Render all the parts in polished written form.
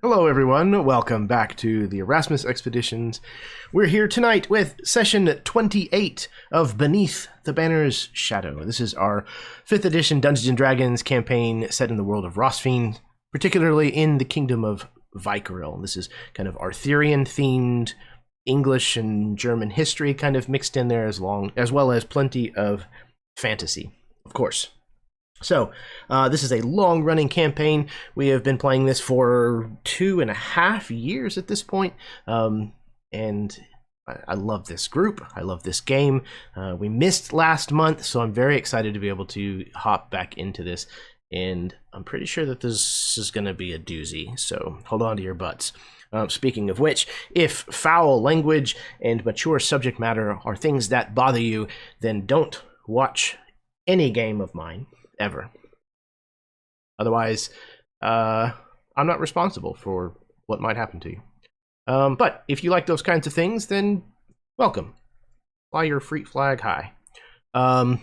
Hello, everyone. Welcome back to the Erasmus Expeditions. We're here tonight with session 28 of Beneath the Banner's Shadow. This is our 5th edition Dungeons & Dragons campaign set in the world of Rosfiend, particularly in the kingdom of Vykaril. This is kind of Arthurian-themed English and German history kind of mixed in there, as well as plenty of fantasy, of course. So, this is a long-running campaign. We have been playing this for 2.5 years at this point, and I love this group. I love this game. We missed last month, so I'm very excited to be able to hop back into this, and I'm pretty sure that this is going to be a doozy, so hold on to your butts. Speaking of which, if foul language and mature subject matter are things that bother you, then don't watch any game of mine. Ever. Otherwise, I'm not responsible for what might happen to you. But if you like those kinds of things, then welcome. Fly your freak flag high. I'm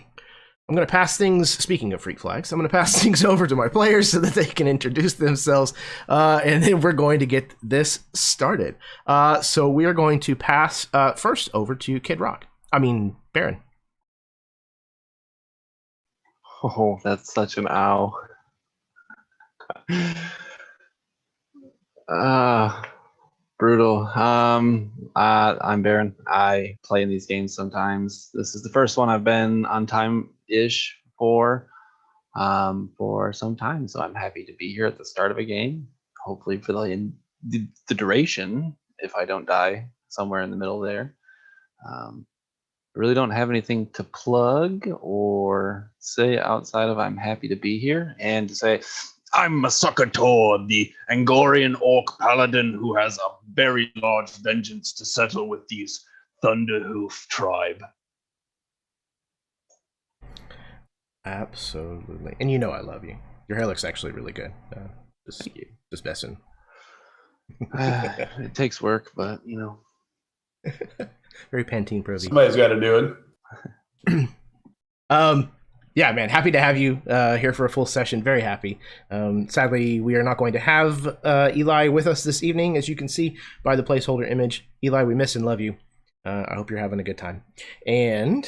going to pass things, speaking of freak flags, I'm going to pass things over to my players so that they can introduce themselves, and then we're going to get this started. So we are going to pass first over to Baron. Oh, that's such an ow. Brutal. I'm Baron. I play in these games sometimes. This is the first one I've been on time-ish for some time, so I'm happy to be here at the start of a game. Hopefully for the duration, if I don't die somewhere in the middle there. Really don't have anything to plug or say outside of I'm happy to be here and to say I'm Masakator, the Angorian orc paladin who has a very large vengeance to settle with these Thunderhoof tribe. Absolutely. And you know I love you. Your hair looks actually really good. Thank you. Just messing. It takes work, but you know. Very Pantene Pro V. Somebody's got to do it. Yeah, man, happy to have you here for a full session. Very happy. Sadly, we are not going to have Eli with us this evening, as you can see by the placeholder image. Eli, we miss and love you. I hope you're having a good time. And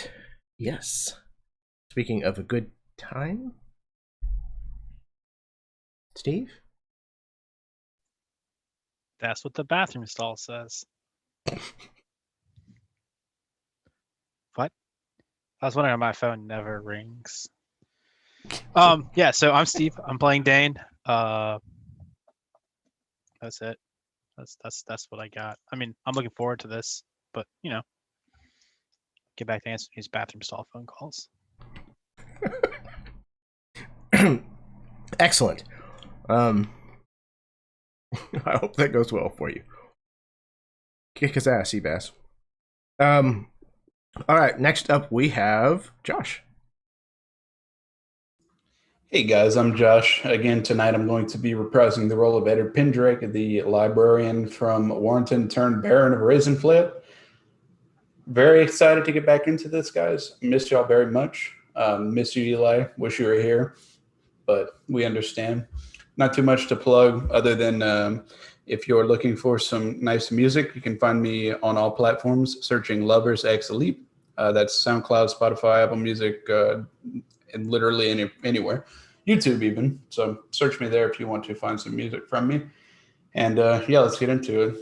yes, speaking of a good time, Steve? That's what the bathroom stall says. What? I was wondering why my phone never rings. Yeah, so I'm Steve. I'm playing Dane. That's it. That's what I got. I mean, I'm looking forward to this, but you know, get back to answering these bathroom stall phone calls. Excellent. I hope that goes well for you. Kick his ass, Seabass. All right, next up we have Josh. Hey guys, I'm Josh. Again, tonight I'm going to be reprising the role of Edward Pendrake, the librarian from Warrenton turned Baron of Ravenflat. Very excited to get back into this, guys. Miss y'all very much. Miss you, Eli. Wish you were here, but we understand. Not too much to plug other than if you're looking for some nice music, you can find me on all platforms searching Lovers X Elite. That's SoundCloud, Spotify, Apple Music, and literally anywhere. YouTube even. So search me there if you want to find some music from me. And yeah, let's get into it.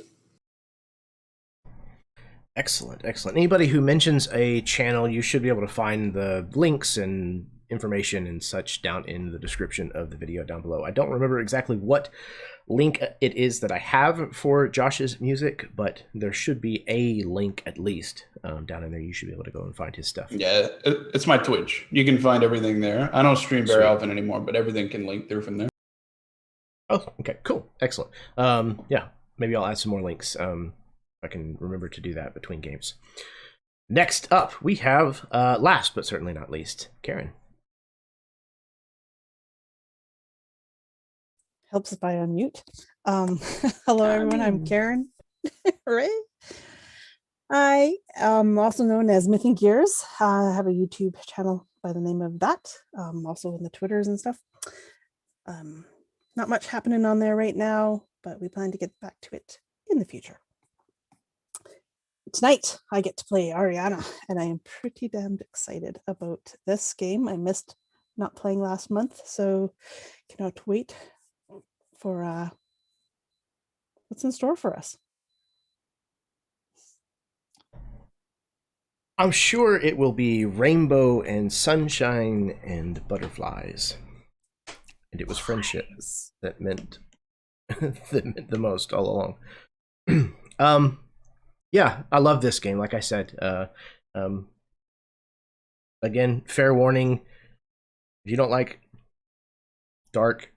Excellent, excellent. Anybody who mentions a channel, you should be able to find the links and information and such down in the description of the video down below. I don't remember exactly what link it is that I have for Josh's music, but there should be a link at least down in there. You should be able to go and find his stuff. Yeah, it's my Twitch. You can find everything there. I don't stream very often anymore, but everything can link through from there. Oh, okay, cool, excellent. Yeah, maybe I'll add some more links. I can remember to do that between games. Next up, we have, last but certainly not least, Karen. Helps if I unmute. Hello, everyone. I'm Karen. Right? I am also known as Myth and Gears. I have a YouTube channel by the name of that. Also in the Twitters and stuff. Not much happening on there right now. but we plan to get back to it in the future. Tonight, I get to play Ariana, and I am pretty damned excited about this game. I missed not playing last month, so cannot wait for what's in store for us. I'm sure it will be rainbow and sunshine and butterflies. And it was friendship that meant the most all along. Yeah, I love this game. Like I said, again, fair warning: if you don't like dark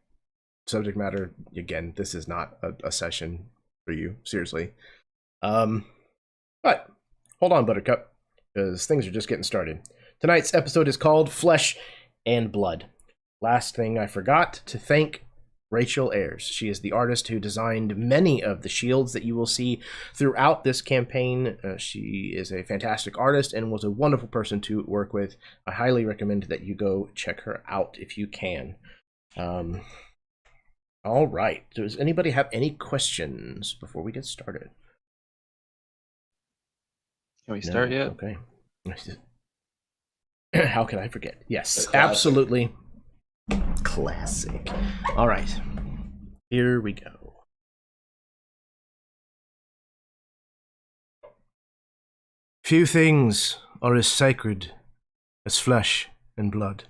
subject matter, again, this is not a session for you. Seriously. But hold on, Buttercup, because things are just getting started. Tonight's episode is called Flesh and Blood. Last thing I forgot to thank Rachel Ayers. She is the artist who designed many of the shields that you will see throughout this campaign. She is a fantastic artist and was a wonderful person to work with. I highly recommend that you go check her out if you can. All right. Does anybody have any questions before we get started? Can we start yet? Okay. How can I forget? Yes, absolutely. Classic. All right. Here we go. Few things are as sacred as flesh and blood.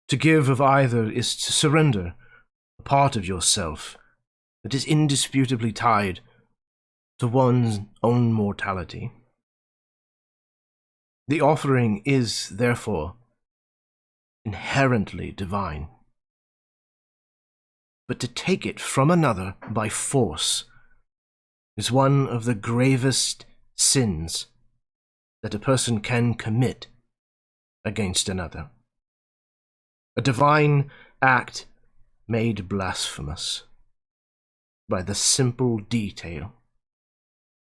To give of either is to surrender a part of yourself that is indisputably tied to one's own mortality. The offering is, therefore, inherently divine. But to take it from another by force is one of the gravest sins that a person can commit against another. A divine act made blasphemous by the simple detail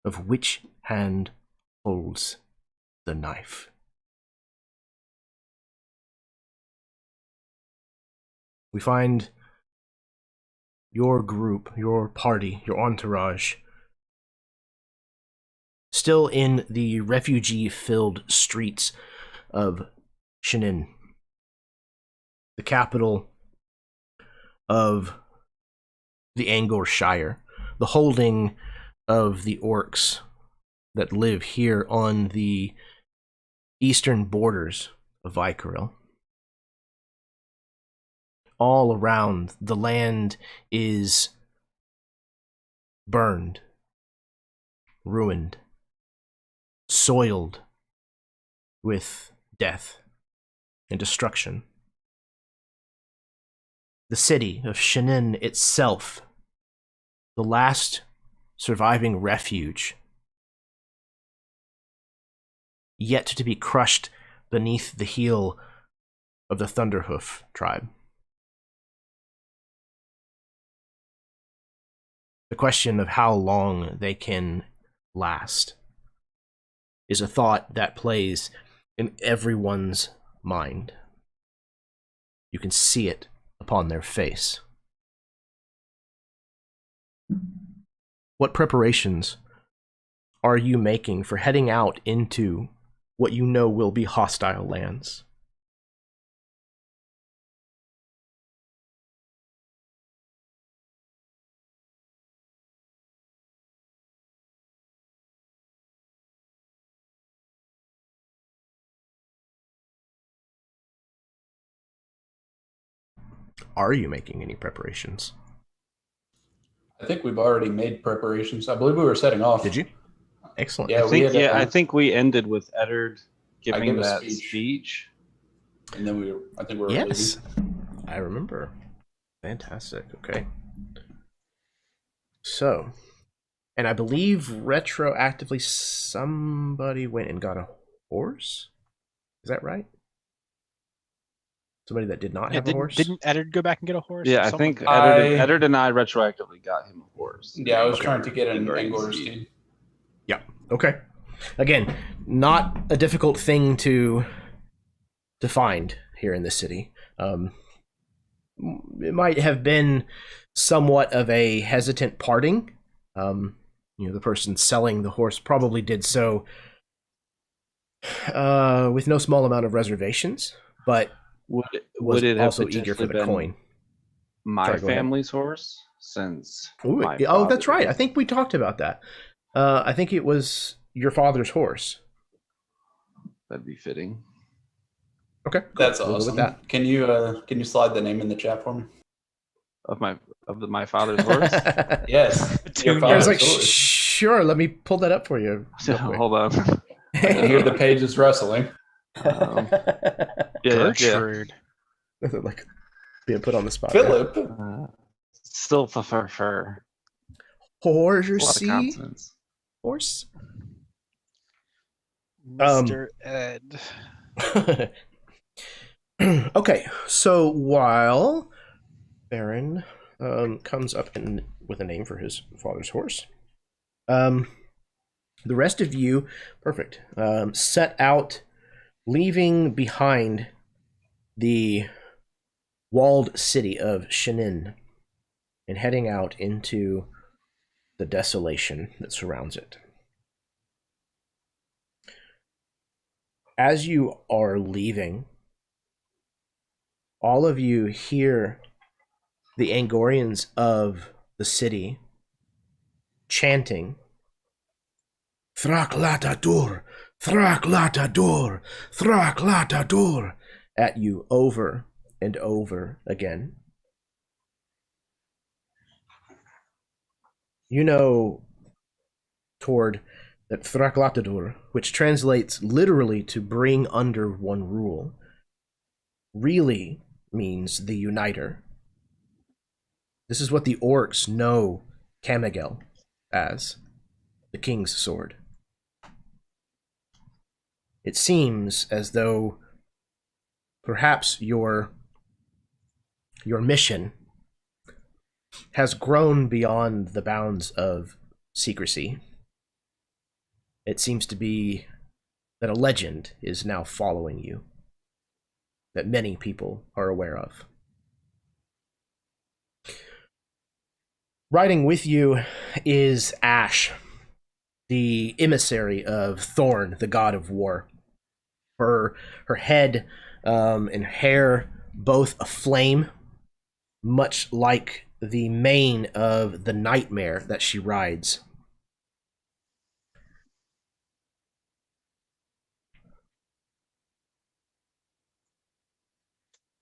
of which hand holds the knife. We find your group, your party, your entourage still in the refugee-filled streets of Shieldhouses, the capital of the Angor Shire, the holding of the orcs that live here on the eastern borders of Vykaril. All around, the land is burned, ruined, soiled with death and destruction. The city of Shieldhouses itself, the last surviving refuge, yet to be crushed beneath the heel of the Thunderhoof tribe. The question of how long they can last is a thought that plays in everyone's mind. You can see it upon their face. What preparations are you making for heading out into what you know will be hostile lands? Are you making any preparations? I think we've already made preparations. I believe we were setting off. Did you? Excellent. Yeah, I think we ended with Eddard giving gave a that speech. speech. And then I think we were Yes, leaving. I remember. Fantastic. Okay. So, and I believe retroactively somebody went and got a horse. Is that right? Somebody that did not have a horse? Didn't Eddard go back and get a horse? Yeah, or I something? think Eddard and I retroactively got him a horse. Yeah, I was Okay. trying to get an Very Angor easy. steed. Yeah. Okay. Again, not a difficult thing to find here in this city. it might have been somewhat of a hesitant parting. The person selling the horse probably did so with no small amount of reservations, but would it have also eager for potentially the been coin. my Sorry, go ahead. family's horse? Since Ooh, my oh, that's father- right. I think we talked about that. I think it was your father's horse. That'd be fitting. Okay, cool. That's We'll go awesome. with that. Can you slide the name in the chat for me? Of my father's horse. Yes. Your I was father's like, horse. sure, let me pull that up for you. real quick. Hold on. I can hear the pages rustling. Gertrude. Like being put on the spot. Philip. Still prefer a lot of Horsey consonants. horse. Mr. Ed. Okay, so while Baron comes up with a name for his father's horse, the rest of you, perfect, set out, leaving behind the walled city of Shenin and heading out into the desolation that surrounds it. As you are leaving, all of you hear the Angorians of the city chanting, Thraklatador, Thraklatador, Thraklatador, at you over and over again. You know, Tord, that Thraklatador, which translates literally to bring under one rule, really means the uniter. This is what the orcs know Camagel as, the king's sword. It seems as though perhaps your mission has grown beyond the bounds of secrecy. It seems to be that a legend is now following you, that many people are aware of. Riding with you is Ash, the emissary of Thorn, the god of war. Her head and hair both aflame, much like the mane of the nightmare that she rides.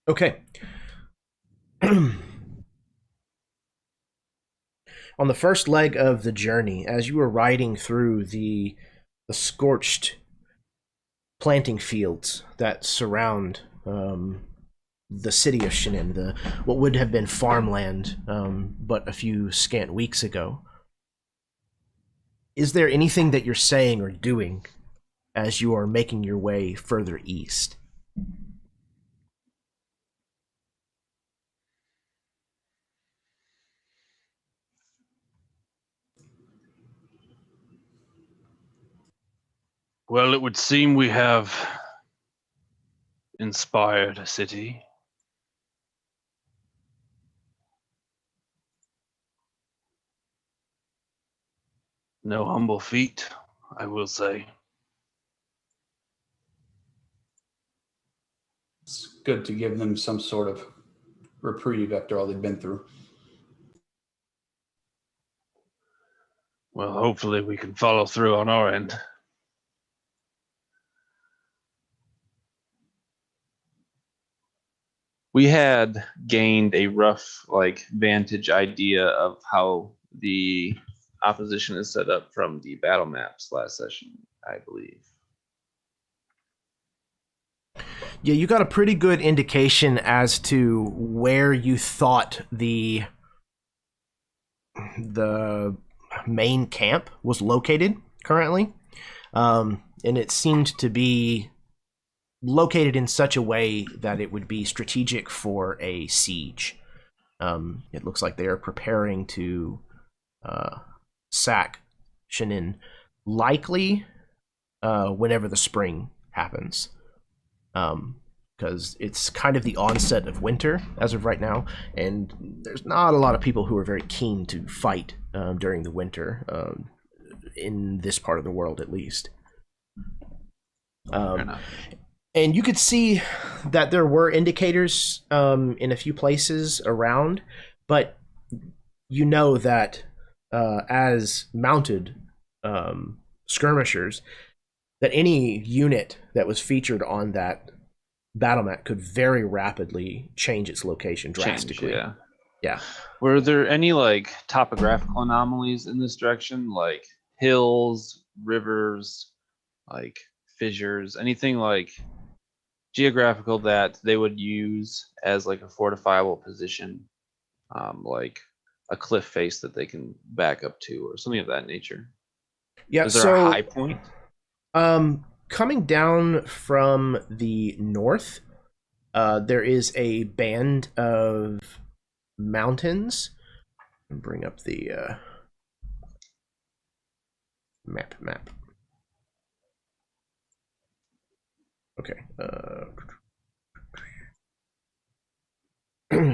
Okay. On the first leg of the journey, as you were riding through the scorched planting fields that surround the city of Shenin, what would have been farmland but a few scant weeks ago, is there anything that you're saying or doing as you are making your way further east? Well, it would seem we have inspired a city. No humble feat, I will say. It's good to give them some sort of reprieve after all they've been through. Well, hopefully we can follow through on our end. We had gained a rough vantage idea of how the opposition is set up from the battle maps last session, I believe. Yeah, you got a pretty good indication as to where you thought the main camp was located currently. And it seemed to be located in such a way that it would be strategic for a siege. It looks like they are preparing to sack Shenin, likely whenever the spring happens. Because because it's kind of the onset of winter as of right now, and there's not a lot of people who are very keen to fight during the winter in this part of the world, at least. And you could see that there were indicators in a few places around, but you know that as mounted skirmishers, that any unit that was featured on that battle map could very rapidly change its location drastically. Yeah. Were there any like topographical anomalies in this direction, like hills, rivers, like fissures, anything like geographical that they would use as like a fortifiable position, like a cliff face that they can back up to or something of that nature? Yeah. Is there a high point? Coming down from the north, there is a band of mountains. I'll bring up the map. Okay.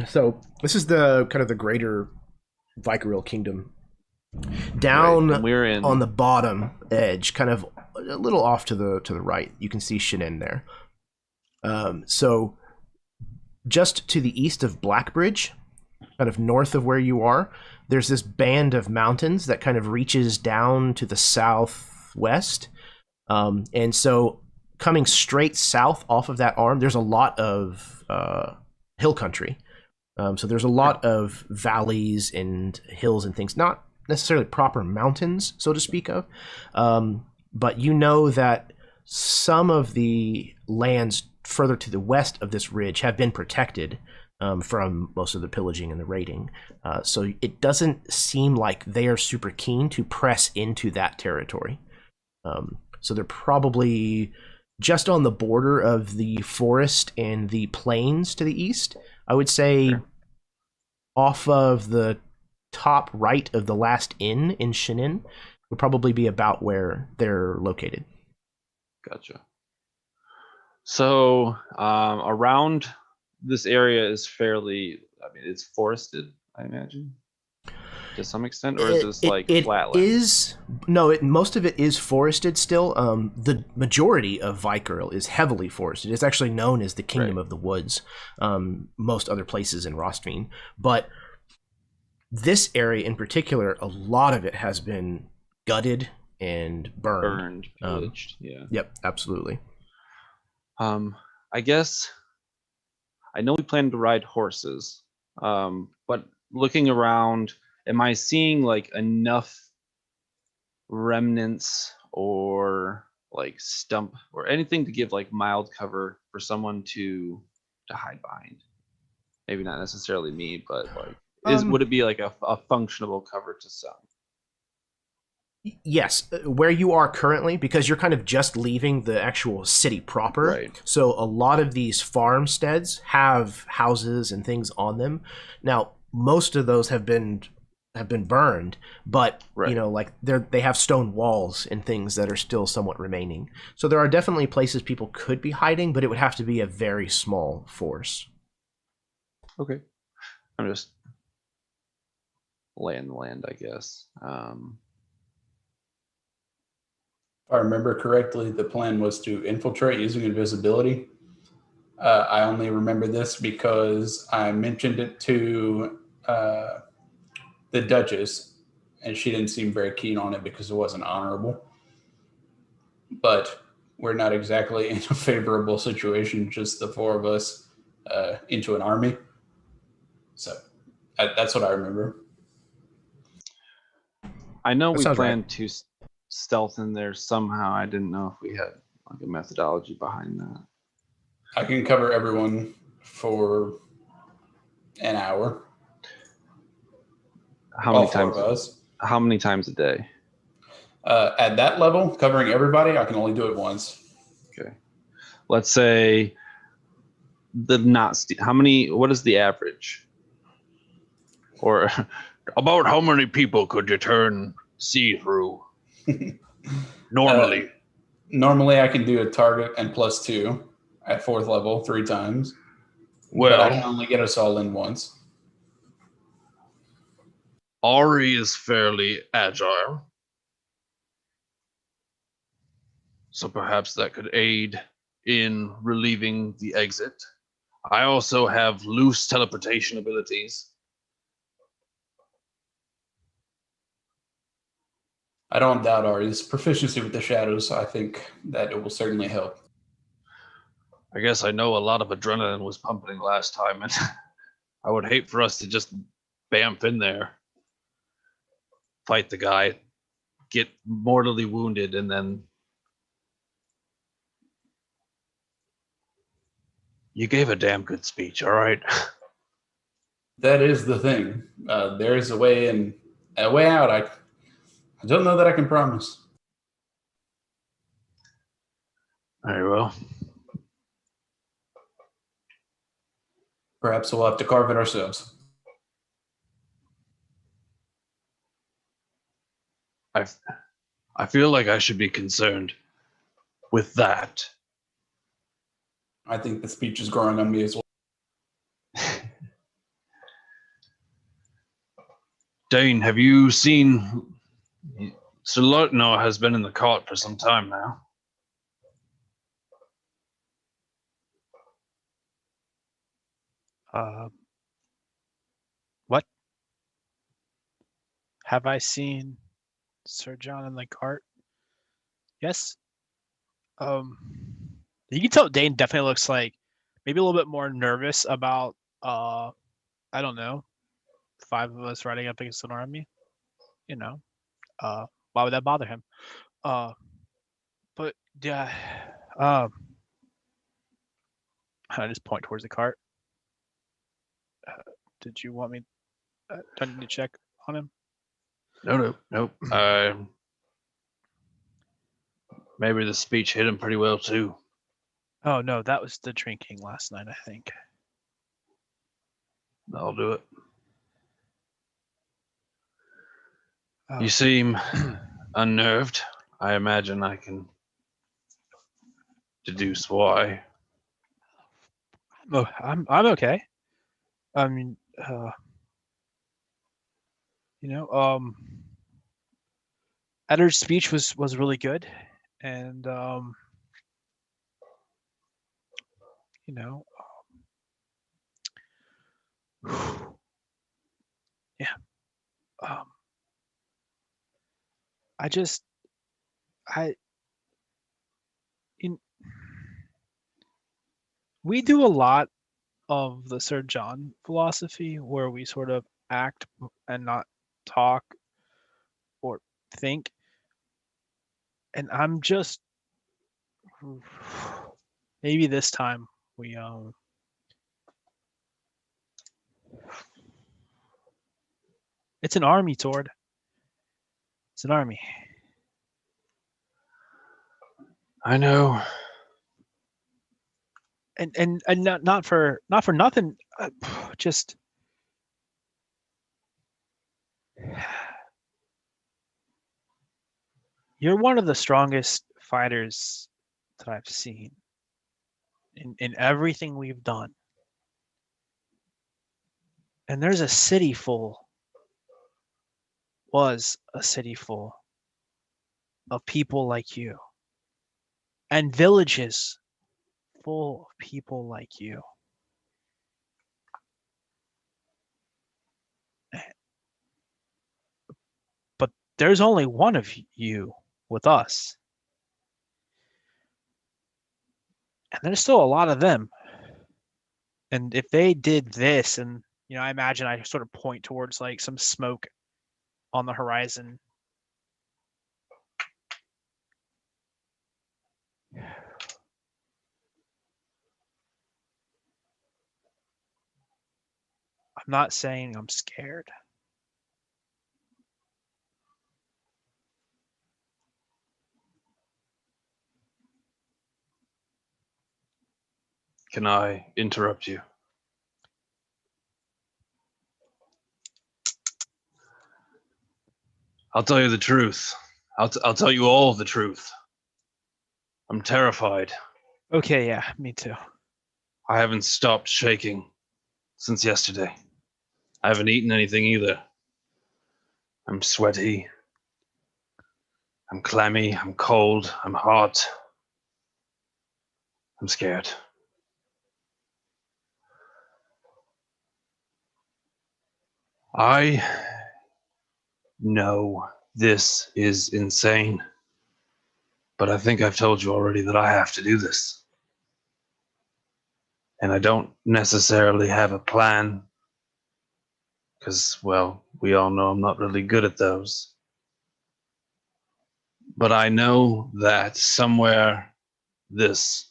So this is the kind of the greater Vykaril kingdom. Down we're in on the bottom edge, kind of a little off to the right, you can see Shinin there. So just to the east of Blackbridge, kind of north of where you are, there's this band of mountains that kind of reaches down to the southwest. And so coming straight south off of that arm, there's a lot of hill country. So there's a lot of valleys and hills and things, not necessarily proper mountains, so to speak of. But you know that some of the lands further to the west of this ridge have been protected from most of the pillaging and the raiding. So it doesn't seem like they are super keen to press into that territory. So they're probably just on the border of the forest and the plains to the east. I would say off of the top right of the last inn in Shinin would probably be about where they're located. Gotcha. So around this area is fairly, I mean, it's forested, I imagine, to some extent, or is this flatland? Most of it is forested still. The majority of Vykaril is heavily forested. It's actually known as the Kingdom of the Woods, most other places in Rostveen. But this area in particular, a lot of it has been gutted and burned. Pillaged, yeah. Yep, absolutely. I guess I know we plan to ride horses, but looking around, am I seeing like enough remnants or like stump or anything to give like mild cover for someone to hide behind? Maybe not necessarily me, but like would it be like a functional cover to some? Yes, where you are currently, because you're kind of just leaving the actual city proper. Right. So a lot of these farmsteads have houses and things on them. Now, most of those have been burned, but you know, like they have stone walls and things that are still somewhat remaining. So there are definitely places people could be hiding, but it would have to be a very small force. Okay. I'm just laying the land, I guess. If I remember correctly, the plan was to infiltrate using invisibility. I only remember this because I mentioned it to the Duchess, and she didn't seem very keen on it because it wasn't honorable. But we're not exactly in a favorable situation, just the four of us into an army. So that's what I remember. I know we planned to stealth in there somehow. I didn't know if we had like a methodology behind that. I can cover everyone for an hour. How many times a day? At that level, covering everybody, I can only do it once. Okay. Let's say what is the average? Or about how many people could you turn see through? Normally. Normally I can do a target and +2. at 4th level 3 times. But I can only get us all in once. Ari is fairly agile, so perhaps that could aid in relieving the exit. I also have loose teleportation abilities. I don't doubt Ari's proficiency with the shadows. I think that it will certainly help. I guess I know a lot of adrenaline was pumping last time, and I would hate for us to just bamf in there, fight the guy, get mortally wounded, and then... You gave a damn good speech, all right? That is the thing. There is a way in, a way out. I don't know that I can promise. Very well. Perhaps we'll have to carve it ourselves. I feel like I should be concerned with that. I think the speech is growing on me as well. Dane, have you seen... Sir Lotno has been in the cart for some time now. What? Have I seen Sir John in the cart? Yes. You can tell Dane definitely looks like maybe a little bit more nervous about I don't know, 5 of us riding up against an army. You know, why would that bother him? But yeah, I just point towards the cart. Did you want me? Do I need to check on him? Nope. Maybe the speech hit him pretty well too. Oh no, that was the drinking last night, I think. I'll do it. Oh. You seem unnerved. I imagine I can deduce why. I'm okay. I mean, Eddar's speech was really good, and yeah. We do a lot of the Sir John philosophy where we sort of act and not talk or think. And I'm just maybe this time we it's an army, Tord. It's an army. I know. And not for nothing, just you're one of the strongest fighters that I've seen in everything we've done. And there's a city full of people like you. And villages full of people like you. But there's only one of you with us. And there's still a lot of them. And if they did this, and I imagine I sort of point towards like some smoke on the horizon. I'm not saying I'm scared. Can I interrupt you? I'll tell you the truth. I'll tell you all the truth. I'm terrified. Okay, yeah, me too. I haven't stopped shaking since yesterday. I haven't eaten anything either. I'm sweaty. I'm clammy. I'm cold. I'm hot. I'm scared. I know this is insane, but I think I've told you already that I have to do this. And I don't necessarily have a plan, because, well, we all know I'm not really good at those. But I know that somewhere this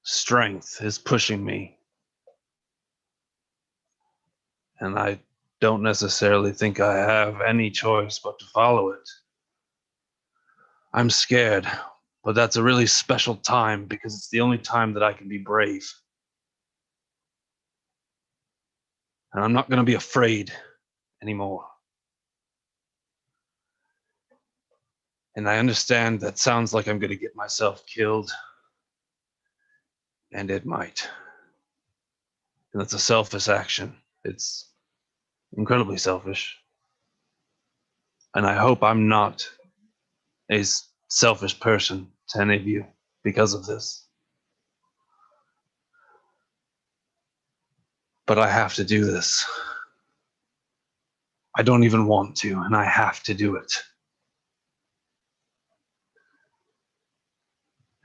strength is pushing me. And I don't necessarily think I have any choice but to follow it. I'm scared, but that's a really special time because it's the only time that I can be brave. And I'm not going to be afraid anymore. And I understand that sounds like I'm going to get myself killed. And it might. And that's a selfish action. It's incredibly selfish. And I hope I'm not a selfish person to any of you because of this. But I have to do this. I don't even want to, and I have to do it.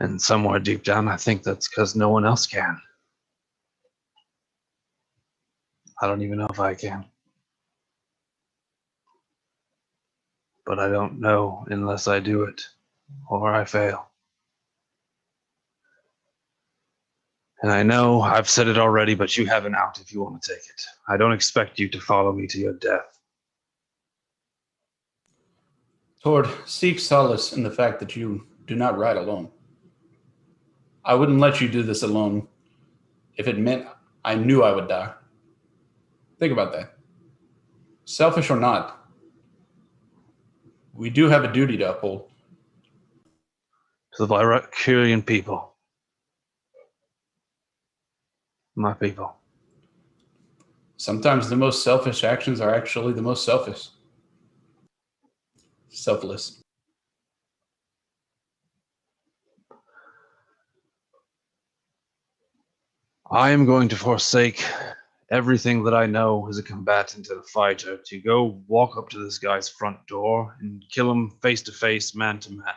And somewhere deep down, I think that's because no one else can. I don't even know if I can. But I don't know unless I do it, or I fail. And I know I've said it already, but you have an out if you want to take it. I don't expect you to follow me to your death. Tord, seek solace in the fact that you do not ride alone. I wouldn't let you do this alone if it meant I knew I would die. Think about that. Selfish or not, we do have a duty to uphold. To the Vykarilian people. My people. Sometimes the most selfish actions are actually the most selfish. Selfless. I am going to forsake everything that I know as a combatant and a fighter to go walk up to this guy's front door and kill him face to face, man to man.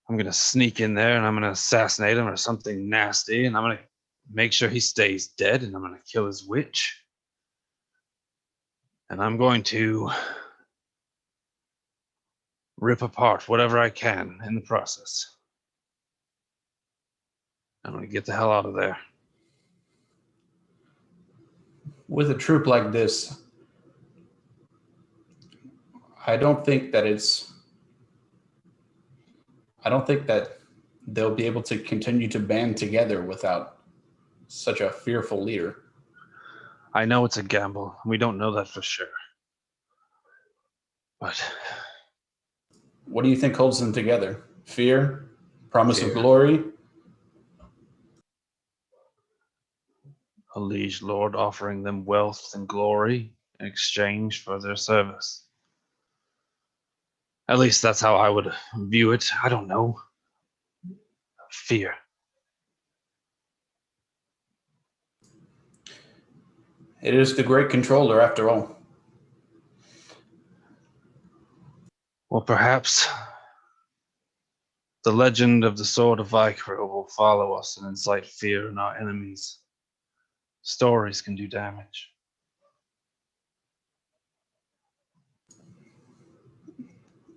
I'm going to sneak in there and I'm going to assassinate him or something nasty, and I'm going to make sure he stays dead, and I'm going to kill his witch. And I'm going to rip apart whatever I can in the process. I'm going to get the hell out of there. With a troop like this, I don't think that they'll be able to continue to band together without such a fearful leader. I know it's a gamble. We don't know that for sure. But What do you think holds them together? Fear? Promise of Fear. glory? a liege lord offering them wealth and glory in exchange for their service. At least that's how I would view it. I don't know. Fear. It is the great controller, after all. Well, perhaps the legend of the sword of Vykaril will follow us and incite fear in our enemies. Stories can do damage.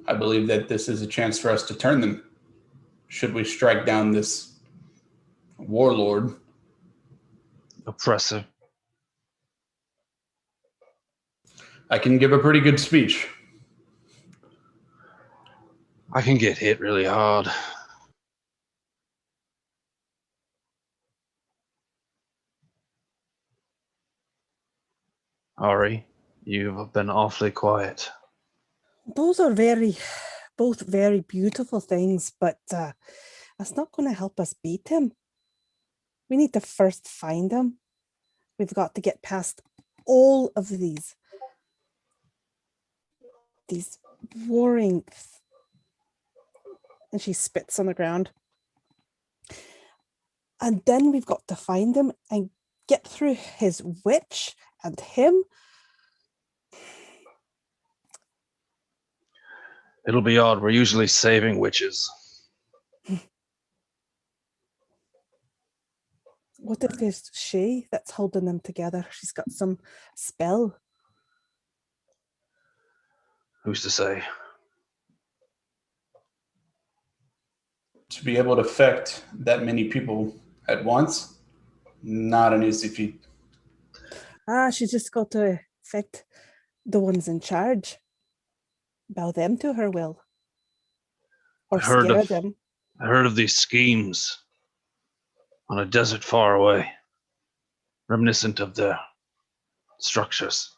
I believe that this is a chance for us to turn them. Should we strike down this warlord? Oppressor. I can give a pretty good speech. I can get hit really hard. Ari, you've been awfully quiet. Those are very both very beautiful things, but that's not going to help us beat him. We need to first find him. We've got to get past all of these warring, and she spits on the ground. And then we've got to find him and get through his witch and him. It'll be odd. We're usually saving witches. What if it's she that's holding them together? She's got some spell. Who's to say? To be able to affect that many people at once, not an easy feat. She's just got to affect the ones in charge. Bow them to her will. Or scare them. I heard of these schemes on a desert far away, reminiscent of the structures,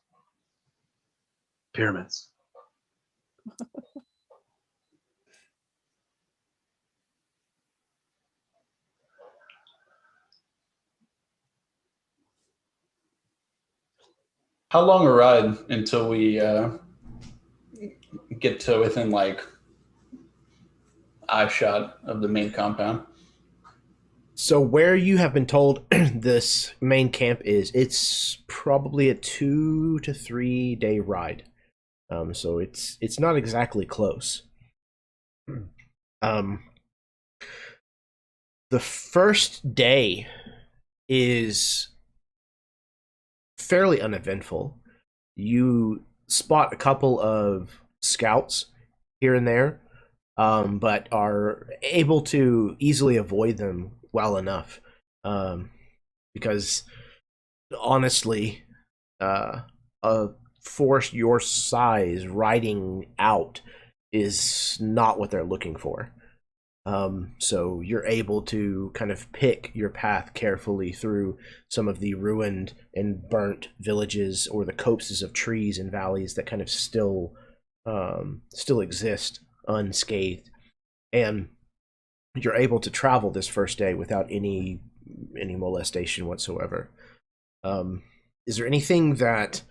pyramids. How long a ride until we get to within like eye shot of the main compound? So where you have been told this main camp is, it's probably a 2 to 3 day ride. So it's not exactly close. The first day is fairly uneventful. You spot a couple of scouts here and there, but are able to easily avoid them well enough, because honestly, a force your size riding out is not what they're looking for. So you're able to kind of pick your path carefully through some of the ruined and burnt villages or the copses of trees and valleys that kind of still exist unscathed, and you're able to travel this first day without any molestation whatsoever. Is there anything that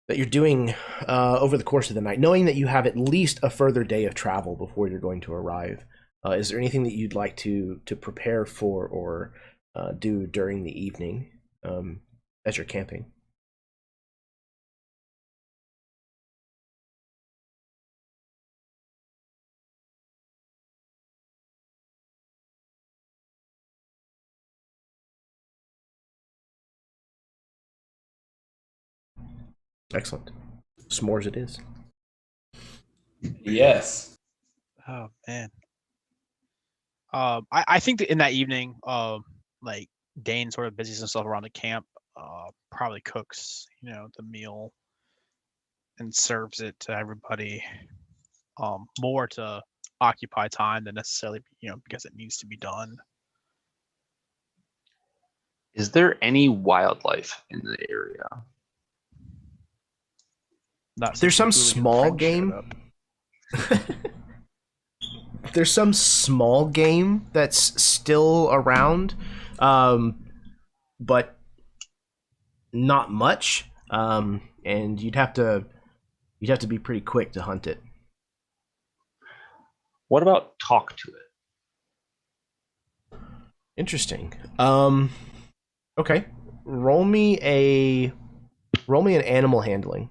you're doing over the course of the night, knowing that you have at least a further day of travel before you're going to arrive? Is there anything that you'd like to prepare for or do during the evening as you're camping? Excellent. S'mores it is. Yes. Oh man. I think that in that evening, like Dane sort of busies himself around the camp, probably cooks, the meal and serves it to everybody, more to occupy time than necessarily, because it needs to be done. Is there any wildlife in the area? There's some small game. There's some small game that's still around, but not much. And you'd have to be pretty quick to hunt it. What about talk to it? Interesting. Okay. Roll me an animal handling.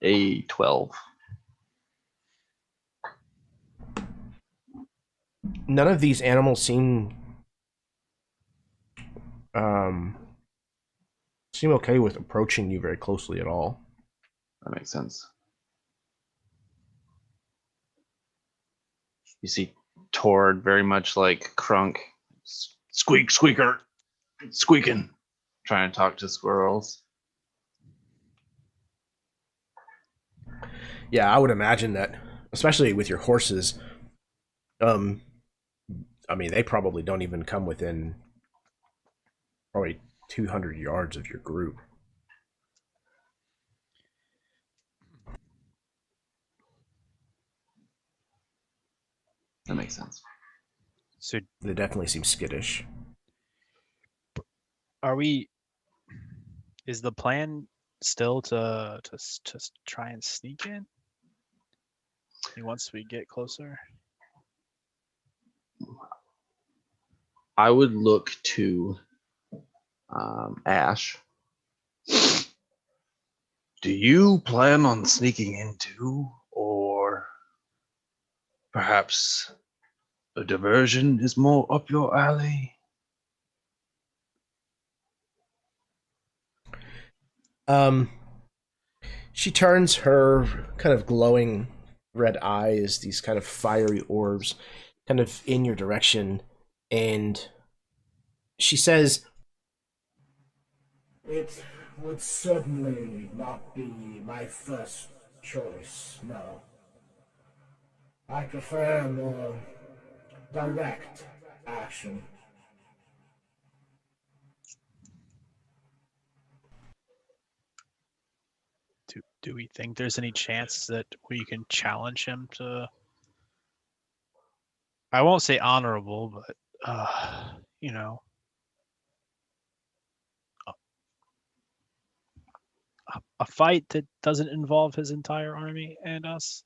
A 12. None of these animals seem okay with approaching you very closely at all. That makes sense. You see Tord very much like Crunk. Squeak, squeaker, squeaking, trying to talk to squirrels. Yeah, I would imagine that, especially with your horses. They probably don't even come within probably 200 yards of your group. that makes sense. So They definitely seem skittish. are we? Is the plan still to try and sneak in? Once we get closer. I would look to Ash. Do you plan on sneaking in too, or perhaps a diversion is more up your alley? She turns her kind of glowing red eyes, these kind of fiery orbs, kind of in your direction, and she says, "It would certainly not be my first choice, no. I prefer more direct action." Do we think there's any chance that we can challenge him to? I won't say honorable, but you know, a fight that doesn't involve his entire army and us.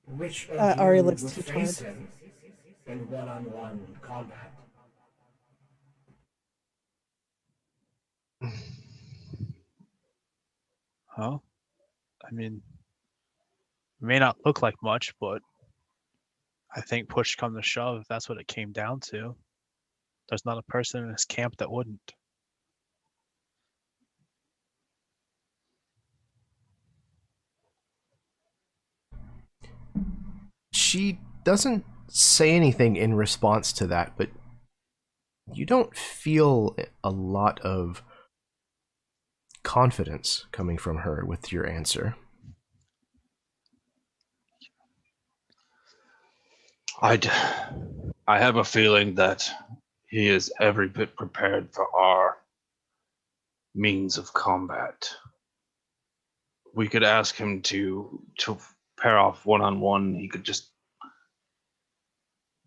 Which of Ari you looks would too face tired. him in one-on-one combat? Huh? I mean, it may not look like much, but I think push come to shove, if that's what it came down to, there's not a person in this camp that wouldn't. she doesn't say anything in response to that, but you don't feel a lot of confidence coming from her with your answer. I have a feeling that he is every bit prepared for our means of combat. We could ask him to pair off one-on-one. He could just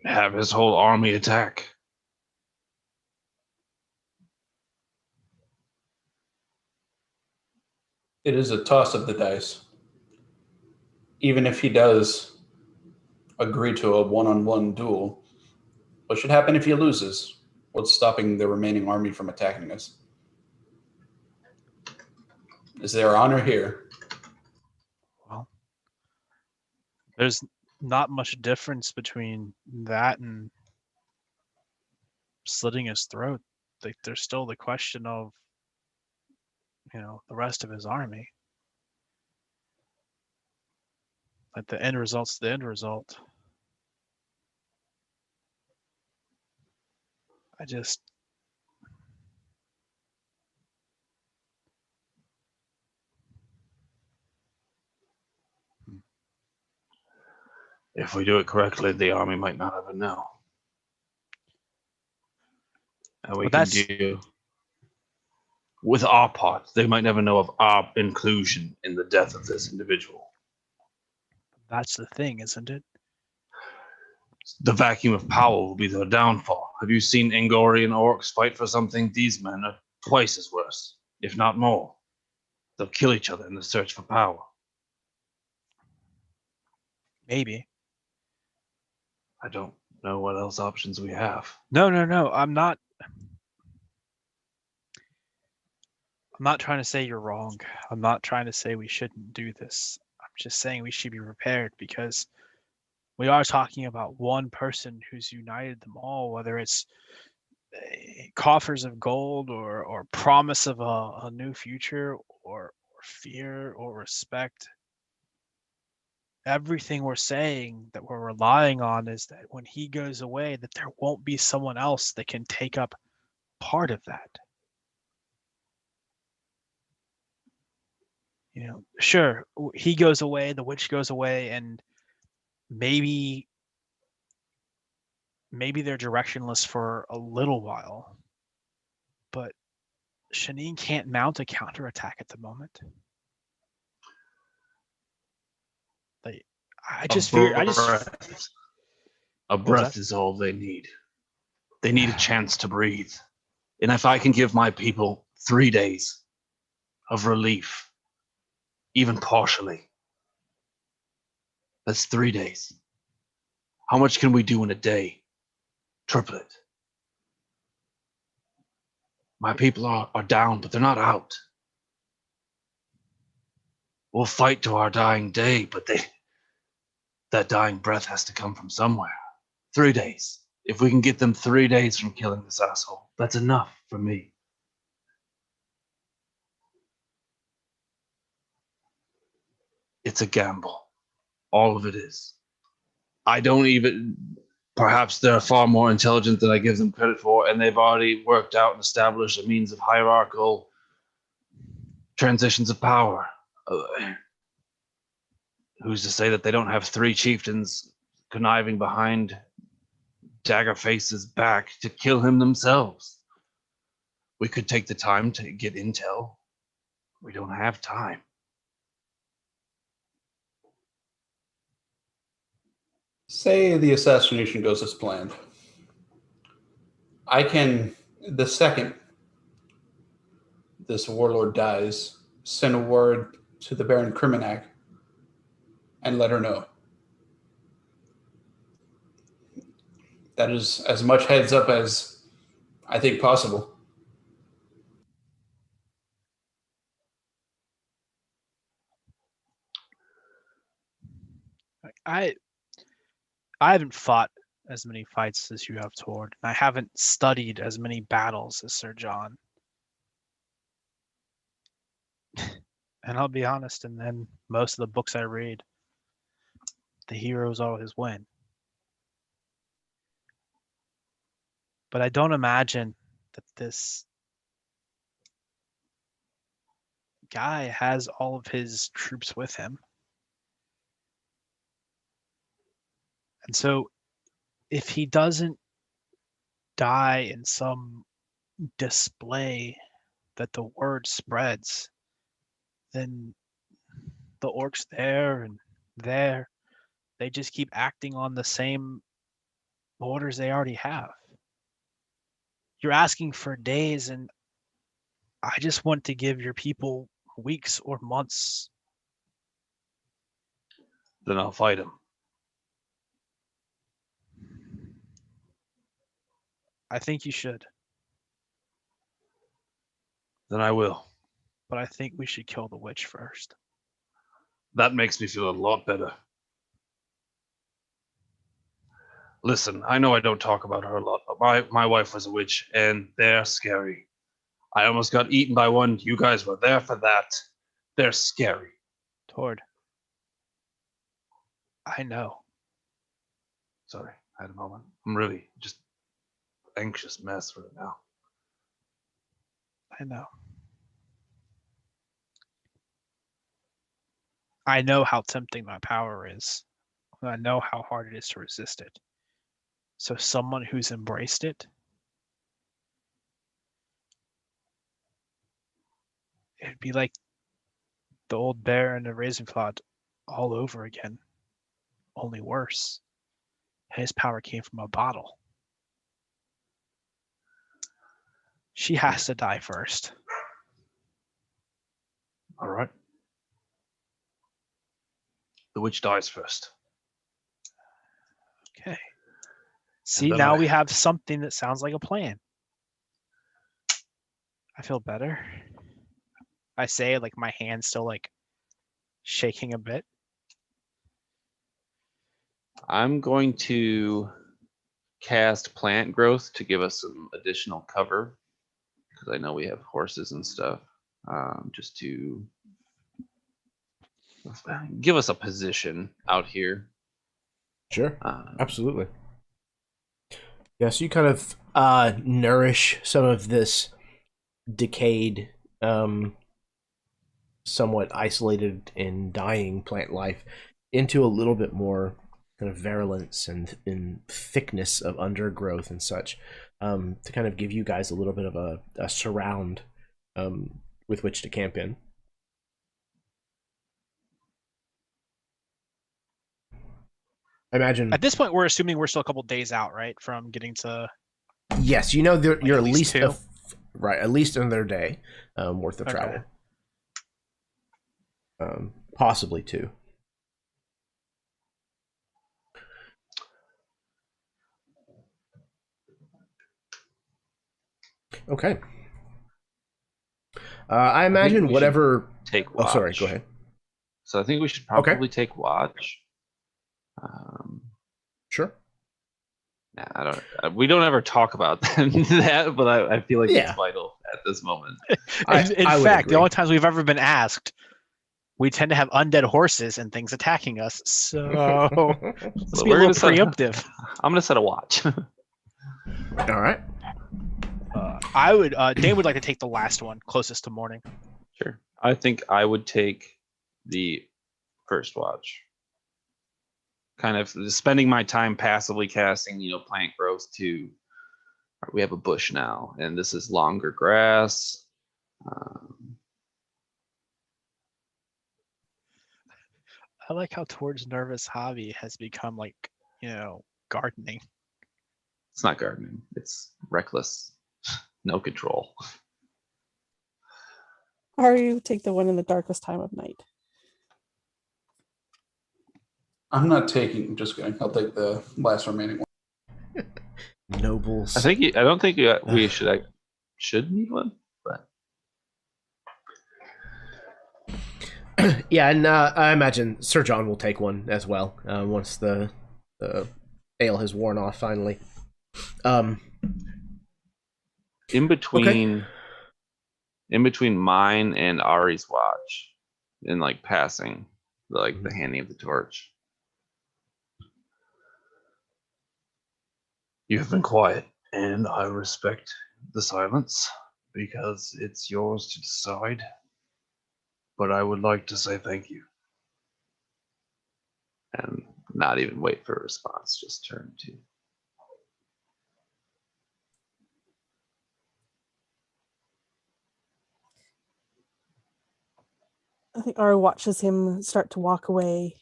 have his whole army attack. It is a toss of the dice. Even if he does agree to a one-on-one duel, what should happen if he loses? What's stopping the remaining army from attacking us? Is there honor here? Well, there's not much difference between that and slitting his throat. Like, there's still the question of, the rest of his army. Like, the end result's the end result. I just, If we do it correctly, the army might not ever know. And we But can that's- do with our part. They might never know of our inclusion in the death of this individual. that's the thing, isn't it? The vacuum of power will be their downfall. Have you seen Angorian orcs fight for something? These men are twice as worse, if not more. They'll kill each other in the search for power. Maybe. I don't know what else options we have. No. I'm not trying to say you're wrong. I'm not trying to say we shouldn't do this. I'm just saying we should be prepared, because we are talking about one person who's united them all, whether it's coffers of gold or promise of a new future or fear or respect. Everything we're saying that we're relying on is that when he goes away, that there won't be someone else that can take up part of that. Sure, he goes away, the witch goes away, and maybe they're directionless for a little while. But Shanine can't mount a counterattack at the moment. Like, I just fear. I just. A was breath that? is all they need. They need a chance to breathe. And if I can give my people 3 days of relief, even partially, that's 3 days. How much can we do in a day? Triple it. My people are down, but they're not out. We'll fight to our dying day, but that dying breath has to come from somewhere. 3 days. If we can get them 3 days from killing this asshole, that's enough for me. It's a gamble. All of it is. I don't even. Perhaps they're far more intelligent than I give them credit for, and they've already worked out and established a means of hierarchical transitions of power. Who's to say that they don't have 3 chieftains conniving behind Daggerface's back to kill him themselves? We could take the time to get intel. We don't have time. Say the assassination goes as planned. I can, the second this warlord dies, send a word to the Baron Krimenak and let her know. That is as much heads up as I think possible. I haven't fought as many fights as you have, Tord. I haven't studied as many battles as Sir John. And I'll be honest, and then most of the books I read, the heroes always win. But I don't imagine that this guy has all of his troops with him. And so if he doesn't die in some display that the word spreads, then the orcs there and there, they just keep acting on the same orders they already have. You're asking for days, and I just want to give your people weeks or months. Then I'll fight him. I think you should, Then I will. but I think we should kill the witch first. That makes me feel a lot better. Listen, I know I don't talk about her a lot, but my wife was a witch, and they're scary. I almost got eaten by one. You guys were there for that. They're scary. Tord, I know. Sorry, I had a moment. I'm really just anxious mess right now. I know. I know how tempting my power is. And I know how hard it is to resist it. So someone who's embraced it, it'd be like the old bear and the Ravenflood all over again, only worse. His power came from a bottle. She has to die first. All right. The witch dies first. Okay. See, then now I- we have something that sounds like a plan. I feel better. I say, like, my hand's still, like, shaking a bit. I'm going to cast plant growth to give us some additional cover because I know we have horses and stuff. Just to give us a position out here. Sure. Um, Absolutely. Yeah, so you kind of nourish some of this decayed, somewhat isolated and dying plant life into a little bit more kind of virulence and in thickness of undergrowth and such, to kind of give you guys a little bit of a surround with which to camp in. I imagine. At this point, we're assuming we're still a couple days out, right, from getting to. Yes, you're at at least least two? at least another day worth of Okay. travel. Possibly 2. Okay. I imagine we should whatever. Take Oh, watch. sorry. Go ahead. So I think we should Okay. probably take watch. Sure. Nah, I don't. We don't ever talk about that, but I feel like Yeah. it's vital at this moment. In I would fact, agree. the only times we've ever been asked, we tend to have undead horses and things attacking us. So let's be a little preemptive. I'm gonna set a watch. All right. I would. Dane would like to take the last one, closest to morning. Sure. I think I would take the first watch. Kind of spending my time passively casting, plant growth to. We have a bush now, and this is longer grass. I like how Tord's nervous hobby has become like, gardening. It's not gardening. It's reckless. No control. Or you take the one in the darkest time of night. I'm not taking. Just kidding. I'll take the last remaining one. Nobles. I don't think we should need one, but yeah, and I imagine Sir John will take one as well once the ale has worn off finally. in between mine and Ari's watch, in like passing, like the handing of the torch. You have been quiet, and I respect the silence because it's yours to decide. But I would like to say thank you. And not even wait for a response, just turn to. I think Ari watches him start to walk away.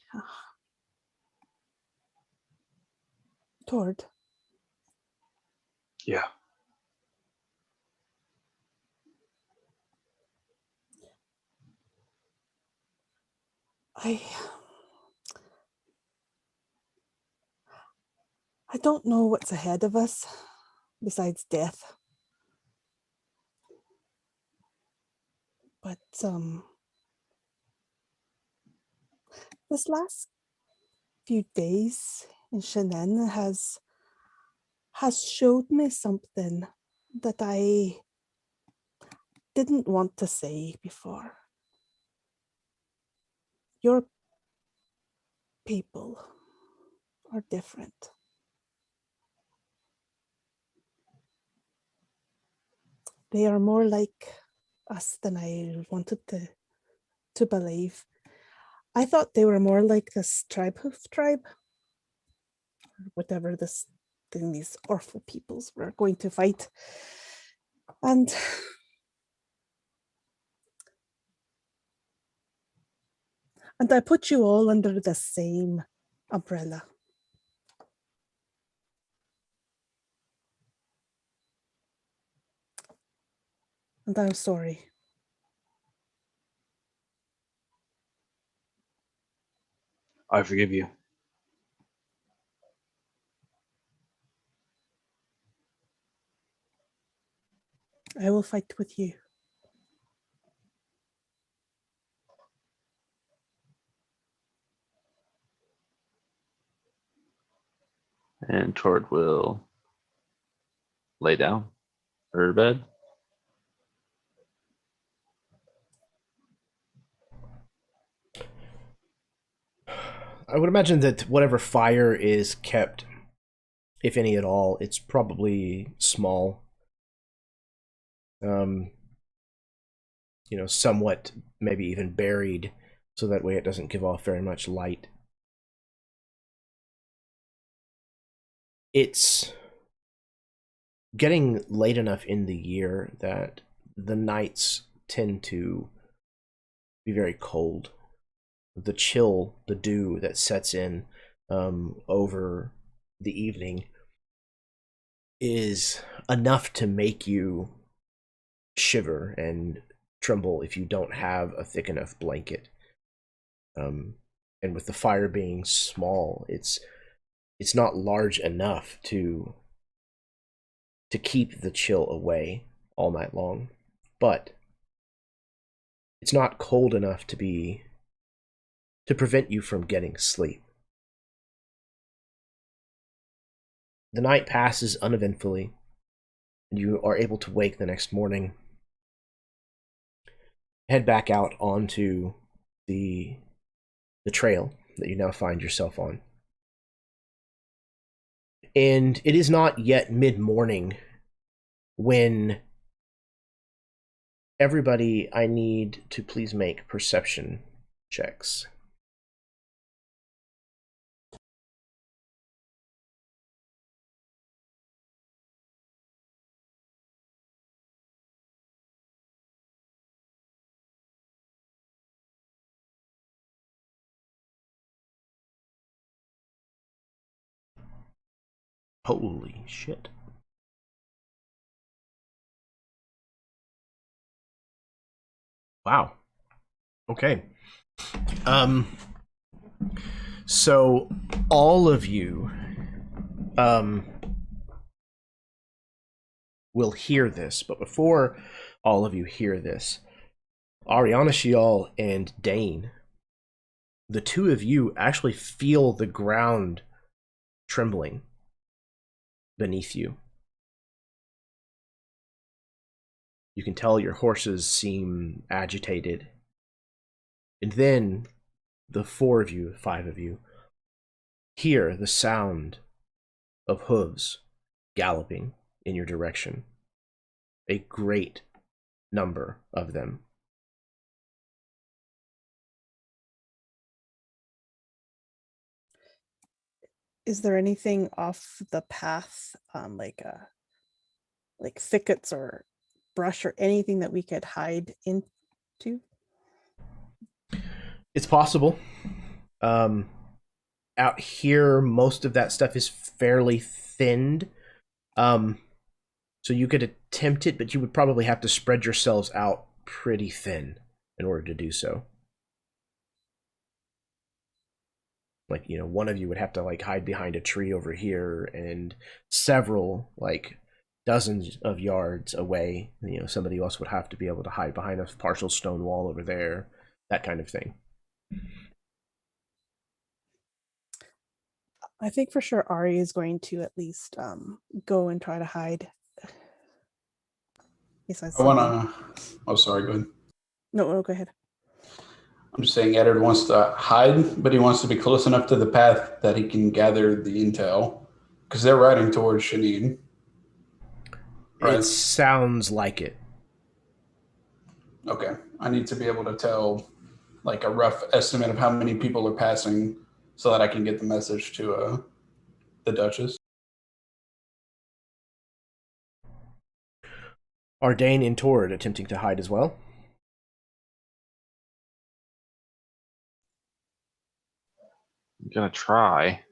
Tord. Yeah. I don't know what's ahead of us besides death. But this last few days in Shannon has showed me something that I didn't want to say before. Your people are different. They are more like us than I wanted to believe. I thought they were more like this tribe, or whatever this thing these awful peoples were going to fight. And I put you all under the same umbrella. And I'm sorry. I forgive you. I will fight with you. And Tord will lay down her bed. I would imagine that whatever fire is kept, if any at all, it's probably small. Somewhat maybe even buried, so that way it doesn't give off very much light. It's getting late enough in the year that the nights tend to be very cold. The chill, the dew that sets in over the evening is enough to make you shiver and tremble if you don't have a thick enough blanket. And with the fire being small, it's not large enough to keep the chill away all night long, but it's not cold enough to prevent you from getting sleep. The night passes uneventfully, and you are able to wake the next morning, head back out onto the trail that you now find yourself on. And it is not yet mid-morning when everybody, I need to please make perception checks. Holy shit. Wow. Okay. So all of you will hear this, but before all of you hear this, Ariana Shial and Dane, the two of you actually feel the ground trembling beneath you. You can tell your horses seem agitated. And then the five of you, hear the sound of hooves galloping in your direction. A great number of them. Is there anything off the path, like thickets or brush or anything that we could hide into? It's possible. Out here, most of that stuff is fairly thinned. So you could attempt it, but you would probably have to spread yourselves out pretty thin in order to do so. Like, you know, one of you would have to like hide behind a tree over here, and several, like dozens of yards away, you know, somebody else would have to be able to hide behind a partial stone wall over there, that kind of thing. I think for sure Ari is going to at least go and try to hide. Yes, I want to. Oh, sorry. Go ahead. No, go ahead. I'm just saying Eddard wants to hide, but he wants to be close enough to the path that he can gather the intel, because they're riding towards Shanine. Right? It sounds like it. Okay. I need to be able to tell like a rough estimate of how many people are passing so that I can get the message to the Duchess. Are Dane and Tord attempting to hide as well? I'm gonna try.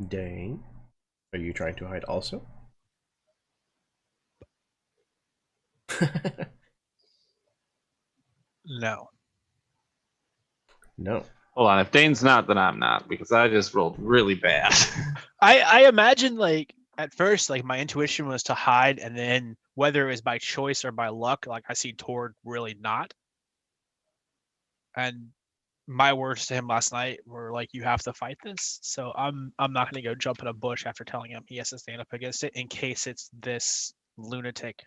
Dane, are you trying to hide also? No. No. Hold on. If Dane's not, then I'm not, because I just rolled really bad. I imagine like at first like my intuition was to hide, and then whether it was by choice or by luck, like I see Tord really not. And my words to him last night were like, you have to fight this. So I'm not gonna go jump in a bush after telling him he has to stand up against it in case it's this lunatic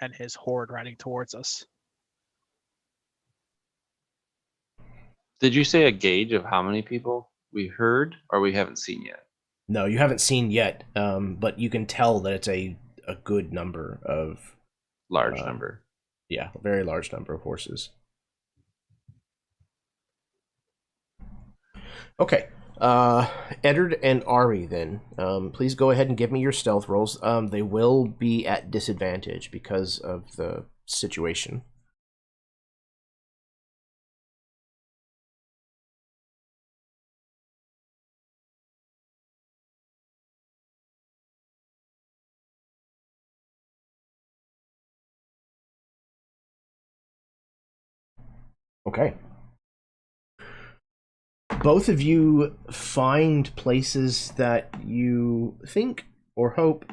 and his horde riding towards us. Did you say a gauge of how many people we heard or we haven't seen yet? No, you haven't seen yet, but you can tell that it's a good number of... Large number. Yeah, a very large number of horses. Okay, Eddard and Ari then, please go ahead and give me your stealth rolls. They will be at disadvantage because of the situation. Okay. Both of you find places that you think or hope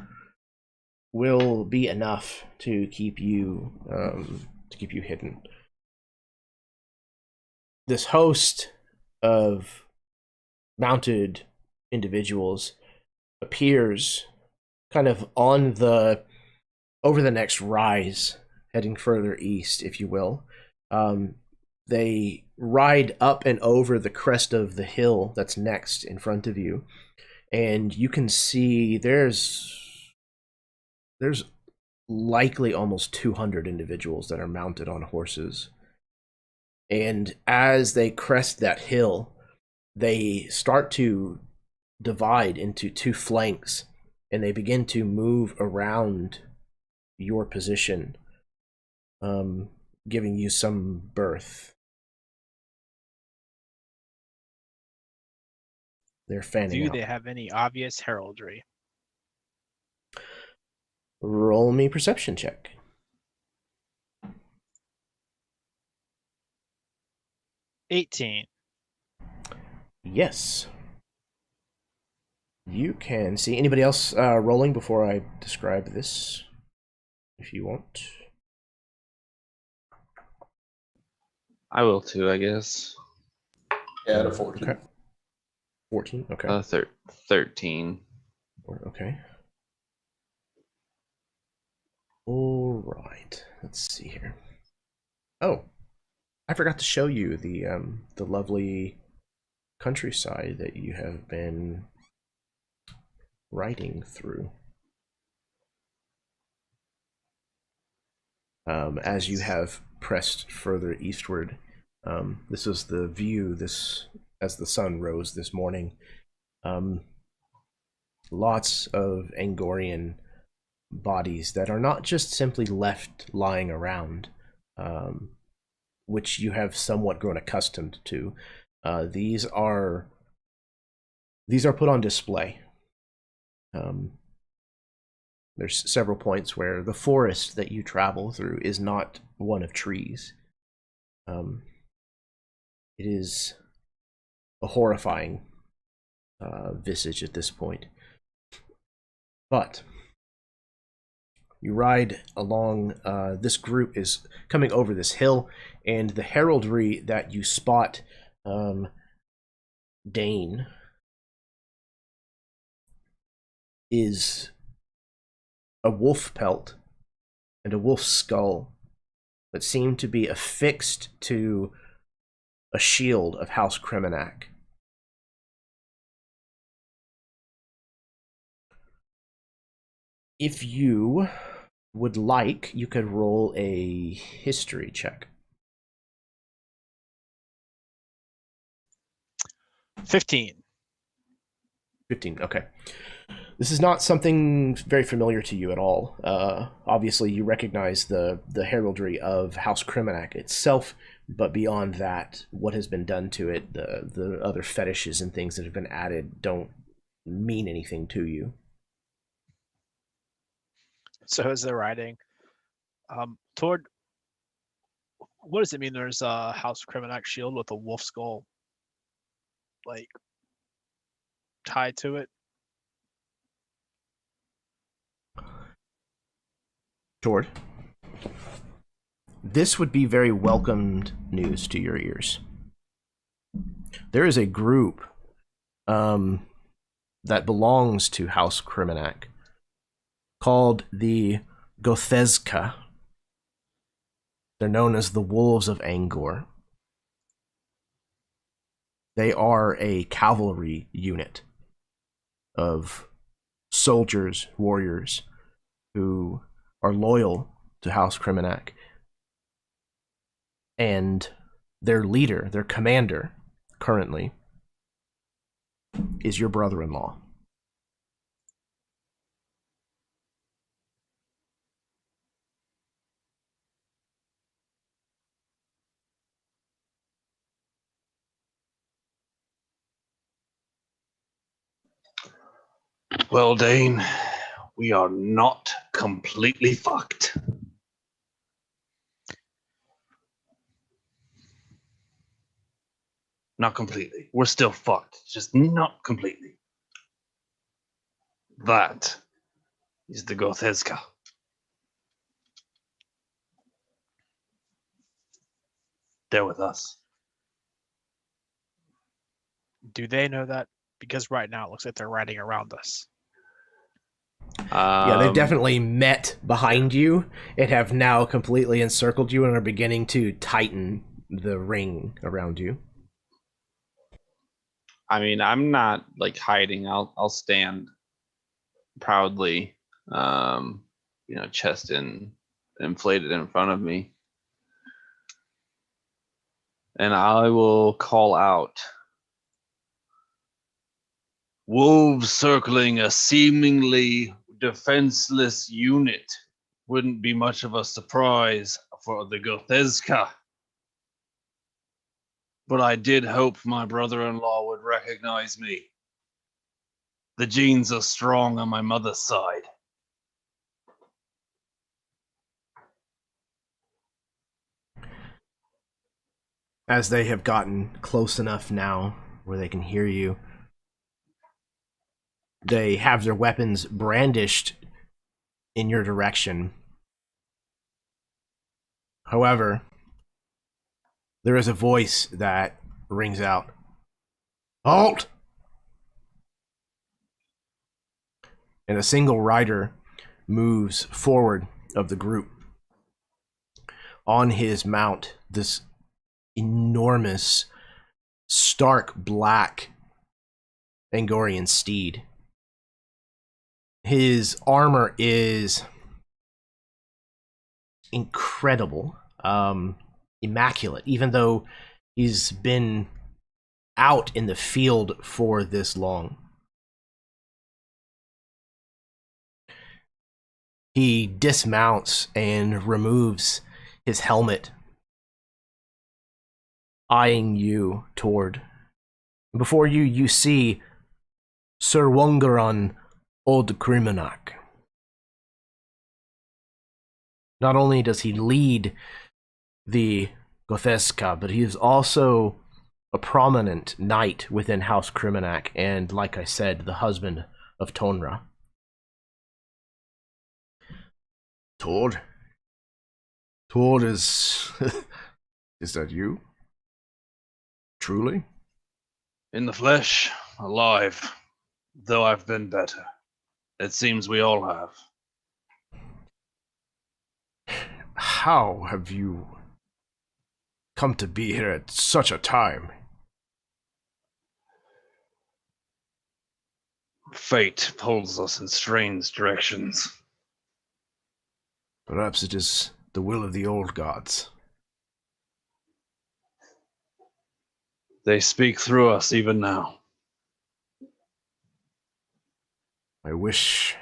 will be enough to keep you hidden. This host of mounted individuals appears kind of over the next rise, heading further east, if you will. They ride up and over the crest of the hill that's next in front of you, and you can see there's likely almost 200 individuals that are mounted on horses. And as they crest that hill, they start to divide into two flanks, and they begin to move around your position, giving you some berth. They're fanning out. Do they have any obvious heraldry? Roll me perception check. $18. Yes. You can see. Anybody else rolling before I describe this, if you want? I will too, I guess. Yeah, at a 14. Okay. 14? Okay. 13. Okay. All right. Let's see here. Oh, I forgot to show you the lovely countryside that you have been riding through. As you have pressed further eastward, this was the view as the sun rose this morning. Lots of Angorian bodies that are not just simply left lying around, which you have somewhat grown accustomed to. These are put on display. There's several points where the forest that you travel through is not one of trees. It is a horrifying visage at this point. But you ride along, this group is coming over this hill, and the heraldry that you spot, Dane, is a wolf pelt and a wolf skull that seem to be affixed to a shield of House Cremenac. If you would like, you could roll a history check. 15. 15, okay. This is not something very familiar to you at all. Obviously, you recognize the heraldry of House Cremenac itself, but beyond that, what has been done to it, the other fetishes and things that have been added don't mean anything to you. So as they're riding, toward, what does it mean there's a House Cremenac shield with a wolf skull, like, tied to it? Tord, this would be very welcomed news to your ears. There is a group that belongs to House Cremenac called the Gothezka. They're known as the Wolves of Angor. They are a cavalry unit of soldiers, warriors, who are loyal to House Cremenac. And their leader, their commander, currently, is your brother-in-law. Well, Dane, we are not completely fucked. Not completely. We're still fucked, just not completely. That is the Gothezka. They're with us. Do they know that? Because right now it looks like they're riding around us. Yeah, they've definitely met behind you and have now completely encircled you and are beginning to tighten the ring around you. I mean, I'm not like hiding. I'll stand proudly, chest inflated in front of me, and I will call out. Wolves circling a seemingly defenseless unit wouldn't be much of a surprise for the Gothezka. But I did hope my brother-in-law would recognize me. The genes are strong on my mother's side. As they have gotten close enough now where they can hear you, they have their weapons brandished in your direction. However, there is a voice that rings out. Halt! And a single rider moves forward of the group. On his mount, this enormous, stark black Angorian steed. His armor is incredible, immaculate, even though he's been out in the field for this long. He dismounts and removes his helmet, eyeing you toward. Before you, you see Sir Wongaron Old Krimenak. Not only does he lead the Gothezka, but he is also a prominent knight within House Krimenak, and like I said, the husband of Tonra. Tord? Tord is... is that you? Truly? In the flesh, alive, though I've been better. It seems we all have. How have you come to be here at such a time? Fate pulls us in strange directions. Perhaps it is the will of the old gods. They speak through us even now. I wish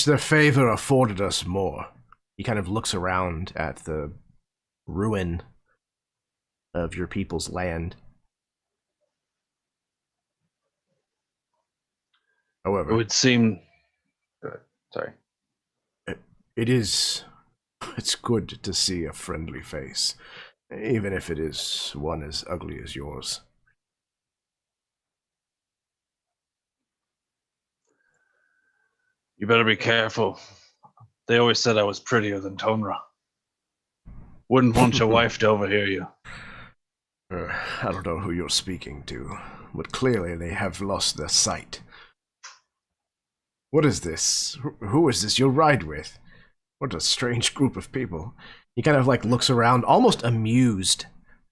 their favor afforded us more. He kind of looks around at the ruin of your people's land. However, It would seem... Sorry. it's good to see a friendly face, even if it is one as ugly as yours. You better be careful. They always said I was prettier than Tonra. Wouldn't want your wife to overhear you. I don't know who you're speaking to, but clearly they have lost their sight. What is this? Who is this you'll ride with? What a strange group of people. He kind of like looks around, almost amused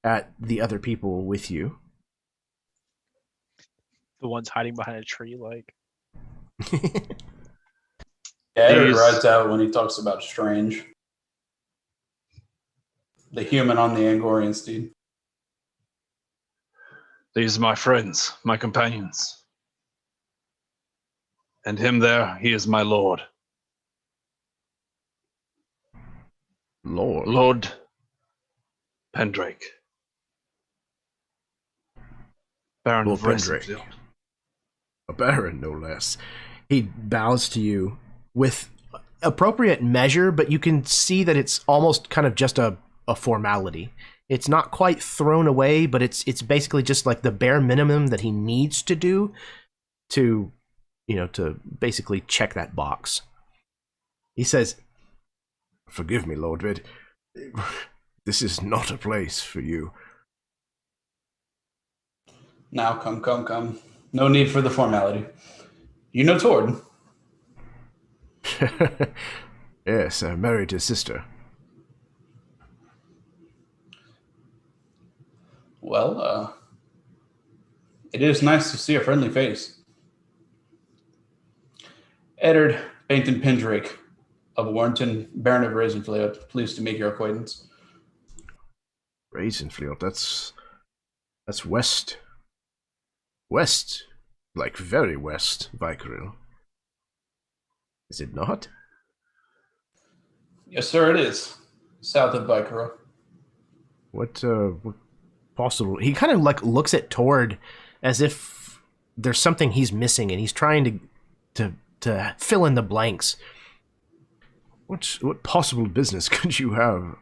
at the other people with you. The ones hiding behind a tree, like. Eddard rides out when he talks about strange. The human on the Angorian steed. These are my friends, my companions. And him there, he is my lord. Lord? Lord Pendrake. Baron Lord of Pendrake. Ravenfield. A baron, no less. He bows to you with appropriate measure, but you can see that it's almost kind of just a formality. It's not quite thrown away, but it's basically just like the bare minimum that he needs to do to, to basically check that box. He says, "Forgive me, Lord Vid. This is not a place for you." Now, come. No need for the formality. You know Tord? Yes, I married his sister. Well, it is nice to see a friendly face. Eddard Bainton Pendrake of Warrington, Baron of Ravenfleet, pleased to make your acquaintance. Ravenfleet, that's west. West, like very west, Vykaril. Is it not? Yes, sir, it is. South of Vykaril. What possible? He kind of like looks at Tord as if there's something he's missing, and he's trying to fill in the blanks. What possible business could you have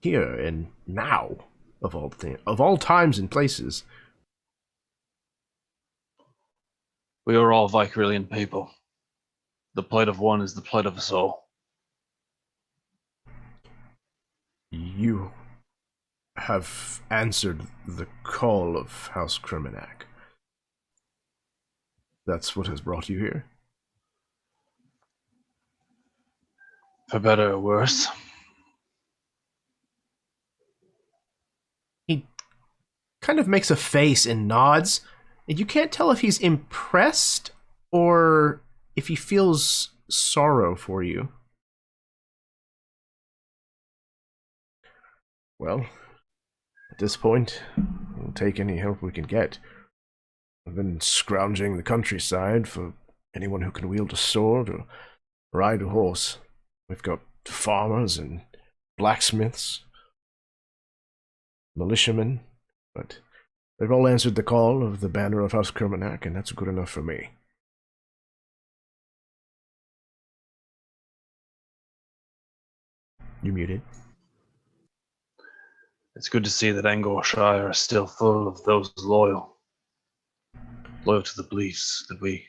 here and now, of all times and places? We are all Vykarilian people. The plight of one is the plight of us all. You have answered the call of House Criminac. That's what has brought you here? For better or worse. He kind of makes a face and nods, and you can't tell if he's impressed or if he feels sorrow for you. Well, at this point, we'll take any help we can get. I've been scrounging the countryside for anyone who can wield a sword or ride a horse. We've got farmers and blacksmiths, militiamen, but they've all answered the call of the banner of House Criminac, and that's good enough for me. You muted. It's good to see that Angorshire is still full of those loyal to the beliefs that we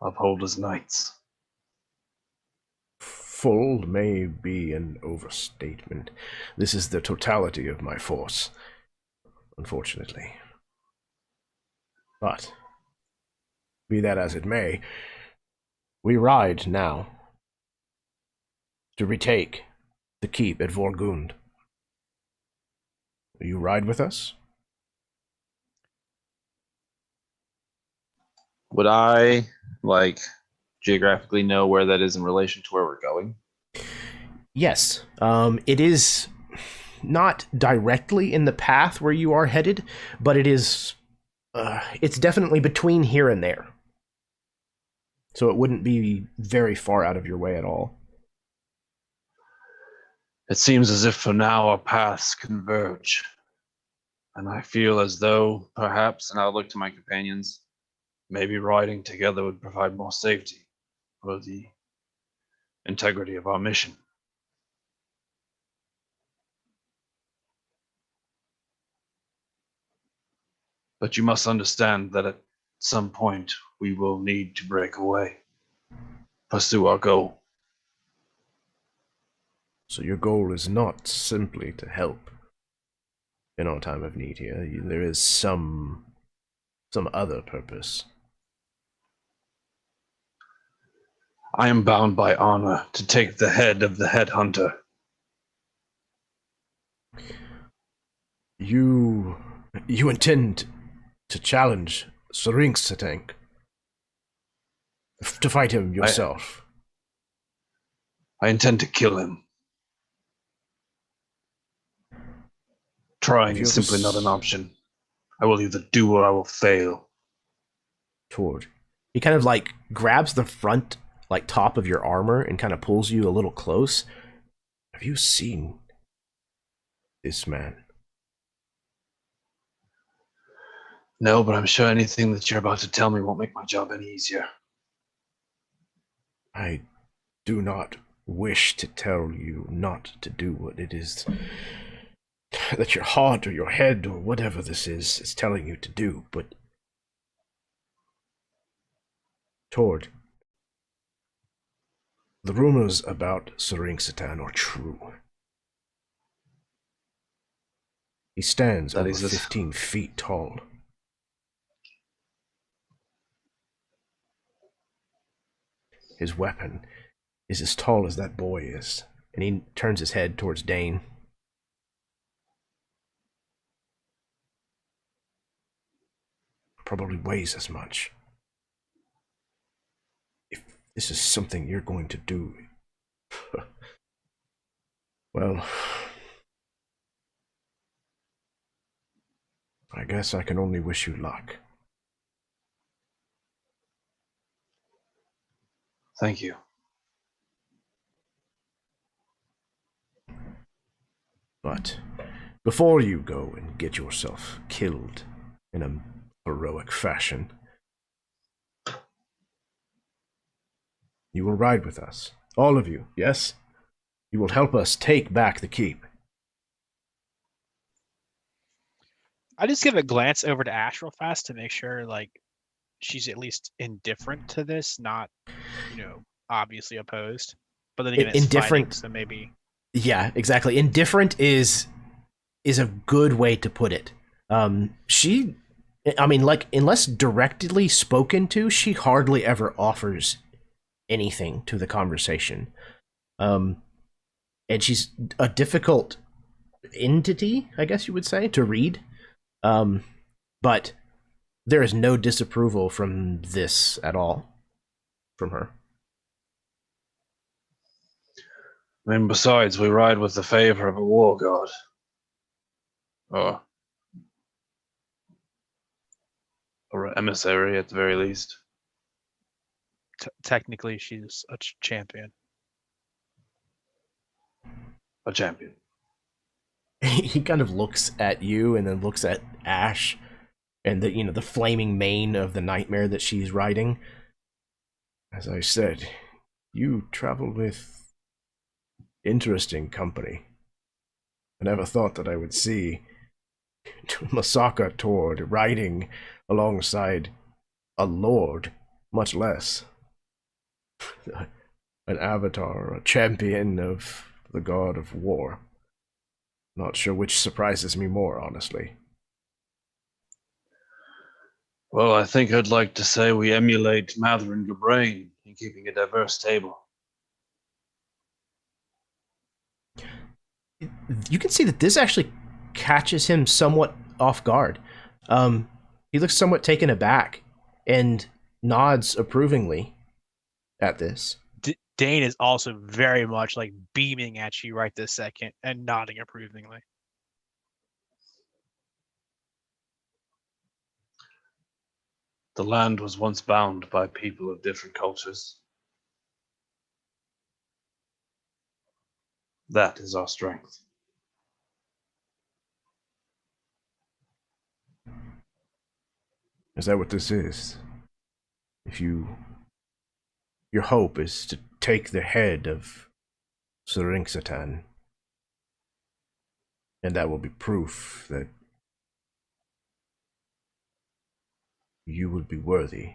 uphold as knights. Full may be an overstatement. This is the totality of my force, unfortunately. But, be that as it may, we ride now to retake the keep at Vorgund. Will you ride with us? Would I, geographically know where that is in relation to where we're going? Yes. It is not directly in the path where you are headed, but it is... it's definitely between here and there. So it wouldn't be very far out of your way at all. It seems as if for now our paths converge. And I feel as though, perhaps, and I'll look to my companions, maybe riding together would provide more safety for the integrity of our mission. But you must understand that at some point we will need to break away, pursue our goal. So your goal is not simply to help in our time of need here. There is some other purpose. I am bound by honor to take the head of the headhunter. You intend to challenge Serinxatank? To fight him yourself? I intend to kill him. Trying is simply not an option. I will either do or I will fail. Tord. He kind of grabs the front top of your armor and kind of pulls you a little close. Have you seen this man? No, but I'm sure anything that you're about to tell me won't make my job any easier. I do not wish to tell you not to do what it is that your heart or your head or whatever this is telling you to do, but Tord, the rumors about Satan are true. He stands That over is 15 feet tall. His weapon is as tall as that boy is, and he turns his head towards Dane. Probably weighs as much. If this is something you're going to do, well, I guess I can only wish you luck. Thank you. But before you go and get yourself killed in a heroic fashion, you will ride with us. All of you, yes? You will help us take back the keep. I just give a glance over to Ash real fast to make sure, like, she's at least indifferent to this, not, obviously opposed. But then again, it's Indifferent. Fighting, so maybe. Yeah, exactly. Indifferent is a good way to put it. Unless directly spoken to, she hardly ever offers anything to the conversation. And she's a difficult entity, I guess you would say, to read. But there is no disapproval from this at all from her. I mean, besides, we ride with the favor of a war god. Or emissary, at the very least. Technically, she's a champion. A champion. He kind of looks at you and then looks at Ash and the flaming mane of the nightmare that she's riding. As I said, you travel with interesting company. I never thought that I would see Masaka Tord riding alongside a lord, much less an avatar, a champion of the god of war. Not sure which surprises me more, honestly. Well, I think I'd like to say we emulate Mathuran Gabrain in keeping a diverse table. You can see that this actually catches him somewhat off guard. He looks somewhat taken aback and nods approvingly at this. Dane is also very much like beaming at you right this second and nodding approvingly. The land was once bound by people of different cultures. That is our strength. Is that what this is? If your hope is to take the head of Satan, and that will be proof that you would be worthy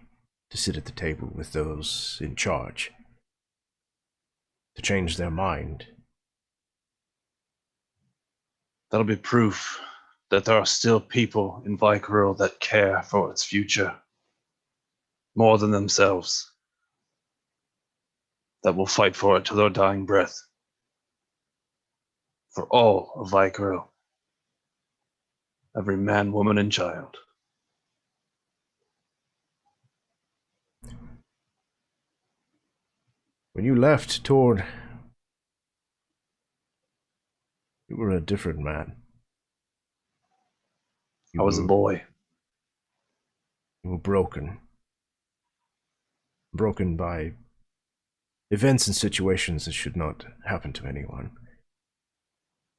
to sit at the table with those in charge, to change their mind. That'll be proof that there are still people in Vykaril that care for its future more than themselves, that will fight for it to their dying breath. For all of Vykaril. Every man, woman, and child. When you left Tord, you were a different man. I was a boy. You were broken. Broken by events and situations that should not happen to anyone.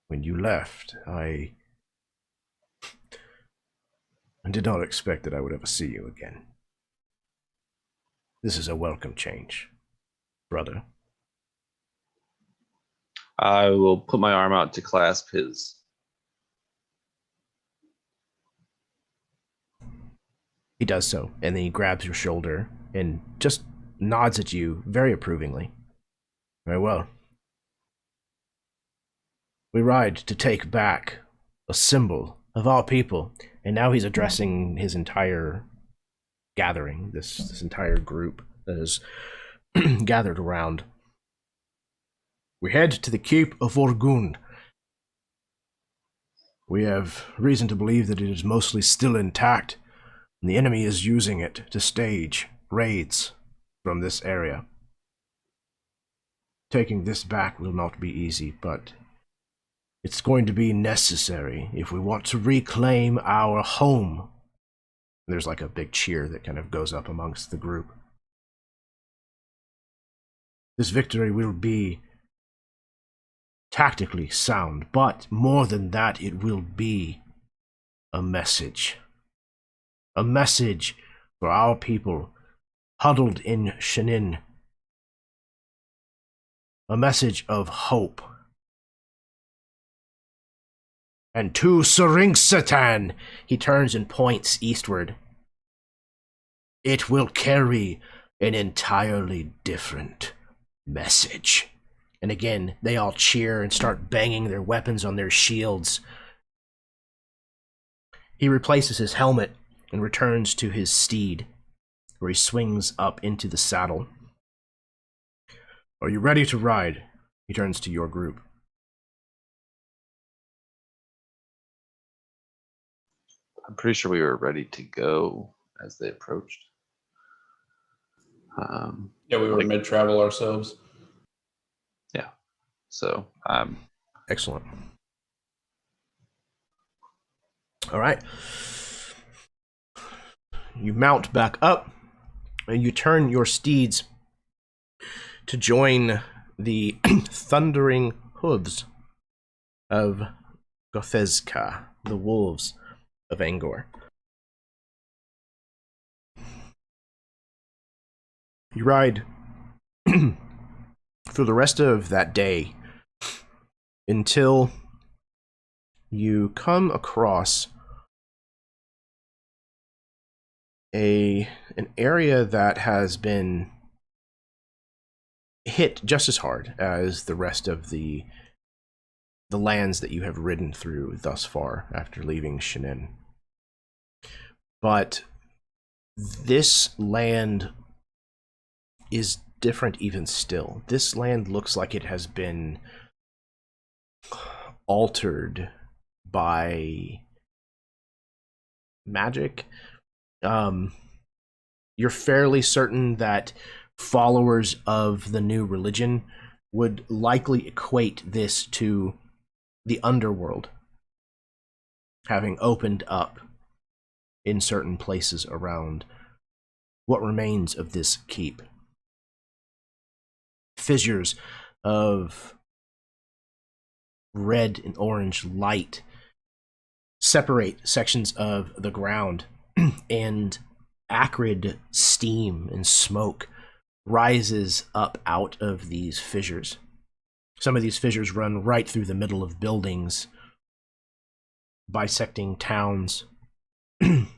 When you left, I I did not expect that I would ever see you again. This is a welcome change, brother. I will put my arm out to clasp his. He does so, and then he grabs your shoulder and just nods at you very approvingly. Very well. We ride to take back a symbol of our people, and now he's addressing his entire gathering, this entire group that is gathered around. We head to the Keep of Orgund. We have reason to believe that it is mostly still intact, and the enemy is using it to stage raids from this area. Taking this back will not be easy, but it's going to be necessary if we want to reclaim our home. There's like a big cheer that kind of goes up amongst the group. This victory will be tactically sound, but more than that, it will be a message. A message for our people huddled in Shenin. A message of hope. And to Saringsatan, he turns and points eastward. It will carry an entirely different message. And again, they all cheer and start banging their weapons on their shields. He replaces his helmet and returns to his steed, where he swings up into the saddle. Are you ready to ride? He turns to your group. I'm pretty sure we were ready to go as they approached. Yeah, we were mid-travel ourselves. Yeah. So, Excellent. All right. You mount back up, and you turn your steeds to join the thundering hooves of Gothezka, the wolves of Angor. You ride for the rest of that day until you come across an area that has been hit just as hard as the rest of the lands that you have ridden through thus far after leaving Shenin. But this land is different even still. This land looks like it has been altered by magic. You're fairly certain that followers of the new religion would likely equate this to the underworld having opened up in certain places around what remains of this keep. Fissures of red and orange light separate sections of the ground, and acrid steam and smoke rises up out of these fissures. Some of these fissures run right through the middle of buildings, bisecting towns,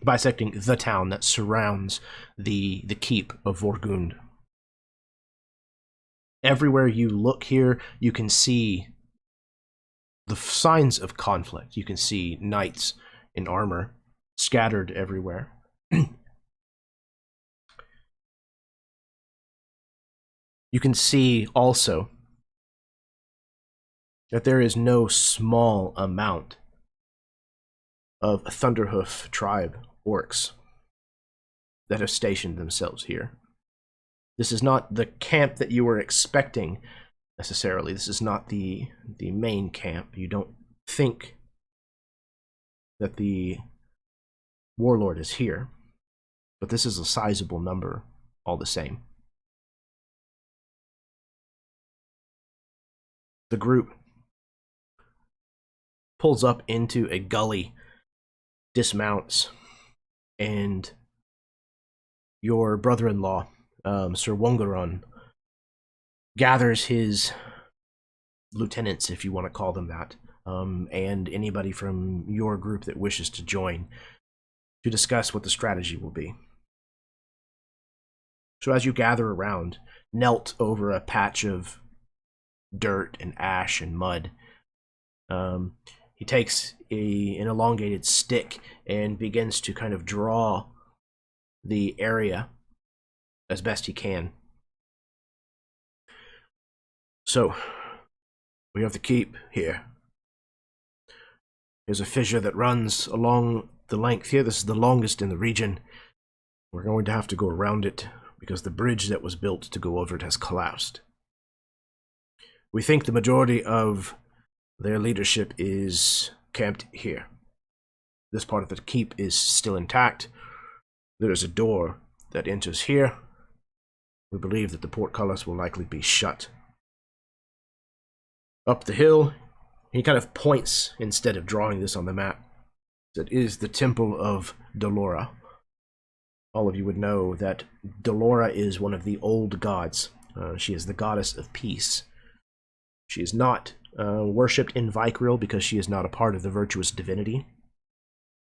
bisecting the town that surrounds the keep of Vorgund. Everywhere you look here, you can see the signs of conflict. You can see knights in armor scattered everywhere. You can see also that there is no small amount of Thunderhoof tribe orcs that have stationed themselves here. This is not the camp that you were expecting necessarily. This is not the main camp. You don't think that the warlord is here, but this is a sizable number all the same. The group pulls up into a gully, dismounts, and your brother-in-law, Sir Wongaron, gathers his lieutenants, if you want to call them that, and anybody from your group that wishes to join to discuss what the strategy will be. So as you gather around, knelt over a patch of dirt and ash and mud, he takes an elongated stick and begins to kind of draw the area as best he can. So, we have the keep here. There's a fissure that runs along the length here. This is the longest in the region. We're going to have to go around it because the bridge that was built to go over it has collapsed. We think the majority of their leadership is camped here. This part of the keep is still intact. There is a door that enters here. We believe that the portcullis will likely be shut. Up the hill, he kind of points, instead of drawing this on the map, that is the Temple of Dolora. All of you would know that Dolora is one of the old gods. She is the goddess of peace. She is not worshipped in Vykaril because she is not a part of the virtuous divinity.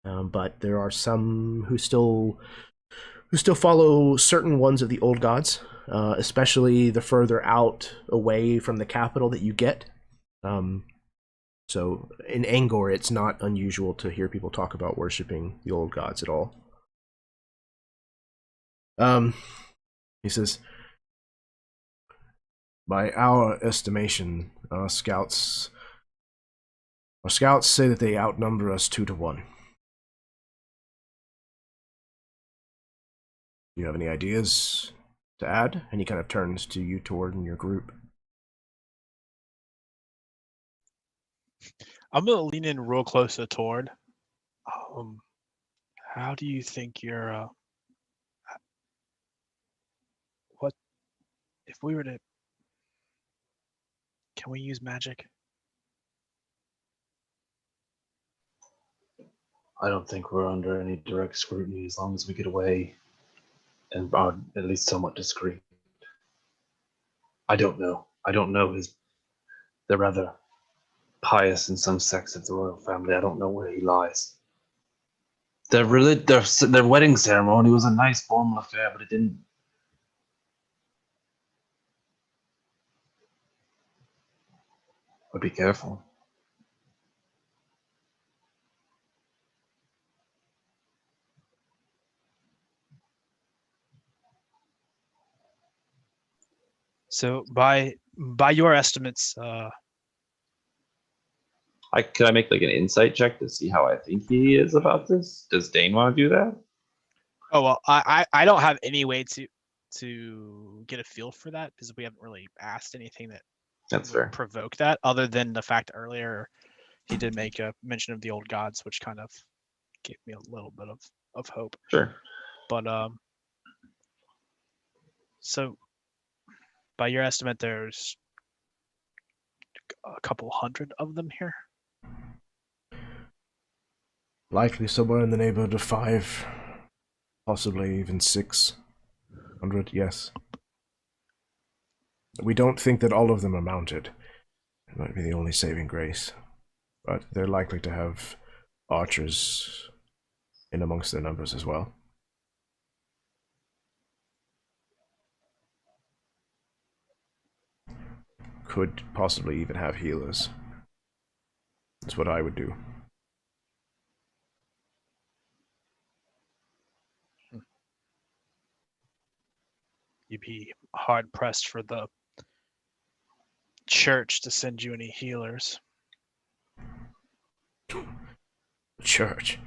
But there are some who still follow certain ones of the old gods, especially the further out away from the capital that you get. So in Angor, it's not unusual to hear people talk about worshipping the old gods at all. He says, by our estimation, our scouts say that they outnumber us 2-1. Do you have any ideas to add? And he kind of turns to you, Tord, and your group. I'm gonna lean in real close to Tord. How do you think your what if we were to? Can we use magic? I don't think we're under any direct scrutiny as long as we get away and are at least somewhat discreet. I don't know. They're rather pious in some sects of the royal family. I don't know where he lies. Their wedding ceremony was a nice formal affair, but it didn't. But be careful. So by your estimates, Could I make like an insight check to see how I think he is about this? Does Dane want to do that? oh well, I don't have any way to get a feel for that because we haven't really asked anything that That's would fair. provoke that, other than the fact earlier he did make a mention of the old gods, which kind of gave me a little bit of hope. Sure. But so by your estimate, there's a couple hundred of them here. Likely somewhere in the neighborhood of 5, possibly even 600, yes. We don't think that all of them are mounted. It might be the only saving grace. But they're likely to have archers in amongst their numbers as well. Could possibly even have healers. That's what I would do. You'd be hard pressed for the church to send you any healers. Church.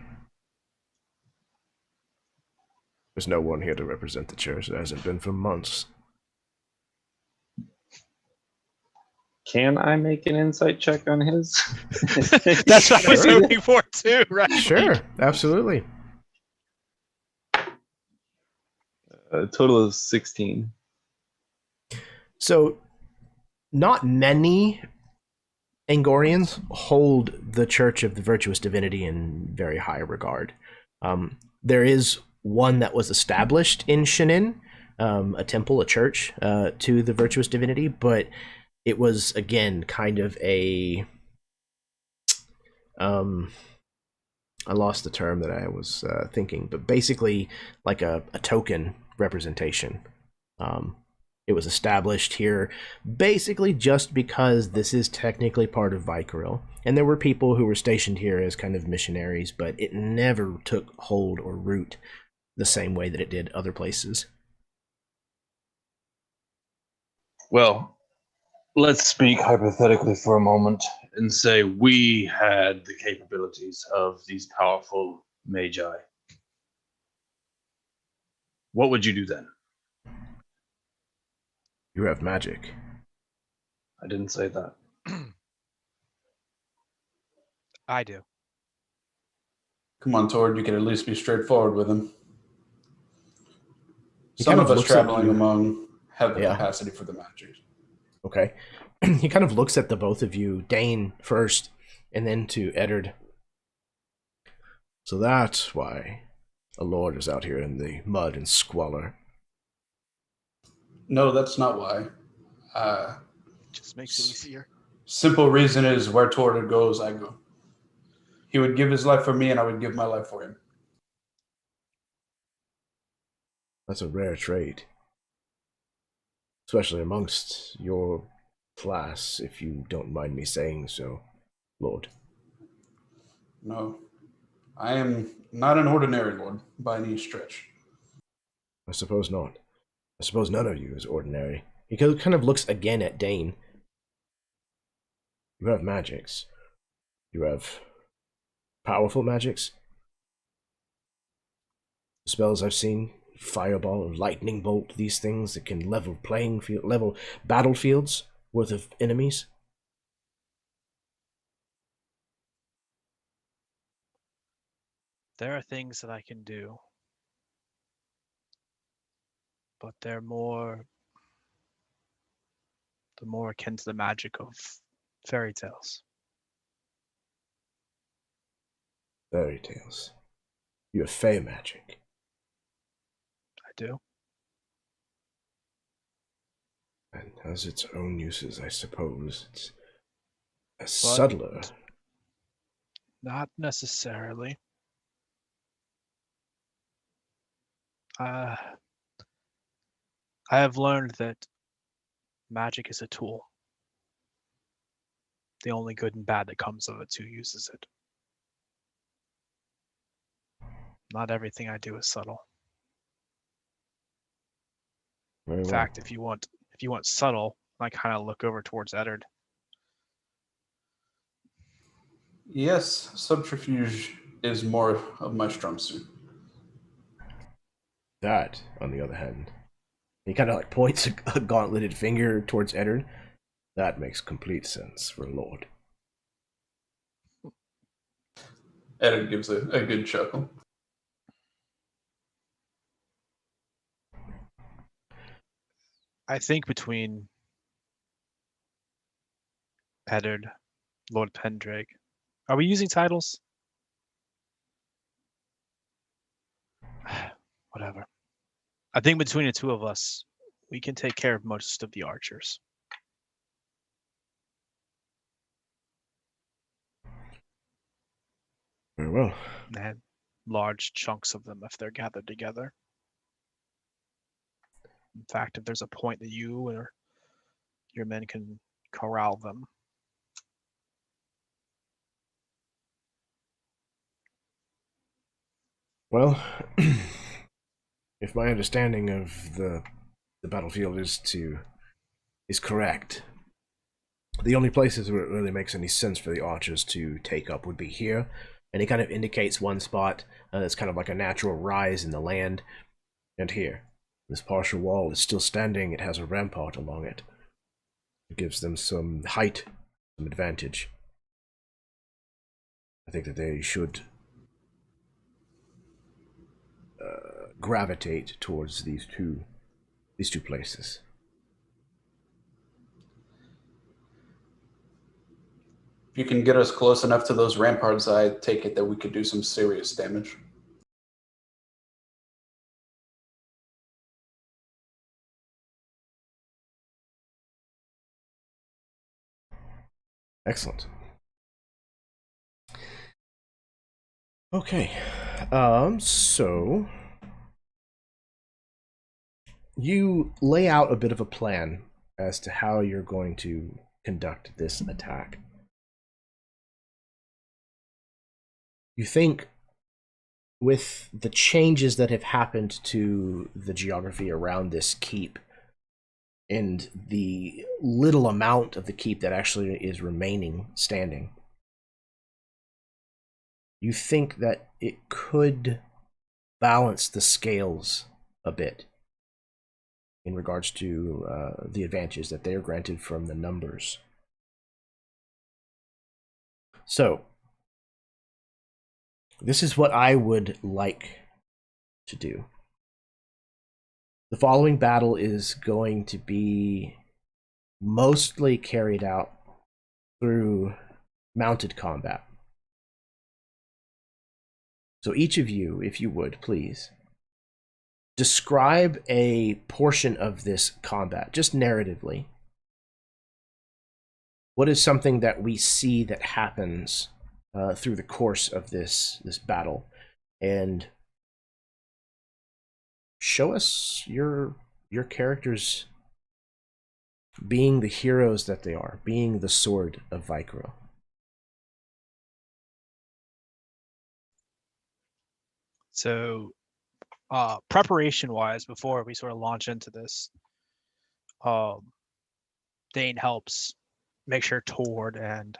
There's no one here to represent the church. There hasn't been for months. Can I make an insight check on his? That's what I was Sure. hoping for too, right? Sure, absolutely. A total of 16. So, not many Angorians hold the Church of the Virtuous Divinity in very high regard. There is one that was established in Shenin, a temple, a church to the virtuous divinity, but it was, again, kind of a... I lost the term that I was thinking, but basically like a token representation. It was established here basically just because this is technically part of Vykaril, and there were people who were stationed here as kind of missionaries, but it never took hold or root the same way that it did other places. Well, let's speak hypothetically for a moment and say we had the capabilities of these powerful magi. What would you do then? You have magic. I didn't say that. I do. Come on, Tord, you can at least be straightforward with him. He Some kind of of us looks at traveling you. among have the Yeah. capacity for the magic. Okay. He kind of looks at the both of you, Dane first, and then to Eddard. So that's why a lord is out here in the mud and squalor. No, that's not why. Just makes it easier. Simple reason is where Tord goes, I go. He would give his life for me, and I would give my life for him. That's a rare trait. Especially amongst your class, if you don't mind me saying so, Lord. No, I am not an ordinary lord by any stretch. I suppose not. I suppose none of you is ordinary. He kind of looks again at Dane. You have magics. You have powerful magics. The spells I've seen, fireball, lightning bolt, these things that can level battlefields worth of enemies. There are things that I can do, but they're more akin to the magic of fairy tales. Fairy tales. You have fey magic. I do. And has its own uses, I suppose. It's a But subtler. not necessarily. I have learned that magic is a tool. The only good and bad that comes of it's who uses it. Not everything I do is subtle. Very In well. fact, if you want subtle, I kind of look over towards Eddard. Yes, subterfuge is more of my strong suit. That, on the other hand, he kind of like points a gauntleted finger towards Eddard. That makes complete sense for a lord. Eddard gives a good chuckle. I think between Eddard, Lord Pendrake, are we using titles? Whatever. I think between the two of us, we can take care of most of the archers. Very well. And large chunks of them if they're gathered together. In fact, if there's a point that you or your men can corral them. Well, if my understanding of the battlefield is correct, the only places where it really makes any sense for the archers to take up would be here, and he kind of indicates one spot that's kind of like a natural rise in the land, and here. This partial wall is still standing. It has a rampart along it. It gives them some height, some advantage. I think that they should gravitate towards these two places. If you can get us close enough to those ramparts, I take it that we could do some serious damage. Excellent. Okay. So you lay out a bit of a plan as to how you're going to conduct this attack. You think with the changes that have happened to the geography around this keep and the little amount of the keep that actually is remaining standing, you think that it could balance the scales a bit in regards to the advantages that they are granted from the numbers. So, this is what I would like to do. The following battle is going to be mostly carried out through mounted combat. So each of you, if you would, please, describe a portion of this combat, just narratively. What is something that we see that happens through the course of this battle? And show us your characters being the heroes that they are, being the sword of Vykaril. So, preparation-wise, before we sort of launch into this, Dane helps make sure Tord and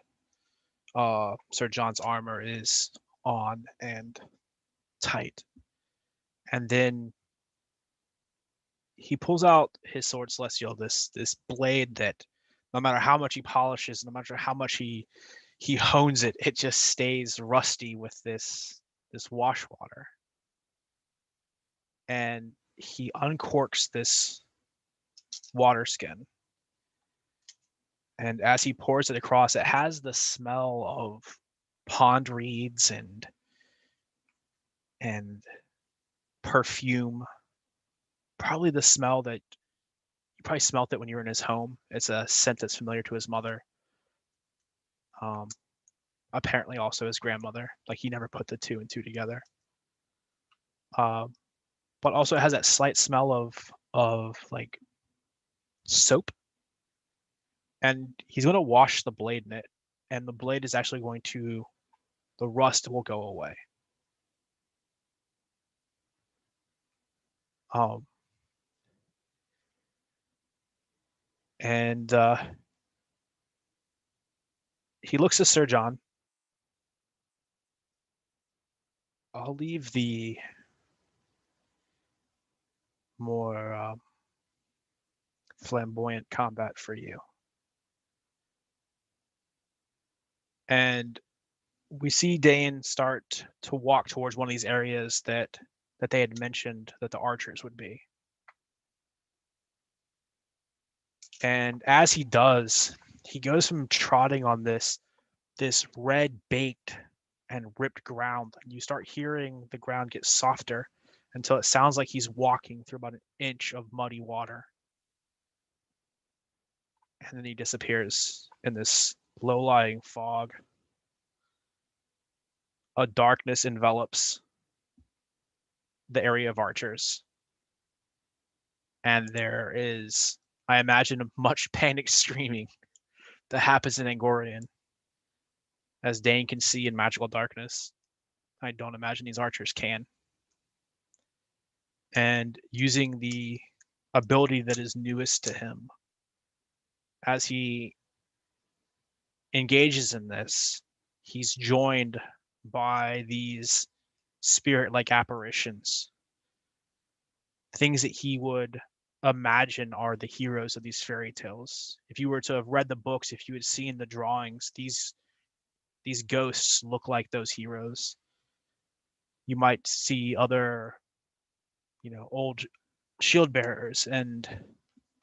Sir John's armor is on and tight. And then he pulls out his sword Celestial, this blade that no matter how much he polishes, no matter how much he hones it, it just stays rusty with this wash water. And he uncorks this water skin. And as he pours it across, it has the smell of pond reeds and perfume. Probably the smell that you probably smelt it when you were in his home. It's a scent that's familiar to his mother. Apparently also his grandmother. Like, he never put the two and two together. But also it has that slight smell of like soap. And he's going to wash the blade in it, and the blade is actually going to, the rust will go away. And he looks to Sir John. I'll leave the more flamboyant combat for you. And we see Dane start to walk towards one of these areas that they had mentioned that the archers would be. And as he does, he goes from trotting on this red baked and ripped ground, and you start hearing the ground get softer until it sounds like he's walking through about an inch of muddy water. And then he disappears in this low-lying fog. A darkness envelops the area of archers. And there is, I imagine, much panic screaming that happens in Angorian, as Dane can see in magical darkness. I don't imagine these archers can. And using the ability that is newest to him, as he engages in this, he's joined by these spirit-like apparitions, things that he would imagine are the heroes of these fairy tales. If you were to have read the books, if you had seen the drawings, these ghosts look like those heroes. You might see other, old shield bearers, and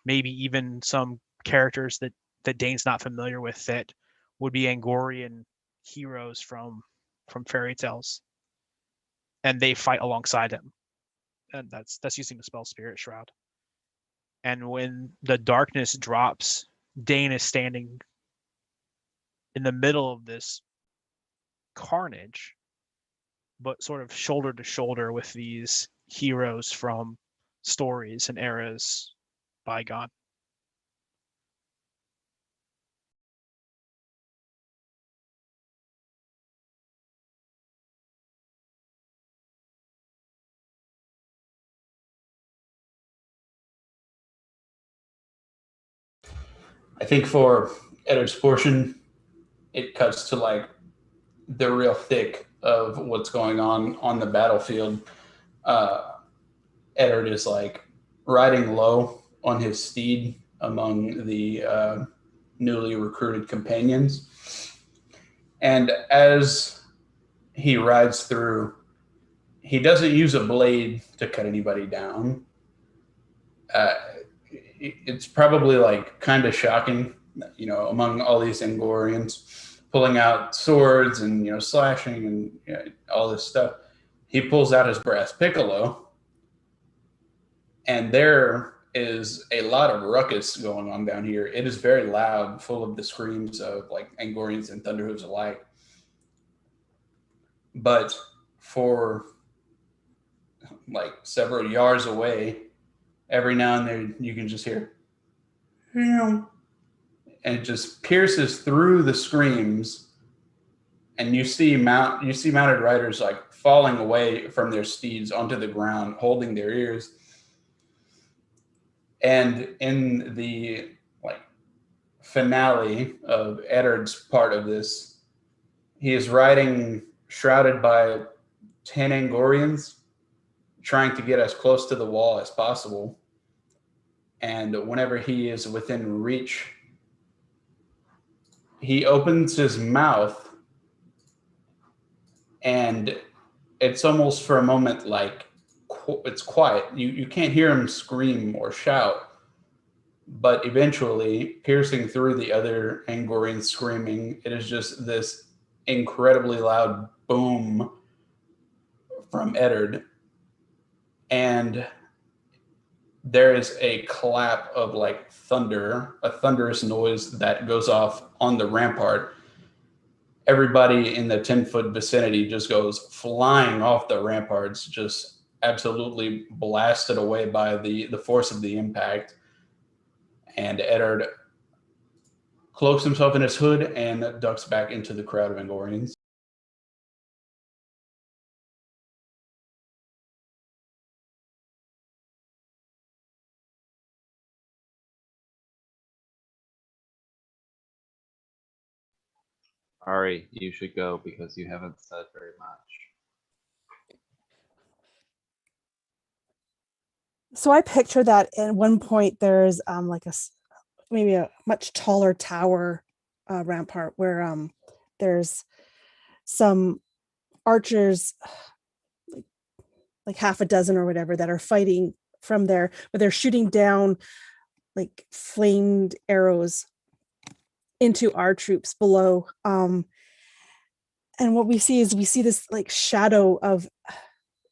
maybe even some characters that Dane's not familiar with that would be Angorian heroes from fairy tales, and they fight alongside him. And that's using the spell Spirit Shroud. And when the darkness drops, Dane is standing in the middle of this carnage, but sort of shoulder to shoulder with these heroes from stories and eras bygone. I think for Eddard's portion, it cuts to like the real thick of what's going on the battlefield. Eddard is like riding low on his steed among the newly recruited companions. And as he rides through, he doesn't use a blade to cut anybody down. It's probably like kind of shocking, among all these Angorians pulling out swords and slashing and all this stuff. He pulls out his brass piccolo, and there is a lot of ruckus going on down here. It is very loud, full of the screams of like Angorians and Thunderhooves alike. But for like several yards away, every now and then you can just hear, and it just pierces through the screams, and you see mounted riders like falling away from their steeds onto the ground, holding their ears. And in the like finale of Eddard's part of this, he is riding shrouded by 10 Angorians, trying to get as close to the wall as possible. And whenever he is within reach, he opens his mouth, and it's almost for a moment like it's quiet. You can't hear him scream or shout, but eventually, piercing through the other Angorian screaming, it is just this incredibly loud boom from Eddard. And there is a clap of like thunder, a thunderous noise that goes off on the rampart. Everybody in the 10-foot vicinity just goes flying off the ramparts, just absolutely blasted away by the force of the impact. And Eddard cloaks himself in his hood and ducks back into the crowd of Angorians. Ari, you should go because you haven't said very much. So I picture that at one point there's like maybe a much taller tower rampart where there's some archers, like half a dozen or whatever, that are fighting from there, but they're shooting down like flamed arrows into our troops below. And what we see this like shadow of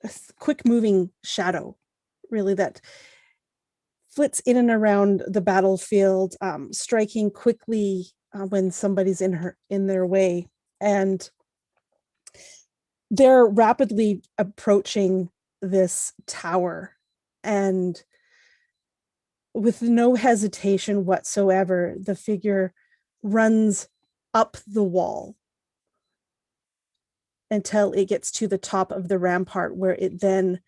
a quick moving shadow, really, that flits in and around the battlefield, striking quickly when somebody's in their way. And they're rapidly approaching this tower, and with no hesitation whatsoever, the figure runs up the wall until it gets to the top of the rampart, where it then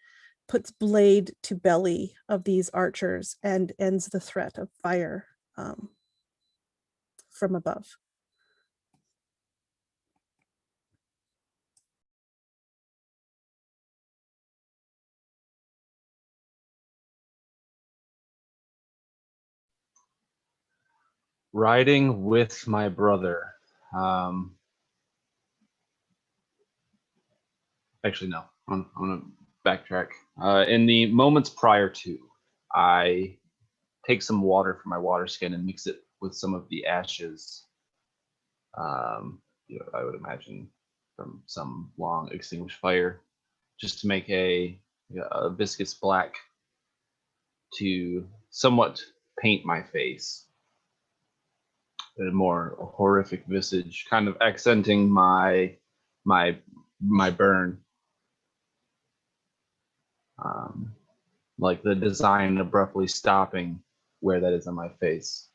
puts blade to belly of these archers and ends the threat of fire from above. Riding with my brother. Actually, no. I'm going to backtrack. In the moments prior to, I take some water from my water skin and mix it with some of the ashes. I would imagine from some long extinguished fire, just to make a viscous black to somewhat paint my face. a more horrific visage, kind of accenting my burn. Like the design abruptly stopping where that is on my face.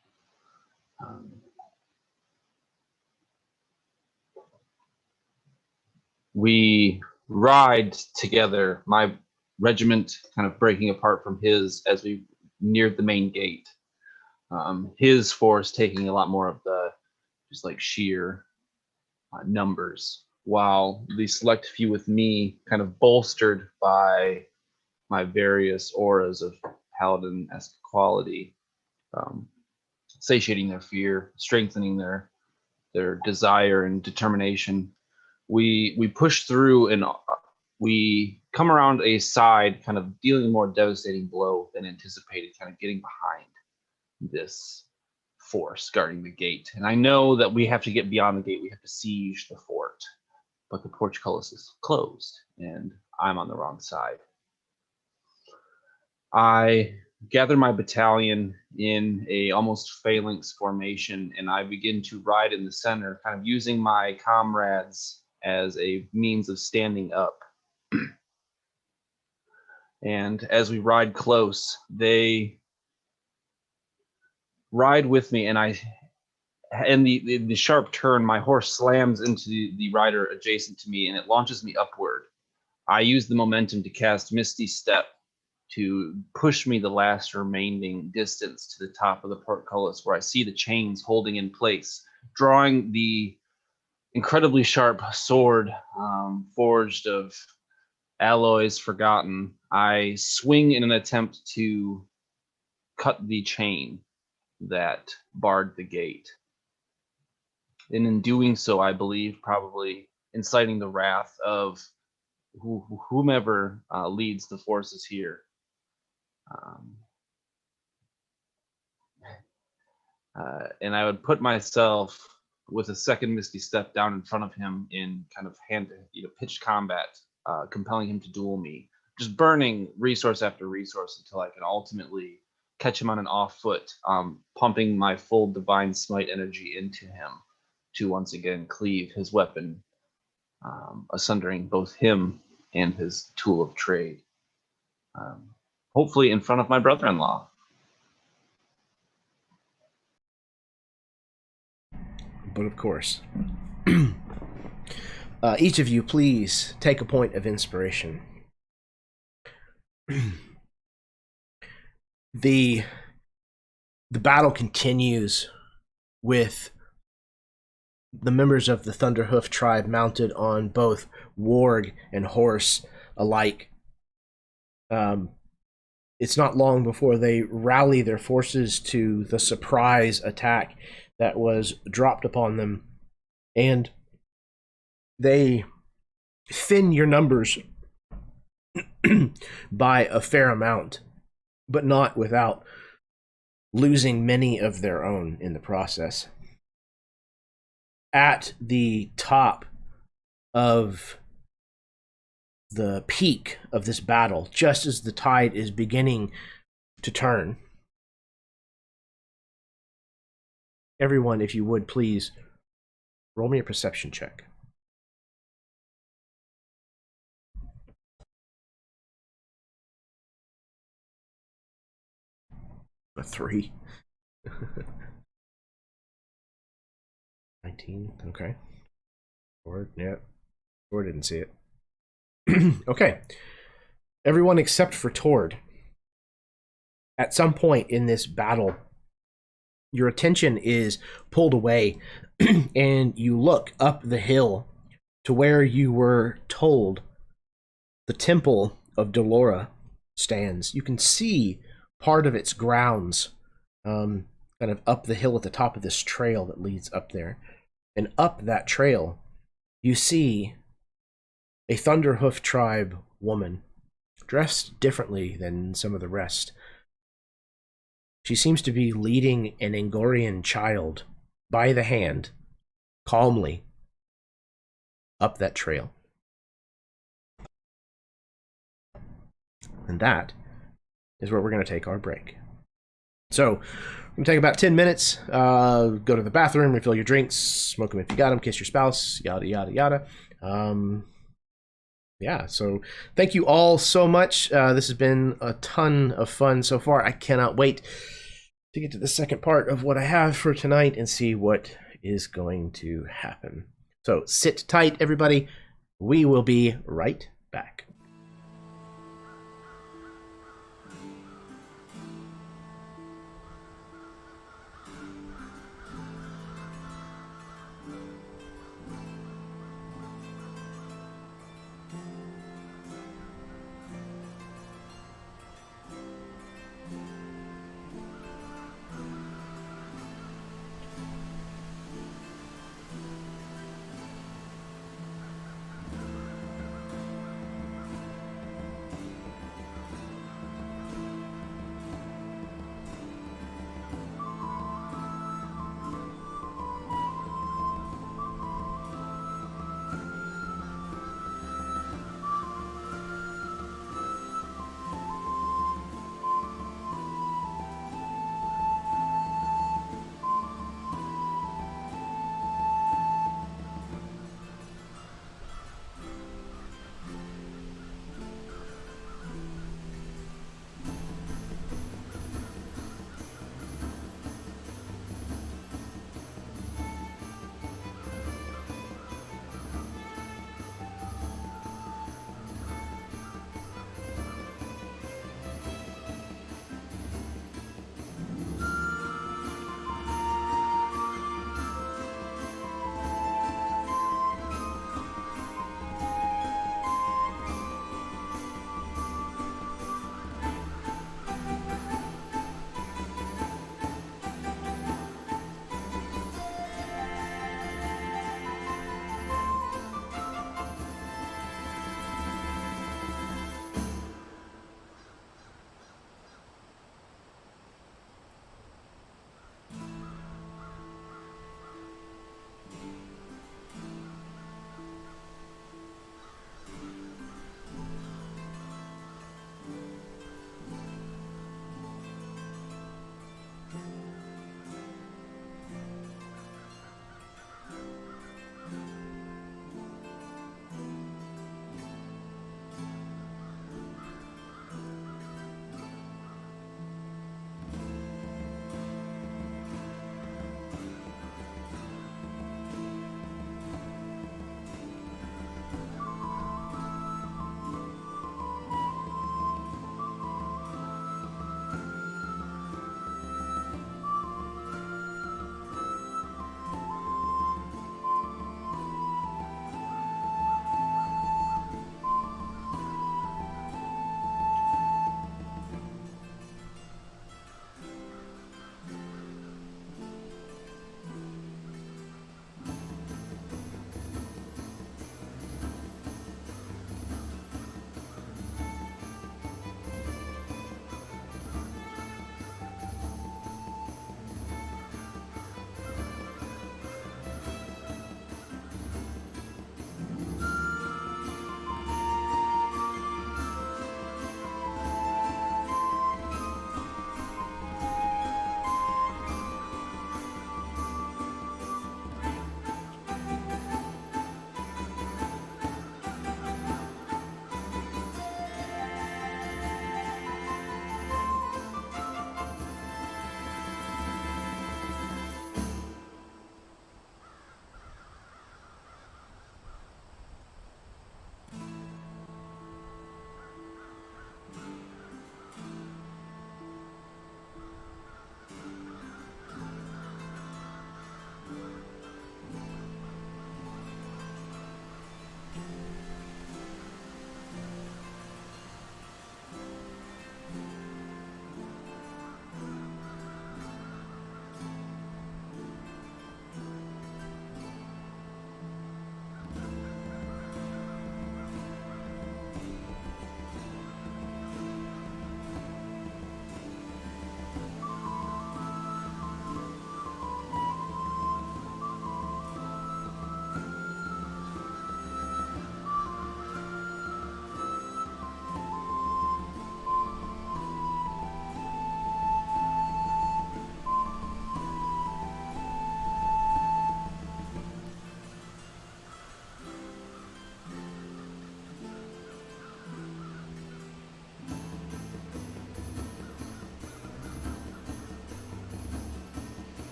We ride together, my regiment kind of breaking apart from his as we neared the main gate. His force taking a lot more of the just like sheer numbers, while the select few with me kind of bolstered by my various auras of paladin-esque quality, satiating their fear, strengthening their desire and determination. We push through and we come around a side, kind of dealing a more devastating blow than anticipated, kind of getting behind this force guarding the gate. And I know that we have to get beyond the gate. We have to siege the fort, but the portcullis is closed and I'm on the wrong side. I gather my battalion in a almost phalanx formation, and I begin to ride in the center, kind of using my comrades as a means of standing up. And as we ride close, they ride with me, and the sharp turn, my horse slams into the rider adjacent to me, and it launches me upward. I use the momentum to cast Misty Step to push me the last remaining distance to the top of the portcullis, where I see the chains holding in place, drawing the incredibly sharp sword forged of alloys forgotten. I swing in an attempt to cut the chain that barred the gate. And in doing so, I believe probably inciting the wrath of whomever leads the forces here. And I would put myself with a second Misty Step down in front of him in kind of pitched combat, compelling him to duel me, just burning resource after resource until I can ultimately catch him on an off foot, pumping my full divine smite energy into him to once again cleave his weapon, assundering both him and his tool of trade. Hopefully in front of my brother-in-law. But of course. Each of you, please take a point of inspiration. The battle continues with the members of the Thunderhoof tribe mounted on both warg and horse alike. It's not long before they rally their forces to the surprise attack that was dropped upon them, and they thin your numbers by a fair amount, but not without losing many of their own in the process. At the top of the peak of this battle, just as the tide is beginning to turn, everyone, if you would please roll me a perception check. A 3. 19. Okay. Or didn't see it. Okay. Everyone except for Tord. At some point in this battle, your attention is pulled away and you look up the hill to where you were told the Temple of Dolora stands. You can see part of its grounds kind of up the hill at the top of this trail that leads up there. And up that trail, you see a Thunderhoof tribe woman, dressed differently than some of the rest. She seems to be leading an Angorian child by the hand, calmly, up that trail. And that is where we're going to take our break. So we're going to take about 10 minutes, go to the bathroom, refill your drinks, smoke them if you got them, kiss your spouse, yada, yada, yada. Yeah, so thank you all so much. This has been a ton of fun so far. I cannot wait to get to the second part of what I have for tonight and see what is going to happen. So sit tight, everybody. We will be right back.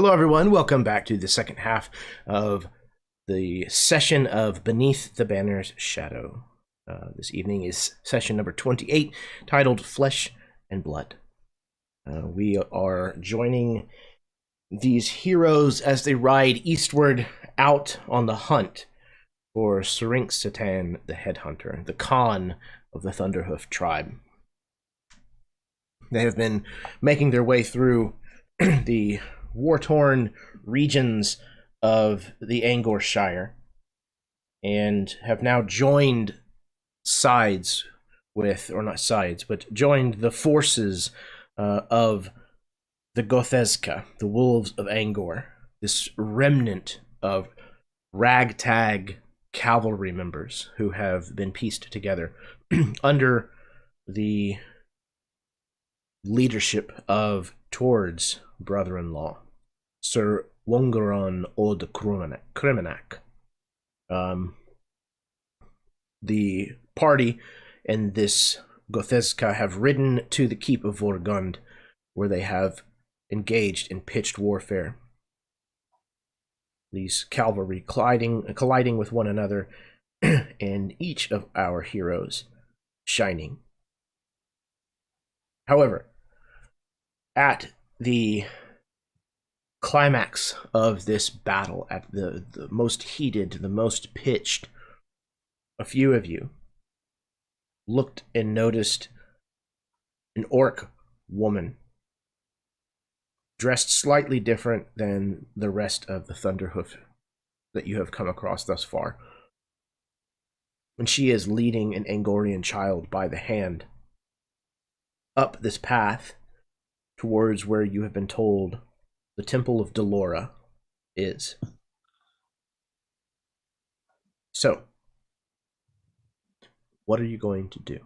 Hello, everyone. Welcome back to the second half of the session of Beneath the Banner's Shadow. This evening is session number 28, titled Flesh and Blood. We are joining these heroes as they ride eastward out on the hunt for Syrinx Satan, the headhunter, the Khan of the Thunderhoof tribe. They have been making their way through the war-torn regions of the Angor Shire and have now joined sides with, or not sides, but joined the forces of the Gothezka, the Wolves of Angor, this remnant of ragtag cavalry members who have been pieced together under the leadership of Tord's brother-in-law, Sir Wongeron od Krimenak. The party and this Gothezka have ridden to the keep of Vorgund, where they have engaged in pitched warfare. These cavalry colliding with one another, and each of our heroes shining. However, at the climax of this battle, at the most heated, the most pitched, a few of you looked and noticed an orc woman dressed slightly different than the rest of the Thunderhoof that you have come across thus far. And she is leading an Angorian child by the hand up this path towards where you have been told the Temple of Delora is. So, what are you going to do?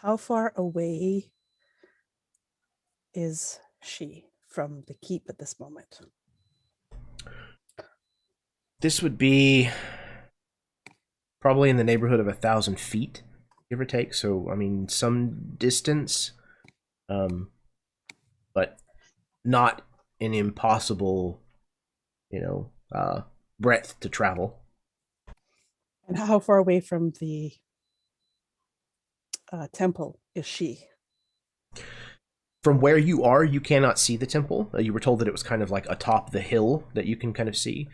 How far away is she from the keep at this moment? This would be probably in the neighborhood of 1,000 feet, give or take. So, I mean, some distance, but not an impossible, breadth to travel. And how far away from the temple is she? From where you are, you cannot see the temple. You were told that it was kind of like atop the hill that you can kind of see.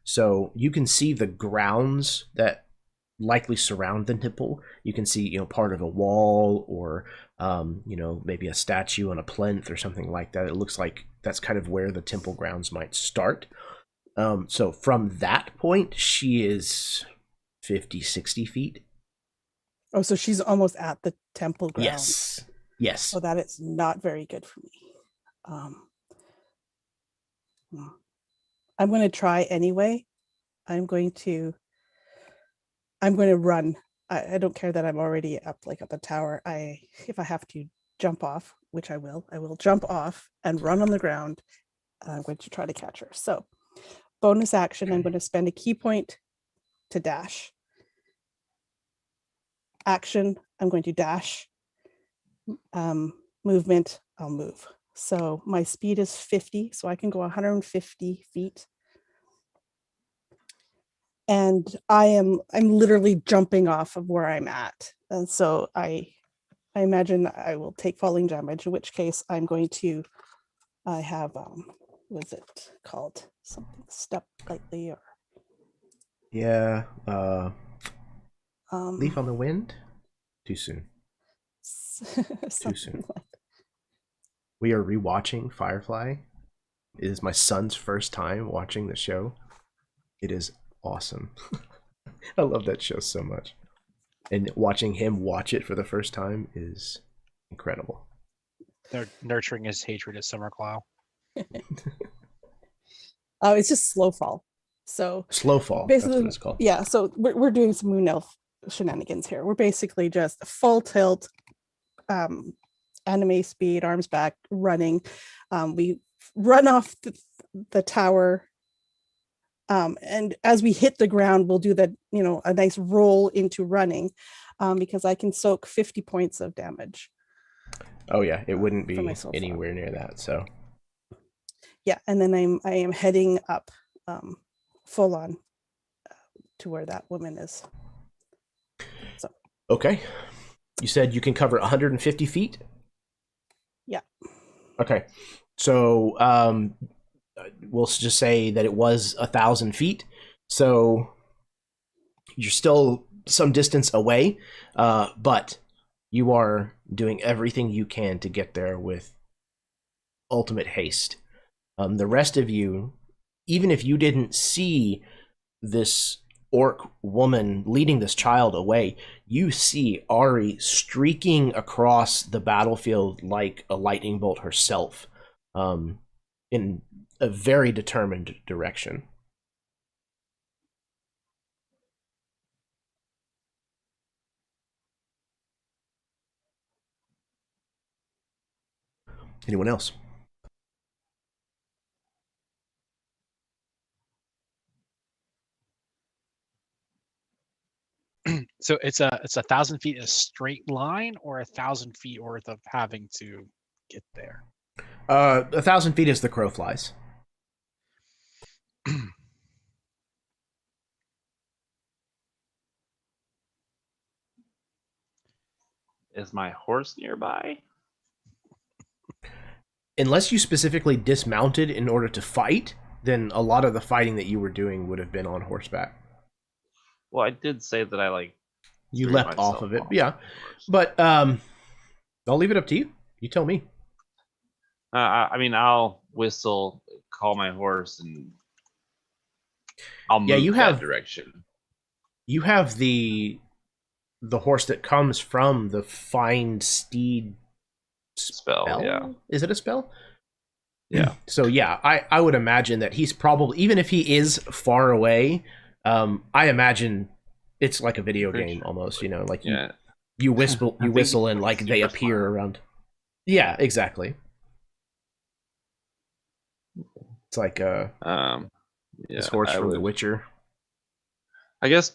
So you can see the grounds that likely surround the temple. You can see, part of a wall or, maybe a statue on a plinth or something like that. It looks like that's kind of where the temple grounds might start. So from that point, she is 50, 60 feet. Oh, so she's almost at the temple ground. Yes. So that is not very good for me. I'm going to try anyway. I'm going to run. I don't care that I'm already up a tower. If I have to jump off, which I will jump off and run on the ground. I'm going to try to catch her. So bonus action, I'm going to spend a key point to dash. Action, I'm going to dash. Movement, I'll move. So my speed is 50, so I can go 150 feet. And I'm literally jumping off of where I'm at. And so I imagine I will take falling damage, in which case I have what's it called? Something step lightly or Leaf on the wind? Too soon. Too soon. Like we are rewatching Firefly. It is my son's first time watching the show. It is awesome. I love that show so much. And watching him watch it for the first time is incredible. They're nurturing his hatred of Summerclough. it's just slow fall. So slow fall, basically, that's what it's called. Yeah, so we're doing some Moon Elf shenanigans here. We're basically just full tilt, anime speed, arms back, running. We run off the tower, and as we hit the ground, we'll do a nice roll into running, because I can soak 50 points of damage. Oh yeah, it wouldn't for be myself. anywhere near that. So Yeah, and then I am heading up full on to where that woman is. So okay, you said you can cover 150 feet. yeah. Okay, so we'll just say that it was 1,000 feet. So you're still some distance away, but you are doing everything you can to get there with ultimate haste. The rest of you, even if you didn't see this orc woman leading this child away, you see Ari streaking across the battlefield like a lightning bolt herself, in a very determined direction. Anyone else? So it's 1,000 feet in a straight line, or 1,000 feet worth of having to get there. 1,000 feet as the crow flies. Is my horse nearby? Unless you specifically dismounted in order to fight, then a lot of the fighting that you were doing would have been on horseback. Well, I did say that I like. You threw left off myself of it, off yeah. the horse. But I'll leave it up to you. You tell me. I mean, I'll whistle, call my horse, and I'll move you that have- direction. You have the horse that comes from the find steed Spell, yeah. Is it a spell? Yeah. So yeah, I would imagine that he's probably, even if he is far away, I imagine it's like a video Pretty game sure. almost, you know, like Yeah. you whistle I think whistle it's and like like they super appear smart. around. Yeah, exactly. It's like Yeah, this horse I from The would- Witcher. I guess.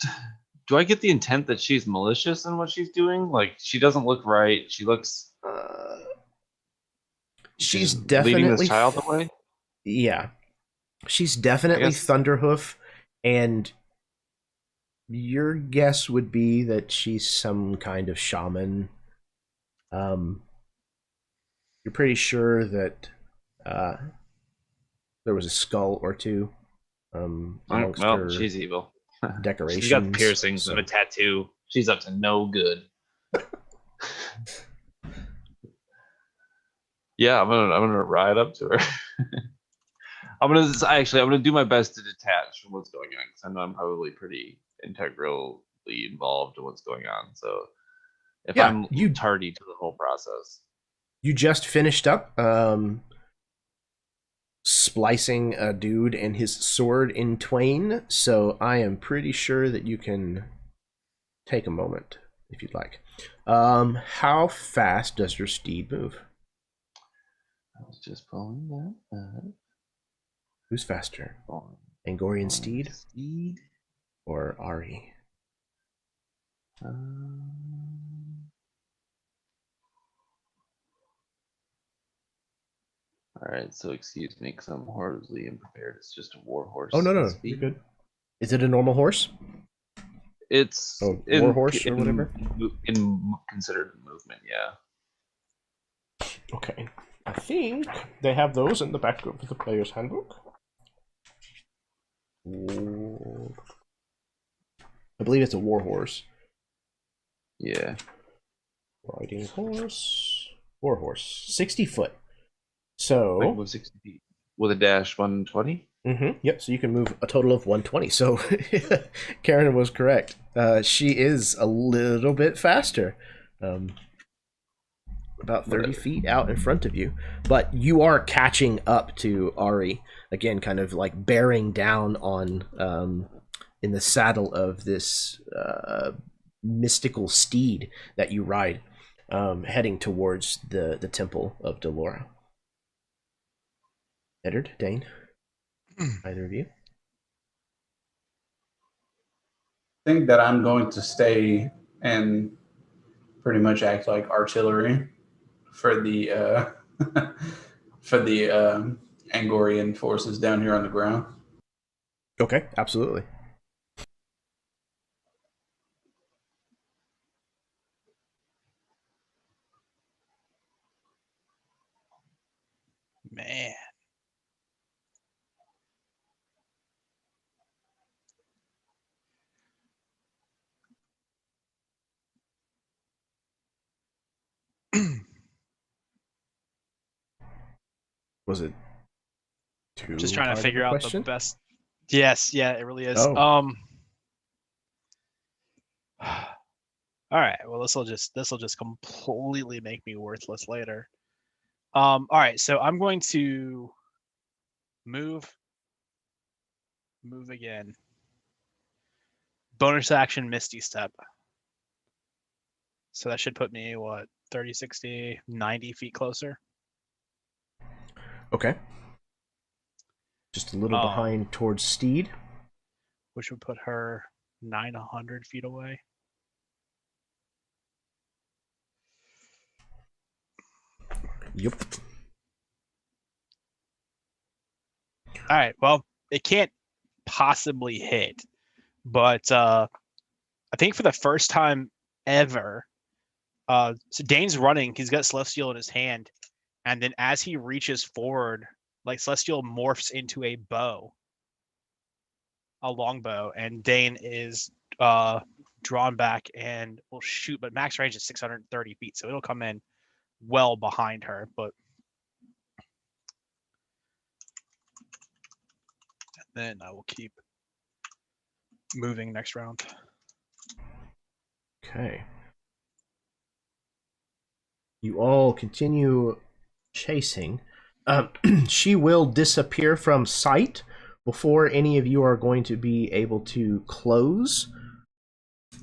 Do I get the intent that she's malicious in what she's doing? Like, she doesn't look right. She looks. She's leading definitely this child away. Yeah, she's definitely guess- Thunderhoof, and your guess would be that she's some kind of shaman. You're pretty sure that there was a skull or two amongst Well, her she's evil. decorations. She's got piercings so- and a tattoo. She's up to no good. Yeah, I'm gonna ride up to her. I'm gonna do my best to detach from what's going on, because I know I'm probably pretty integrally involved in what's going on. So if Yeah, I'm tardy to the whole process. You just finished up splicing a dude and his sword in twain, so I am pretty sure that you can take a moment if you'd like. How fast does your steed move? I was just pulling that up. Who's faster, On Angorian steed Steed. or Ari? All right, so excuse me, because I'm horribly unprepared. It's just a war horse. Oh no, you're speed. good. Is it a normal horse? It's war horse or whatever? Considered movement, yeah. Okay, I think they have those in the back of the player's handbook. I believe it's a war horse. Yeah. Riding horse. War horse. 60 foot. So. Like move 60 feet. With a dash 120? Yep, so you can move a total of 120. So Karen was correct. She is a little bit faster. About 30 feet out in front of you. But you are catching up to Ari. Again, kind of like bearing down on in the saddle of this mystical steed that you ride, heading towards the temple of Delora. Eddard, Dane, either of you? I think that I'm going to stay and pretty much act like artillery for the for the Angorian forces down here on the ground. Okay, absolutely. Man. Was it too Just trying to hard of figure a out question? the best. Yes, yeah, it really is. Oh. All right. Well, this will just completely make me worthless later. All right. So I'm going to move again. Bonus action Misty Step. So that should put me, what, 30, 60, 90 feet closer? Okay. Just a little behind towards Steed. Which would put her 900 feet away. Yep. All right. Well, it can't possibly hit. But I think for the first time ever, so Dane's running. He's got Celestial in his hand. And then as he reaches forward, like Celestial morphs into a bow. A longbow, and Dane is drawn back and will shoot, but max range is 630 feet, so it'll come in well behind her. But then I will keep moving next round. Okay. You all continue chasing. She will disappear from sight before any of you are going to be able to close.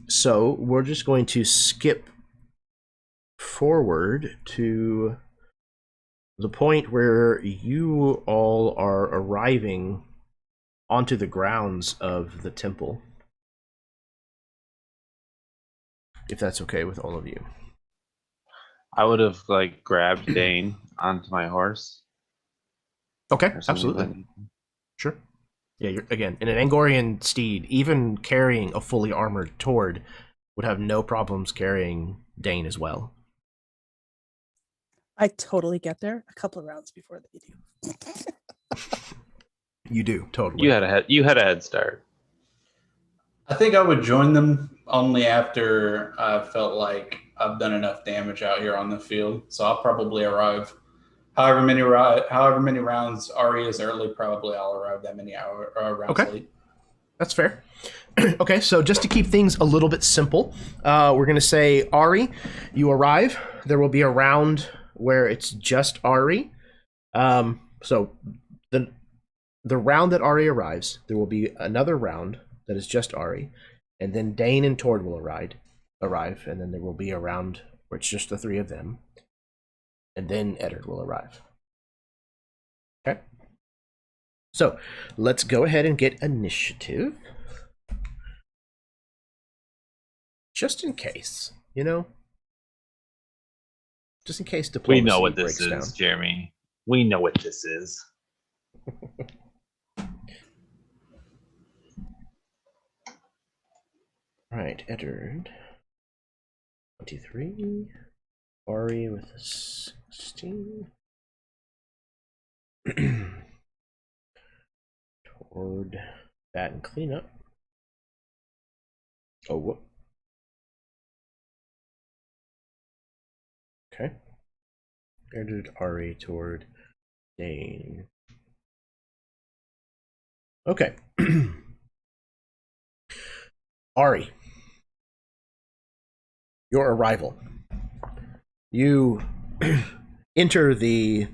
So we're just going to skip forward to the point where you all are arriving onto the grounds of the temple. If that's okay with all of you. I would have grabbed Dane onto my horse. Okay, or something absolutely. like that. Sure. Yeah, you're, again, in an Angorian steed, even carrying a fully armored Tord would have no problems carrying Dane as well. I totally get there a couple of rounds before they do. You do, totally. You had a head start. I think I would join them only after I felt like I've done enough damage out here on the field. So I'll probably arrive however many rounds Ari is early. Probably I'll arrive that many rounds late. That's fair. Okay, so just to keep things a little bit simple, we're going to say, Ari, you arrive. There will be a round where it's just Ari. So the round that Ari arrives, there will be another round that is just Ari, and then Dane and Tord will arrive, and then there will be a round where it's just the three of them, and then Eddard will arrive. Okay? So, let's go ahead and get initiative. Just in case, just in case diplomacy We know what this breaks is, down. Jeremy. We know what this is. Right, Eddard. 23. Ari with a 16. Toward that and cleanup. Oh, whoop. Okay. Eddard, Ari, toward Dane. Okay. Ari. Your arrival. You enter the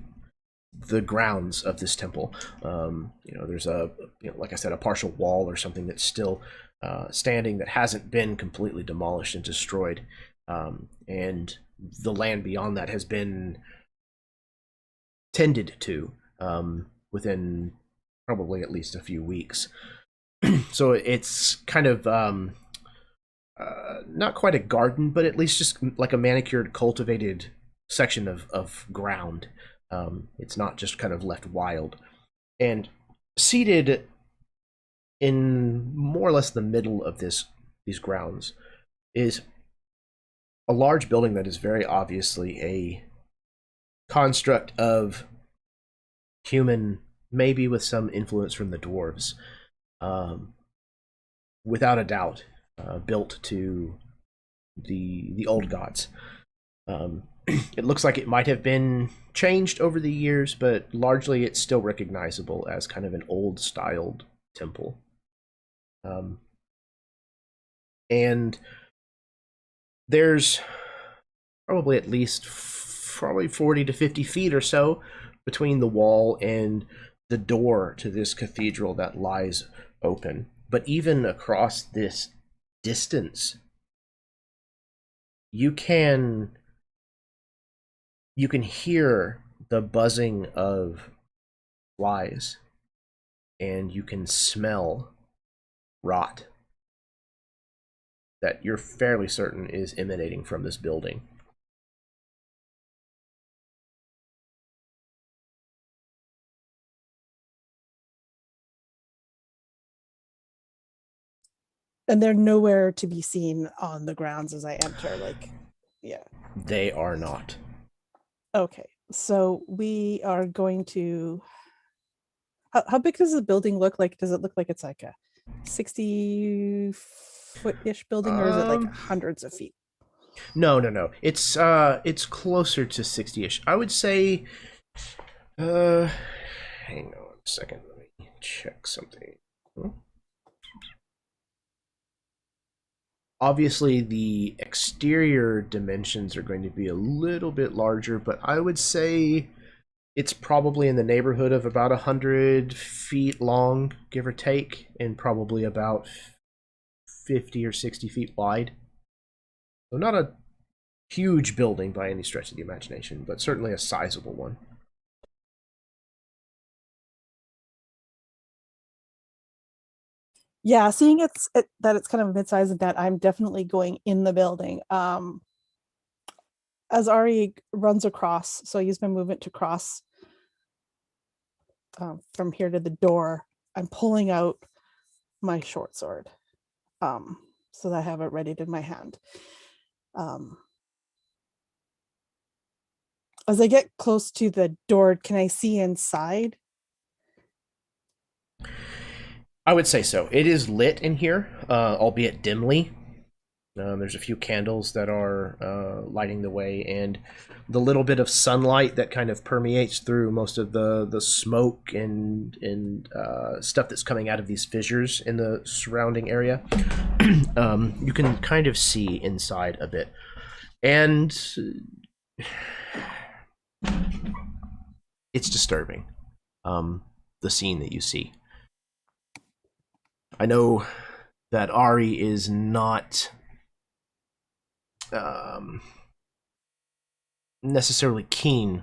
grounds of this temple. There's like I said, a partial wall or something that's still standing that hasn't been completely demolished and destroyed. And the land beyond that has been tended to within probably at least a few weeks. So it's kind of not quite a garden, but at least just like a manicured, cultivated section of ground. It's not just kind of left wild. And seated in more or less the middle of these grounds is a large building that is very obviously a construct of human, maybe with some influence from the dwarves. Without a doubt, built to the old gods. It looks like it might have been changed over the years, but largely it's still recognizable as kind of an old-styled temple. And there's probably at least 40 to 50 feet or so between the wall and the door to this cathedral that lies open. But even across this distance, you can hear the buzzing of flies, and you can smell rot that you're fairly certain is emanating from this building. And they're nowhere to be seen on the grounds as I enter, like, yeah. They are not. Okay, so we are going to... How big does the building look like? Does it look like it's like a 60-foot-ish building, or is it like hundreds of feet? No. It's closer to 60-ish. I would say, hang on a second. Let me check something. Obviously, the exterior dimensions are going to be a little bit larger, but I would say it's probably in the neighborhood of about 100 feet long, give or take, and probably about 50 or 60 feet wide. So not a huge building by any stretch of the imagination, but certainly a sizable one. Yeah, seeing that it's kind of mid-sized and that I'm definitely going in the building. As Ari runs across, so I use my movement to cross from here to the door, I'm pulling out my short sword, so that I have it ready in my hand. As I get close to the door, can I see inside? I would say so. It is lit in here, albeit dimly. There's a few candles that are lighting the way, and the little bit of sunlight that kind of permeates through most of the smoke and stuff that's coming out of these fissures in the surrounding area. You can kind of see inside a bit. And it's disturbing, the scene that you see. I know that Ari is not necessarily keen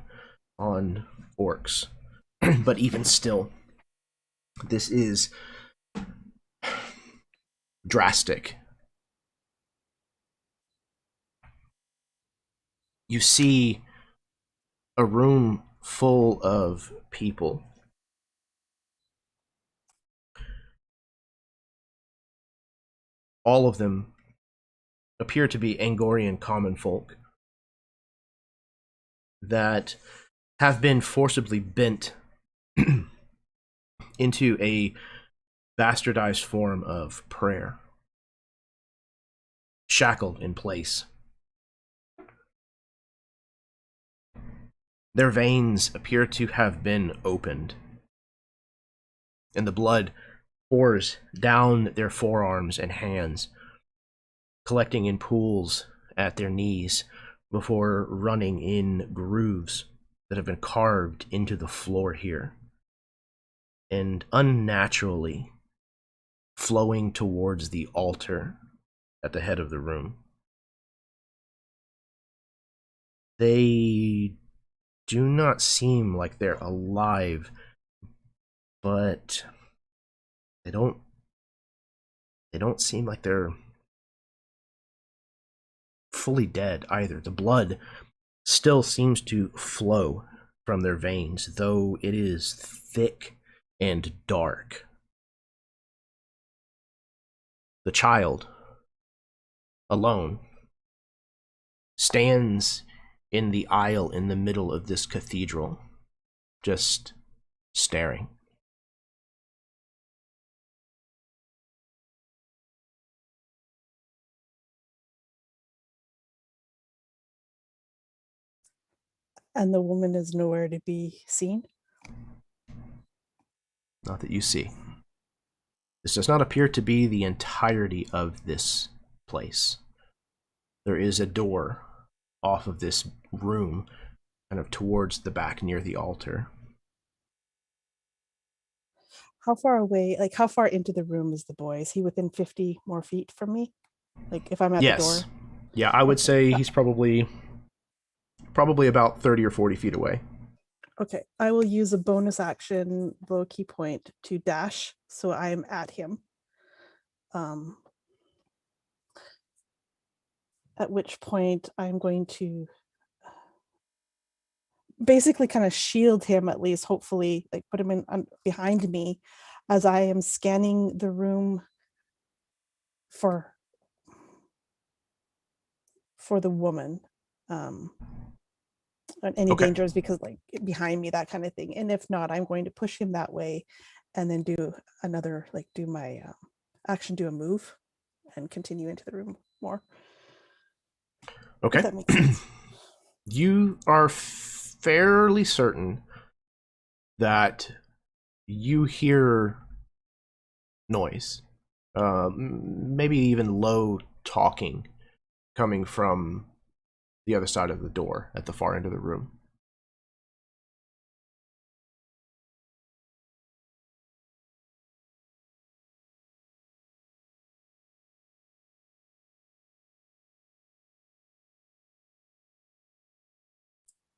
on orcs, but even still, this is drastic. You see a room full of people. All of them appear to be Angorian common folk that have been forcibly bent into a bastardized form of prayer, shackled in place. Their veins appear to have been opened, and the blood pours down their forearms and hands, collecting in pools at their knees before running in grooves that have been carved into the floor here, and unnaturally flowing towards the altar at the head of the room. They do not seem like they're alive, but they don't seem like they're fully dead either. The blood still seems to flow from their veins, though it is thick and dark. The child, alone, stands in the aisle in the middle of this cathedral, just staring. And the woman is nowhere to be seen. Not that you see. This does not appear to be the entirety of this place. There is a door off of this room, kind of towards the back near the altar. How far away, like how far into the room is the boy? Is he within 50 more feet from me? Like if I'm at the door? Yeah, I would say he's probably about 30 or 40 feet away. Okay, I will use a bonus action, blow a key point to dash, so I am at him. At which point I'm going to basically kind of shield him, at least, hopefully, like put him in behind me as I am scanning the room for the woman. Any dangers, because like behind me, that kind of thing. And if not, I'm going to push him that way and then do another, like do my action, do a move and continue into the room more. Okay. If that makes sense. You are fairly certain that you hear noise, maybe even low talking coming from the other side of the door at the far end of the room.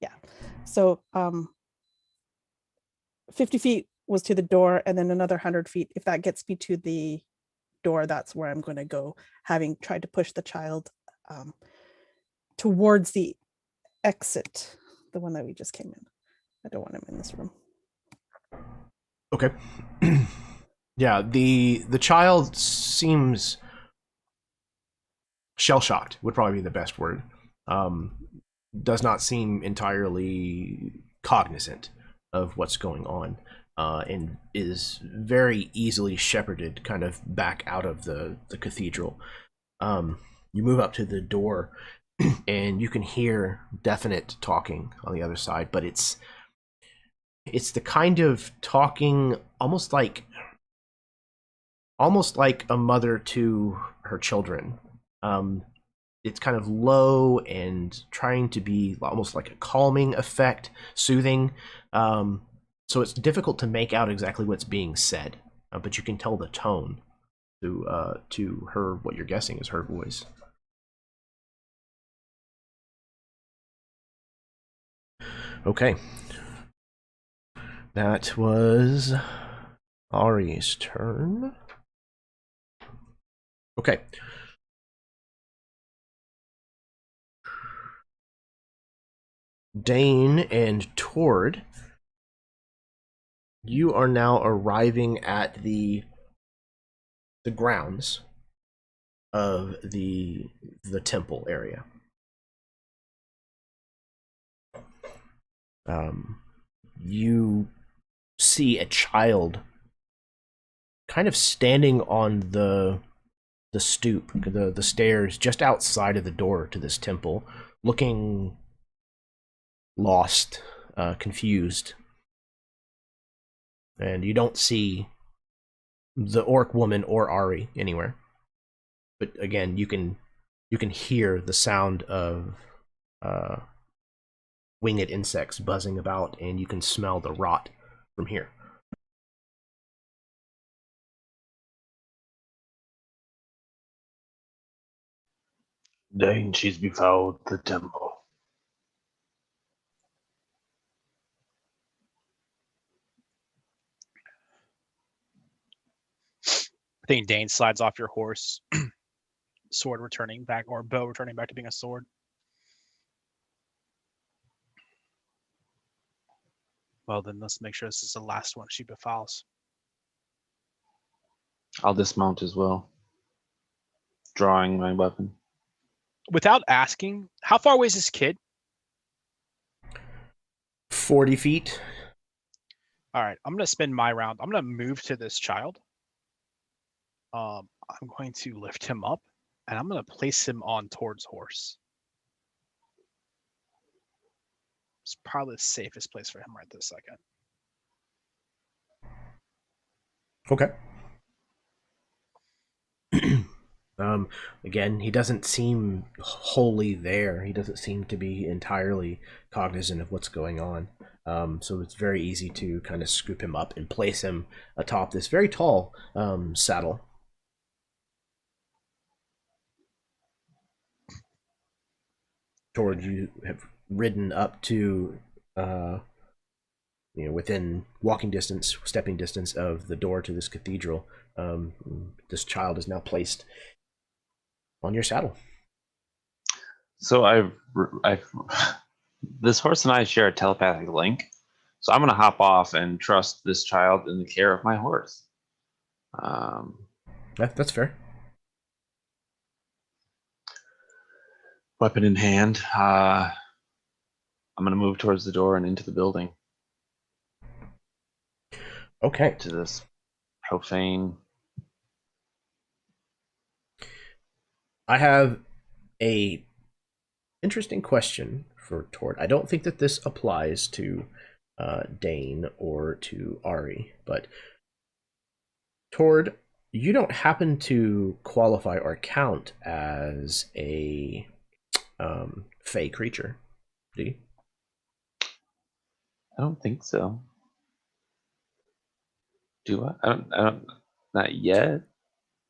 Yeah. So 50 feet was to the door, and then another 100 feet. If that gets me to the door, that's where I'm going to go, having tried to push the child towards the exit, the one that we just came in. I don't want him in this room. Okay. Yeah, the child seems shell-shocked, would probably be the best word. Does not seem entirely cognizant of what's going on, and is very easily shepherded kind of back out of the cathedral. You move up to the door, and you can hear definite talking on the other side, but it's the kind of talking almost like a mother to her children. It's kind of low and trying to be almost like a calming effect, soothing. So it's difficult to make out exactly what's being said, but you can tell the tone to her, what you're guessing is her voice. Okay. That was Ari's turn. Okay. Dane and Tord, you are now arriving at the grounds of the temple area. You see a child kind of standing on the stoop, the stairs just outside of the door to this temple, looking lost, confused. And you don't see the orc woman or Ari anywhere. But again, you can hear the sound of winged insects buzzing about, and you can smell the rot from here. Dane, she's befouled the temple. I think Dane slides off your horse, sword returning back, or bow returning back to being a sword. Well, then let's make sure this is the last one she befiles. I'll dismount as well, drawing my weapon. Without asking, how far away is this kid? 40 feet. All right, I'm going to spend my round. I'm going to move to this child. I'm going to lift him up, and I'm going to place him on towards horse. It's probably the safest place for him right this second. Okay. Again, he doesn't seem wholly there. He doesn't seem to be entirely cognizant of what's going on. So it's very easy to kind of scoop him up and place him atop this very tall saddle. Toward you have ridden up to within walking distance, stepping distance of the door to this cathedral. This child is now placed on your saddle. So I've this horse and I share a telepathic link. So I'm going to hop off and trust this child in the care of my horse. That's fair. Weapon in hand. I'm going to move towards the door and into the building. Okay. To this profane. I have a interesting question for Tord. I don't think that this applies to Dane or to Ari, but Tord, you don't happen to qualify or count as a fey creature, do you? I don't think so. Do I? I don't. Not yet.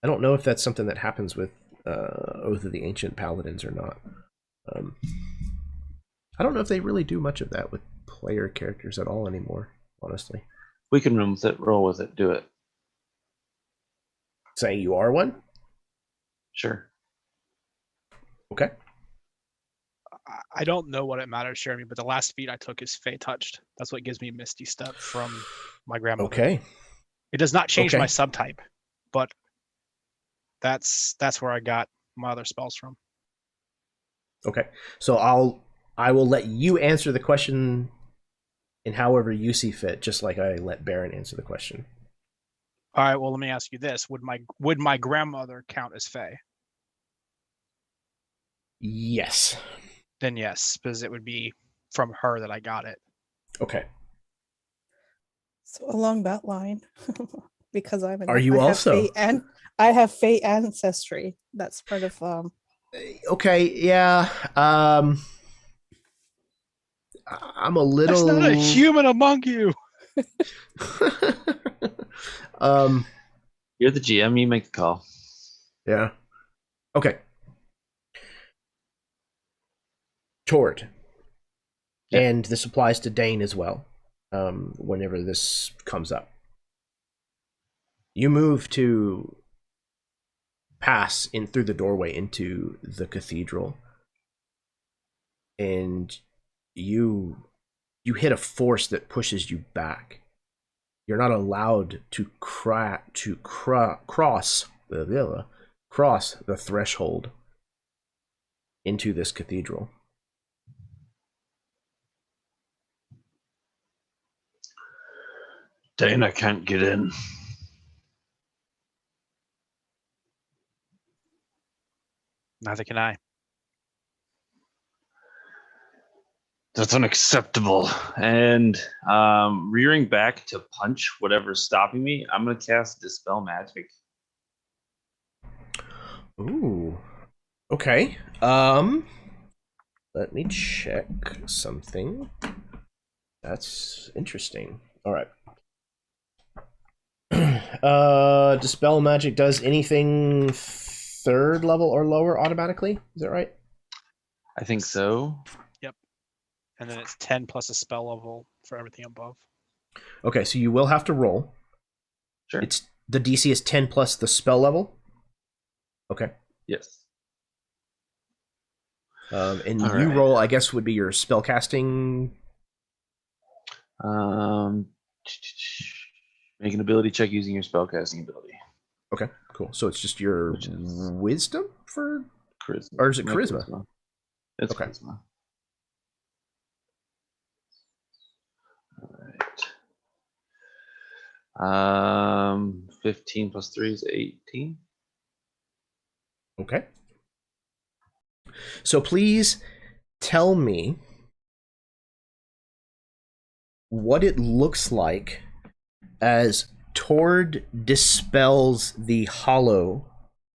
I don't know if that's something that happens with Oath of the Ancient Paladins or not. I don't know if they really do much of that with player characters at all anymore, honestly. We can room with it, roll with it, do it. Saying you are one? Sure. Okay. I don't know what it matters, Jeremy, but the last feat I took is Fey Touched. That's what gives me Misty Step from my grandmother. Okay. It does not change Okay. my subtype, but that's where I got my other spells from. Okay. So I will let you answer the question in however you see fit, just like I let Baron answer the question. All right, well, let me ask you this. Would my grandmother count as Fey? Yes. Then yes, because it would be from her that I got it. Okay. So along that line, because I have Fey ancestry. That's part of Okay, yeah. I'm a little. There's not a human among you. You're the GM, you make the call. Yeah. Okay. Tord. Yeah. And this applies to Dane as well, whenever this comes up. You move to pass in through the doorway into the cathedral, and you hit a force that pushes you back. You're not allowed to cross the threshold into this cathedral. Dana can't get in. Neither can I. That's unacceptable. And rearing back to punch whatever's stopping me, I'm going to cast Dispel Magic. Ooh. Okay. Let me check something. That's interesting. All right. Dispel Magic does anything 3rd level or lower automatically? Is that right? I think so. And then it's 10 plus a spell level for everything above. Okay, so you will have to roll. Sure. It's the DC is 10 plus the spell level. Okay. Yes. And All you right. roll, I guess, would be your spell casting. Make an ability check using your spellcasting ability. Okay, cool. So it's just your Which is wisdom for, charisma. or is it My charisma? It's Okay. charisma. All right. 15 plus 3 is 18. Okay. So please tell me what it looks like as Tord dispels the hollow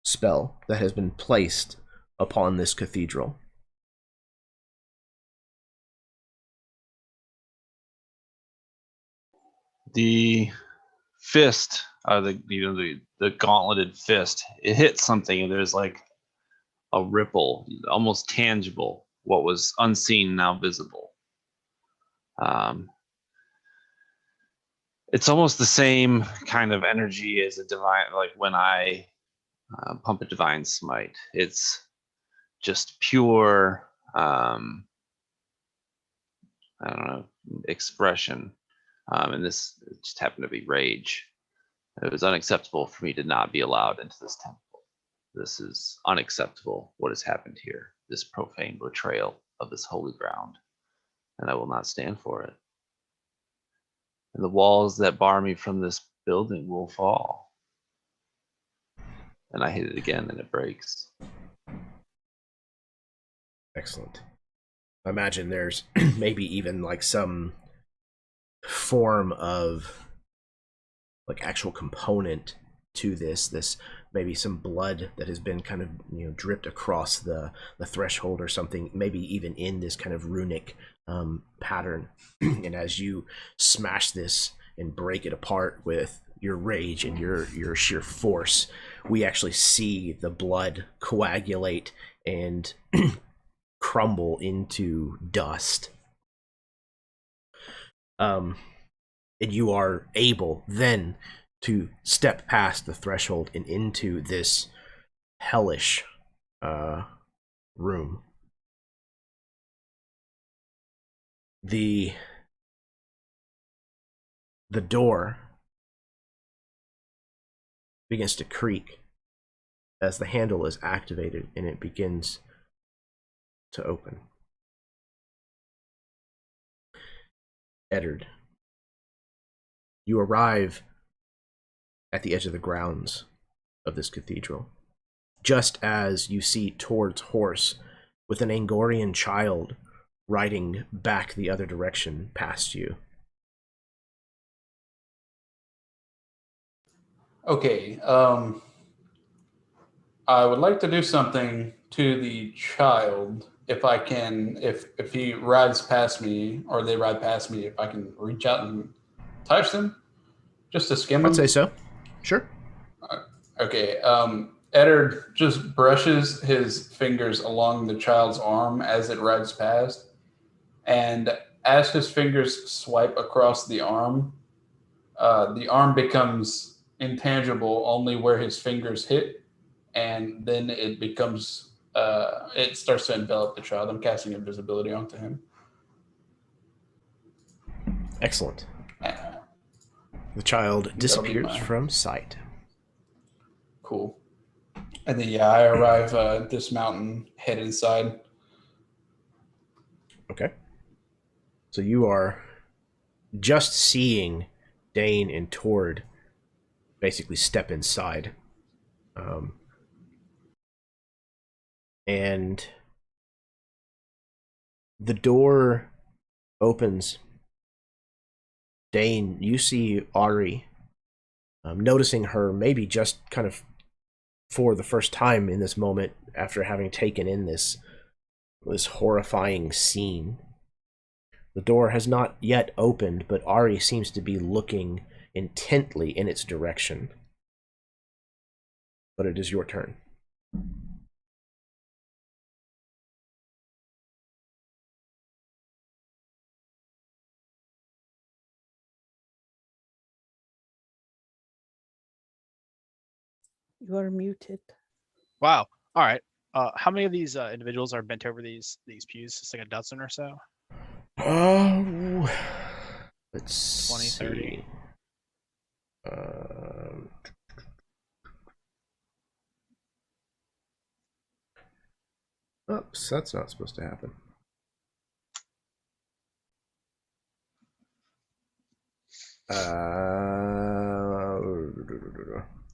spell that has been placed upon this cathedral. The fist, the gauntleted fist, it hits something, and there's like a ripple, almost tangible. What was unseen now visible. It's almost the same kind of energy as a divine, like when I pump a divine smite. It's just pure, I don't know, expression. And this just happened to be rage. It was unacceptable for me to not be allowed into this temple. This is unacceptable, what has happened here, this profane betrayal of this holy ground, and I will not stand for it. And the walls that bar me from this building will fall. And I hit it again, and it breaks. Excellent. I imagine there's maybe even like some form of like actual component to this maybe some blood that has been kind of, you know, dripped across the threshold or something, maybe even in this kind of runic pattern. And as you smash this and break it apart with your rage and your sheer force, we actually see the blood coagulate and crumble into dust. And you are able then to step past the threshold and into this hellish room. The door begins to creak as the handle is activated, and it begins to open. Eddard, you arrive at the edge of the grounds of this cathedral, just as you see Tord's horse with an Angorian child riding back the other direction past you. Okay, I would like to do something to the child if I can, if he rides past me or they ride past me, if I can reach out and touch them just to skim them. I'd say so. Sure. Okay, Eddard just brushes his fingers along the child's arm as it rides past, and as his fingers swipe across the arm becomes intangible only where his fingers hit, and then it becomes it starts to envelop the child. I'm casting invisibility onto him. Excellent. The child disappears my... from sight. Cool. And then I arrive at this mountain, head inside. Okay. So you are just seeing Dane and Tord basically step inside. And the door opens. Dane, you see Ari, noticing her maybe just kind of for the first time in this moment after having taken in this horrifying scene. The door has not yet opened, but Ari seems to be looking intently in its direction. But it is your turn. You are muted. Wow. All right. How many of these individuals are bent over these pews? Just like a dozen or so. Let's 20, 30. see. Oops, that's not supposed to happen.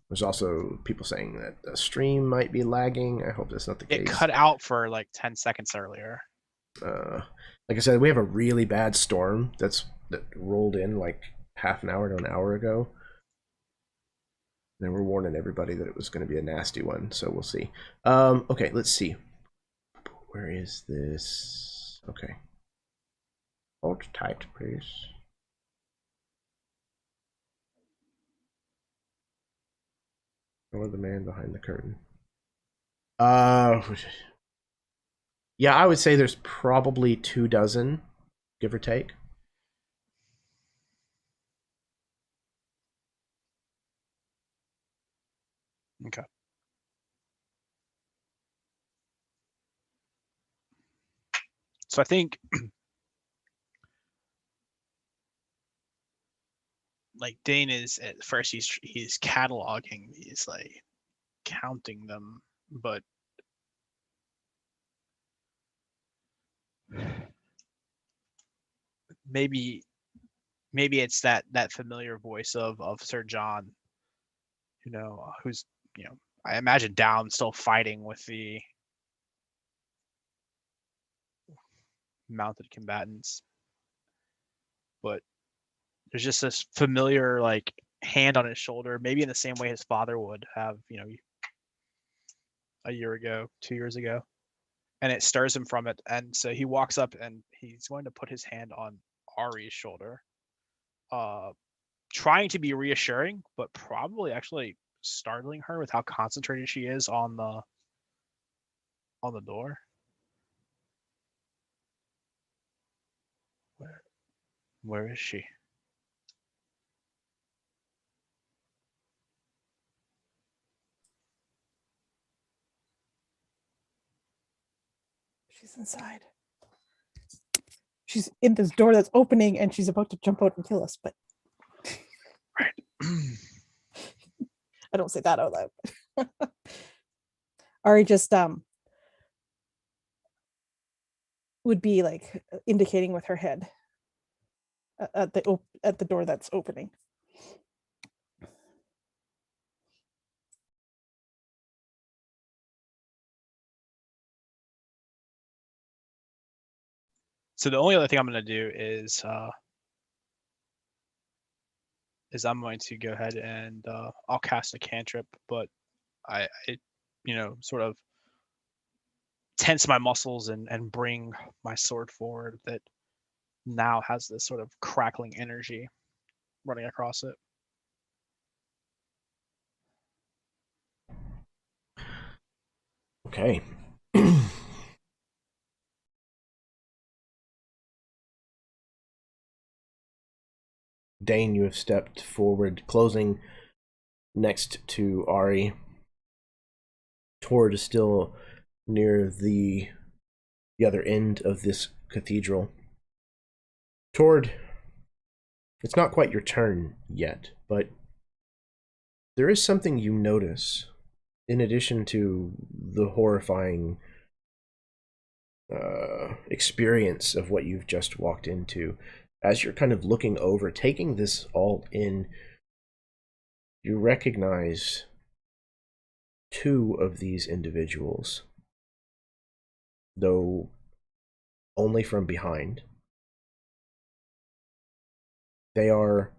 There's also people saying that the stream might be lagging. I hope that's not the case. It cut out for like 10 seconds earlier. Like I said, we have a really bad storm that rolled in like half an hour to an hour ago. And we're warning everybody that it was going to be a nasty one, so we'll see. Okay, let's see. Where is this? Okay. Hold tight, please. Or the man behind the curtain. Yeah, I would say there's probably 24, give or take. Okay. So I think like Dane is at first he's cataloging these, like counting them, but maybe it's that familiar voice of Sir John, who's I imagine down still fighting with the mounted combatants, but there's just this familiar like hand on his shoulder, maybe in the same way his father would have, a year ago, 2 years ago, and it stirs him from it. And so he walks up and he's going to put his hand on Ari's shoulder, trying to be reassuring, but probably actually startling her with how concentrated she is on the door. Where is she? She's inside. She's in this door that's opening and she's about to jump out and kill us, but right. I don't say that out loud. Ari just would be like indicating with her head at the door that's opening. So the only other thing I'm going to do is I'm going to go ahead and I'll cast a cantrip, but I sort of tense my muscles and bring my sword forward that now has this sort of crackling energy running across it. Okay. Dane, you have stepped forward, closing next to Ari. Tord is still near the other end of this cathedral. Tord, it's not quite your turn yet, but there is something you notice in addition to the horrifying experience of what you've just walked into. As you're kind of looking over, taking this all in, you recognize two of these individuals, though only from behind. They are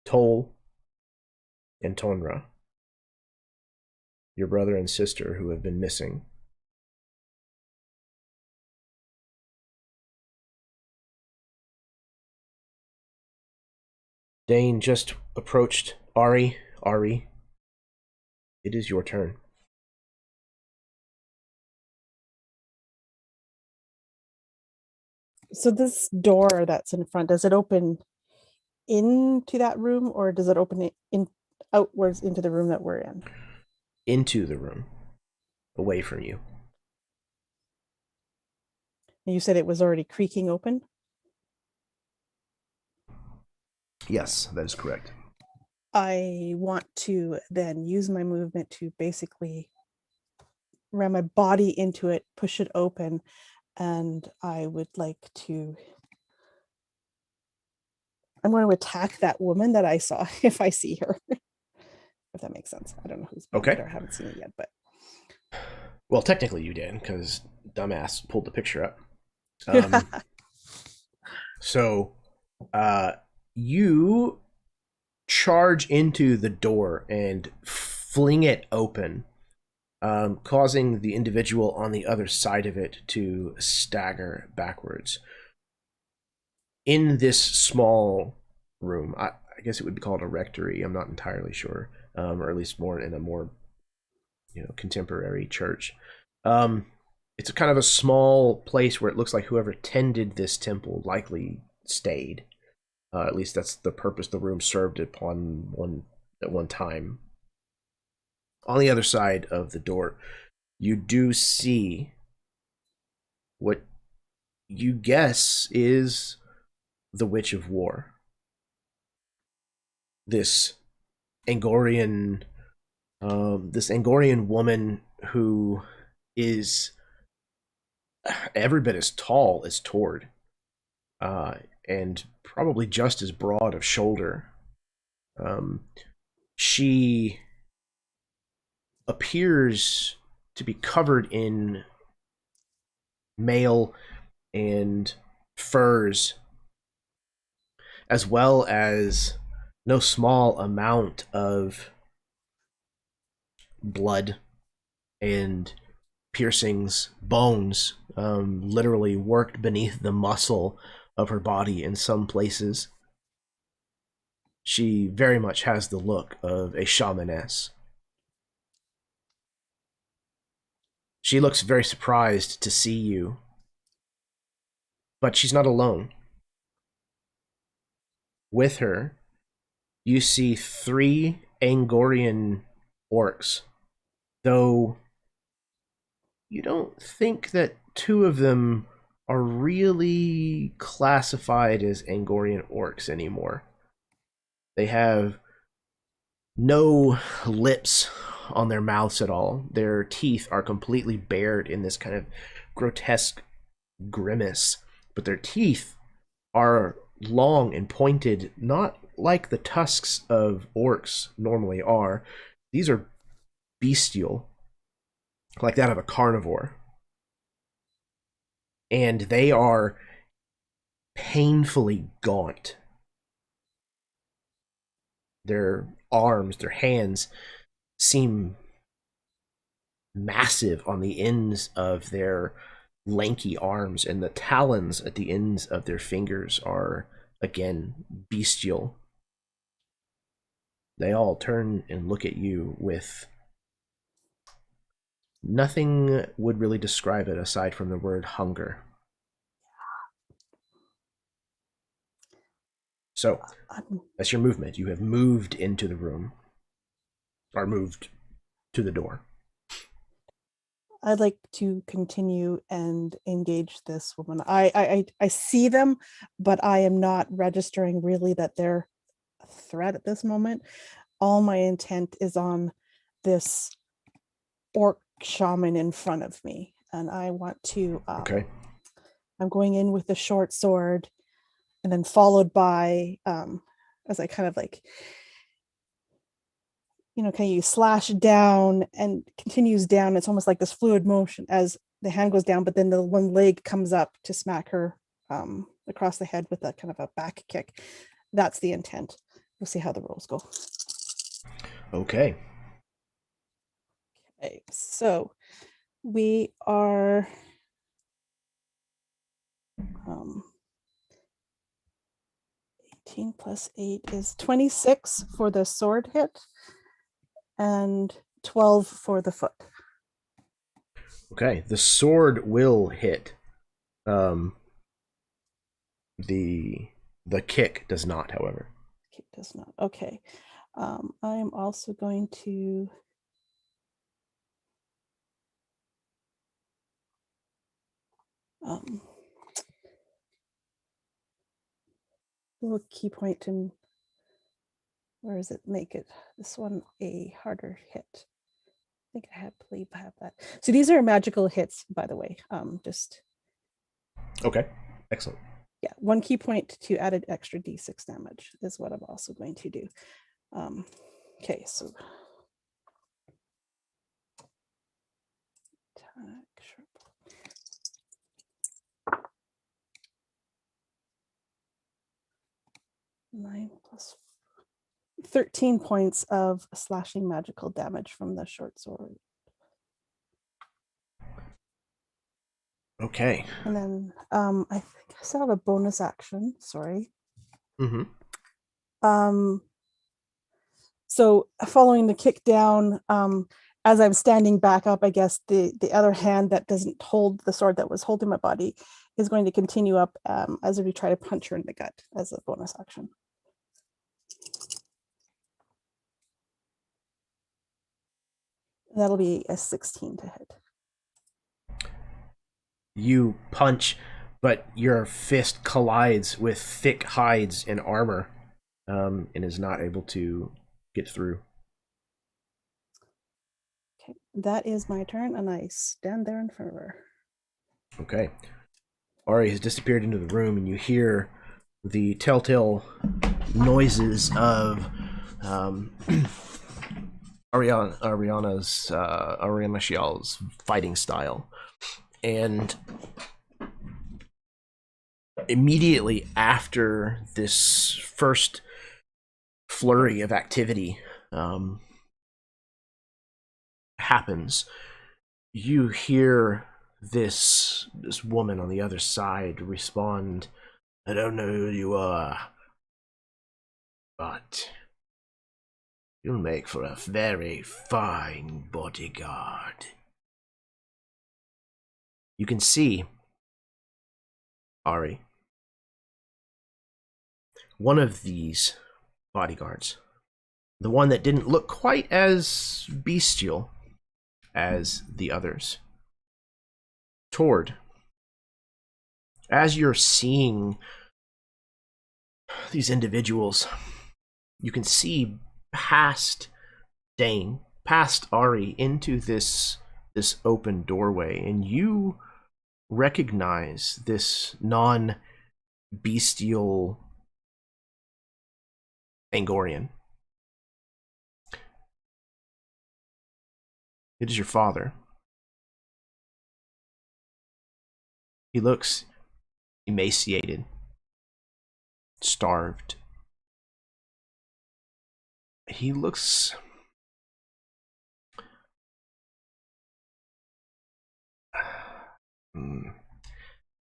Toll and Tonra, your brother and sister who have been missing. Dane just approached Ari. Ari, it is your turn. So this door that's in front, does it open into that room or does it open in outwards into the room that we're in? Into the room, away from you. And you said it was already creaking open? Yes, that is correct. I want to then use my movement to basically ram my body into it, push it open, and I would like to. I'm going to attack that woman that I saw if I see her. If that makes sense. I don't know who's behind Okay. her. I haven't seen it yet, but Well, technically you did, because dumbass pulled the picture up. So, you charge into the door and fling it open, causing the individual on the other side of it to stagger backwards. In this small room, I guess it would be called a rectory. I'm not entirely sure, or at least more in a more contemporary church. It's a kind of a small place where it looks like whoever tended this temple likely stayed. At least that's the purpose the room served upon at one time. On the other side of the door, you do see what you guess is the Witch of War. This Angorian, woman who is every bit as tall as Tord, and probably just as broad of shoulder. She appears to be covered in mail and furs, as well as no small amount of blood and piercings, bones, literally worked beneath the muscle of her body in some places. She very much has the look of a shamaness. She looks very surprised to see you, but she's not alone. With her, you see 3 Angorian orcs, though you don't think that 2 of them are really classified as Angorian orcs anymore. They have no lips on their mouths at all. Their teeth are completely bared in this kind of grotesque grimace, but their teeth are long and pointed, not like the tusks of orcs normally are. These are bestial, like that of a carnivore. And they are painfully gaunt. Their arms, their hands seem massive on the ends of their lanky arms, and the talons at the ends of their fingers are, again, bestial. They all turn and look at you with nothing would really describe it aside from the word hunger. So, that's your movement. You have moved into the room, or moved to the door. I'd like to continue and engage this woman. I see them, but I am not registering really that they're a threat at this moment. All my intent is on this orc shaman in front of me, and I want to. Okay. I'm going in with the short sword, and then followed by, as I kind of like, can you slash down and continues down. It's almost like this fluid motion as the hand goes down, but then the one leg comes up to smack her across the head with a kind of a back kick. That's the intent. We'll see how the rolls go. Okay. Okay, so we are 18 plus 8 is 26 for the sword hit and 12 for the foot. Okay. The sword will hit. The kick does not, however. Kick does not. Okay. I am also going to we'll key point to Or does it make it this one a harder hit? I think I believe I have that. So these are magical hits, by the way. Just Okay, excellent. yeah, 1 key point to added extra d6 damage is what I'm also going to do. Okay, so attack, sharp. 9 plus 13 points of slashing magical damage from the short sword. Okay. And then I think I still have a bonus action. Sorry. Mm-hmm. So following the kick down, as I'm standing back up, I guess the other hand that doesn't hold the sword that was holding my body is going to continue up as we try to punch her in the gut as a bonus action. That'll be a 16 to hit. You punch, but your fist collides with thick hides and armor, and is not able to get through. Okay, that is my turn, and I stand there in front of her. Okay. Ari has disappeared into the room, and you hear the telltale noises of Ariana Shial's fighting style. And immediately after this first flurry of activity happens, you hear this woman on the other side respond, "I don't know who you are, but you'll make for a very fine bodyguard." You can see, Ari, one of these bodyguards, the one that didn't look quite as bestial as the others, Tord, as you're seeing these individuals, you can see past Dane, past Ari, into this open doorway, and you recognize this non-bestial Angorian. It is your father. He looks emaciated, starved. He looks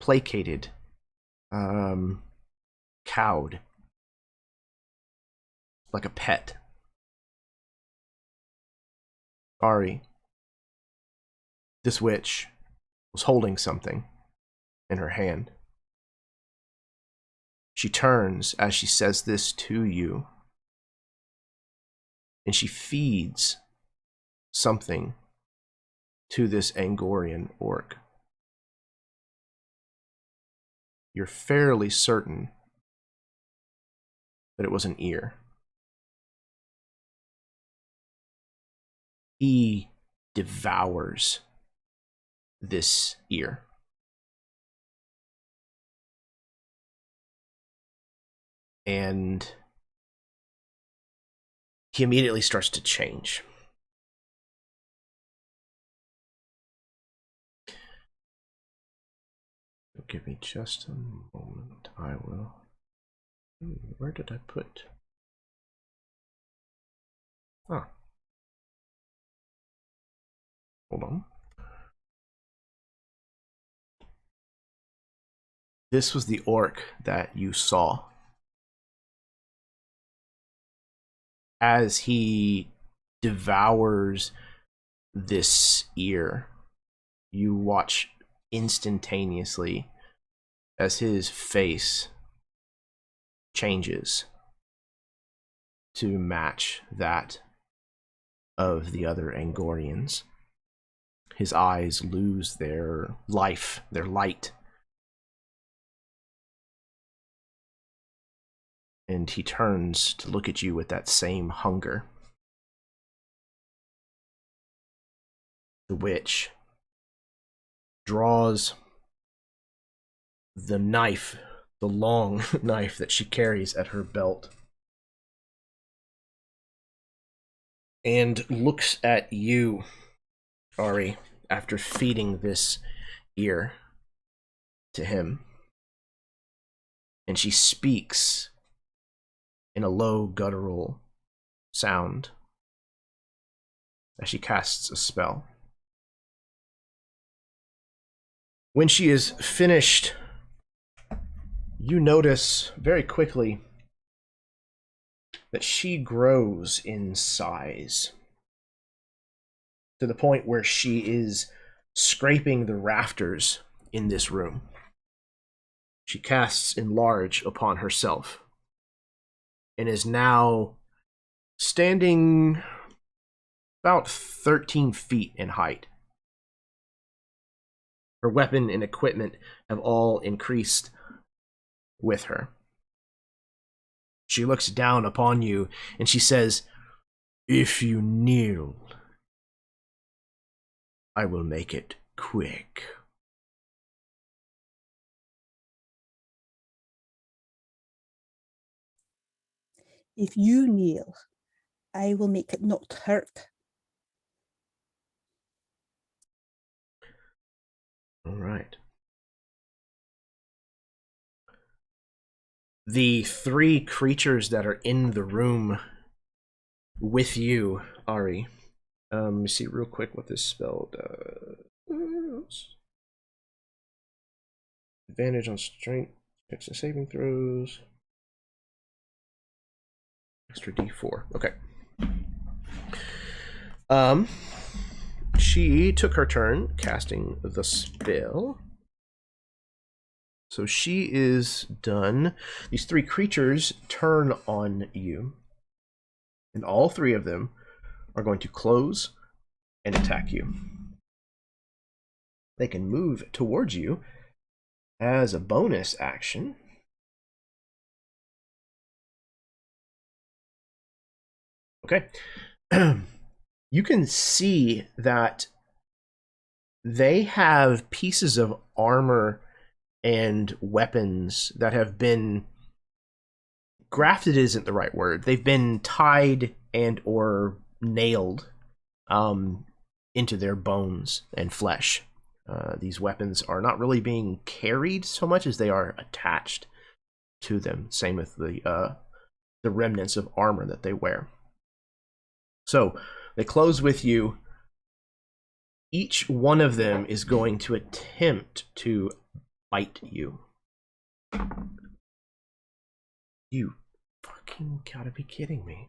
placated, cowed, like a pet. Ari, this witch, was holding something in her hand. She turns as she says this to you, and she feeds something to this Angorian orc. You're fairly certain that it was an ear. He devours this ear. And he immediately starts to change. Give me just a moment. I will. Where did I put? Ah. Hold on. This was the orc that you saw. As he devours this ear, you watch instantaneously as his face changes to match that of the other Angorians. His eyes lose their life, their light. And he turns to look at you with that same hunger. The witch draws the knife, the long knife that she carries at her belt, and looks at you, Ari, after feeding this ear to him. And she speaks in a low guttural sound as she casts a spell. When she is finished, you notice very quickly that she grows in size to the point where she is scraping the rafters in this room. She casts enlarge upon herself and is now standing about 13 feet in height. Her weapon and equipment have all increased with her. She looks down upon you and she says, "If you kneel, I will make it quick." If you kneel, I will make it not hurt. All right. The three creatures that are in the room with you, Ari. Let me see real quick what this spell does. Advantage on strength checks and saving throws. Extra D4. Okay. She took her turn casting the spell. So she is done. These three creatures turn on you. And all three of them are going to close and attack you. They can move towards you as a bonus action. Okay. You can see that they have pieces of armor and weapons that have been grafted isn't the right word. They've been tied and or nailed into their bones and flesh. These weapons are not really being carried so much as they are attached to them. Same with the remnants of armor that they wear. So they close with you. Each one of them is going to attempt to bite you. You fucking gotta be kidding me.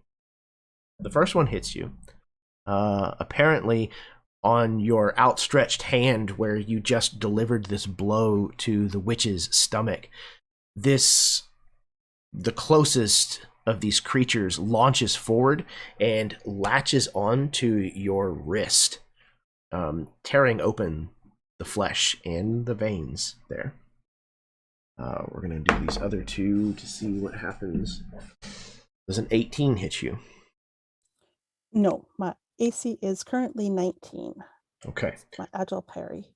The first one hits you. Apparently on your outstretched hand where you just delivered this blow to the witch's stomach. The closest of these creatures launches forward and latches onto your wrist, tearing open the flesh and the veins there. We're going to do these other two to see what happens. Does an 18 hit you? No, my AC is currently 19. Okay. My agile parry.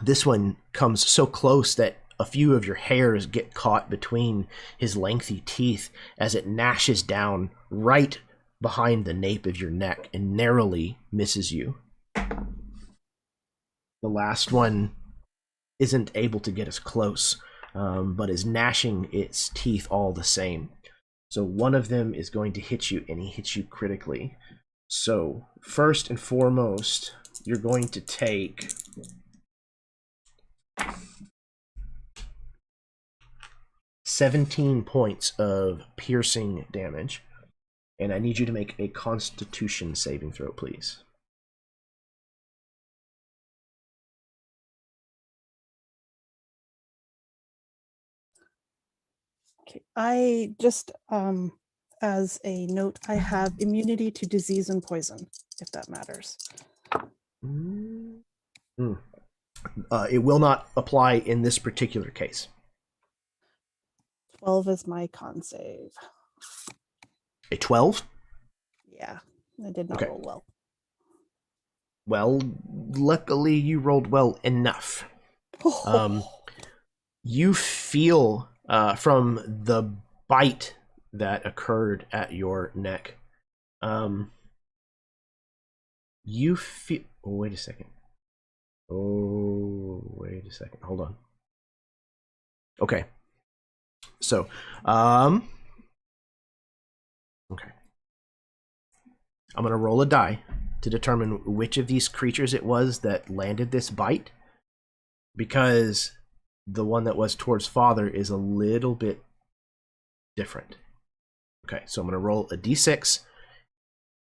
This one comes so close that a few of your hairs get caught between his lengthy teeth as it gnashes down right behind the nape of your neck and narrowly misses you. The last one isn't able to get as close, but is gnashing its teeth all the same. So one of them is going to hit you, and he hits you critically. So first and foremost, you're going to take 17 points of piercing damage, and I need you to make a Constitution saving throw, please. Okay. I just, as a note, I have immunity to disease and poison, if that matters. It will not apply in this particular case. 12 is my con save. A 12? Yeah, I did not Okay. roll well. Well, luckily you rolled well enough. You feel from the bite that occurred at your neck. You feel. Oh, wait a second. Hold on. Okay. So, okay. I'm gonna roll a die to determine which of these creatures it was that landed this bite, because the one that was towards father is a little bit different. Okay, so I'm gonna roll a d6.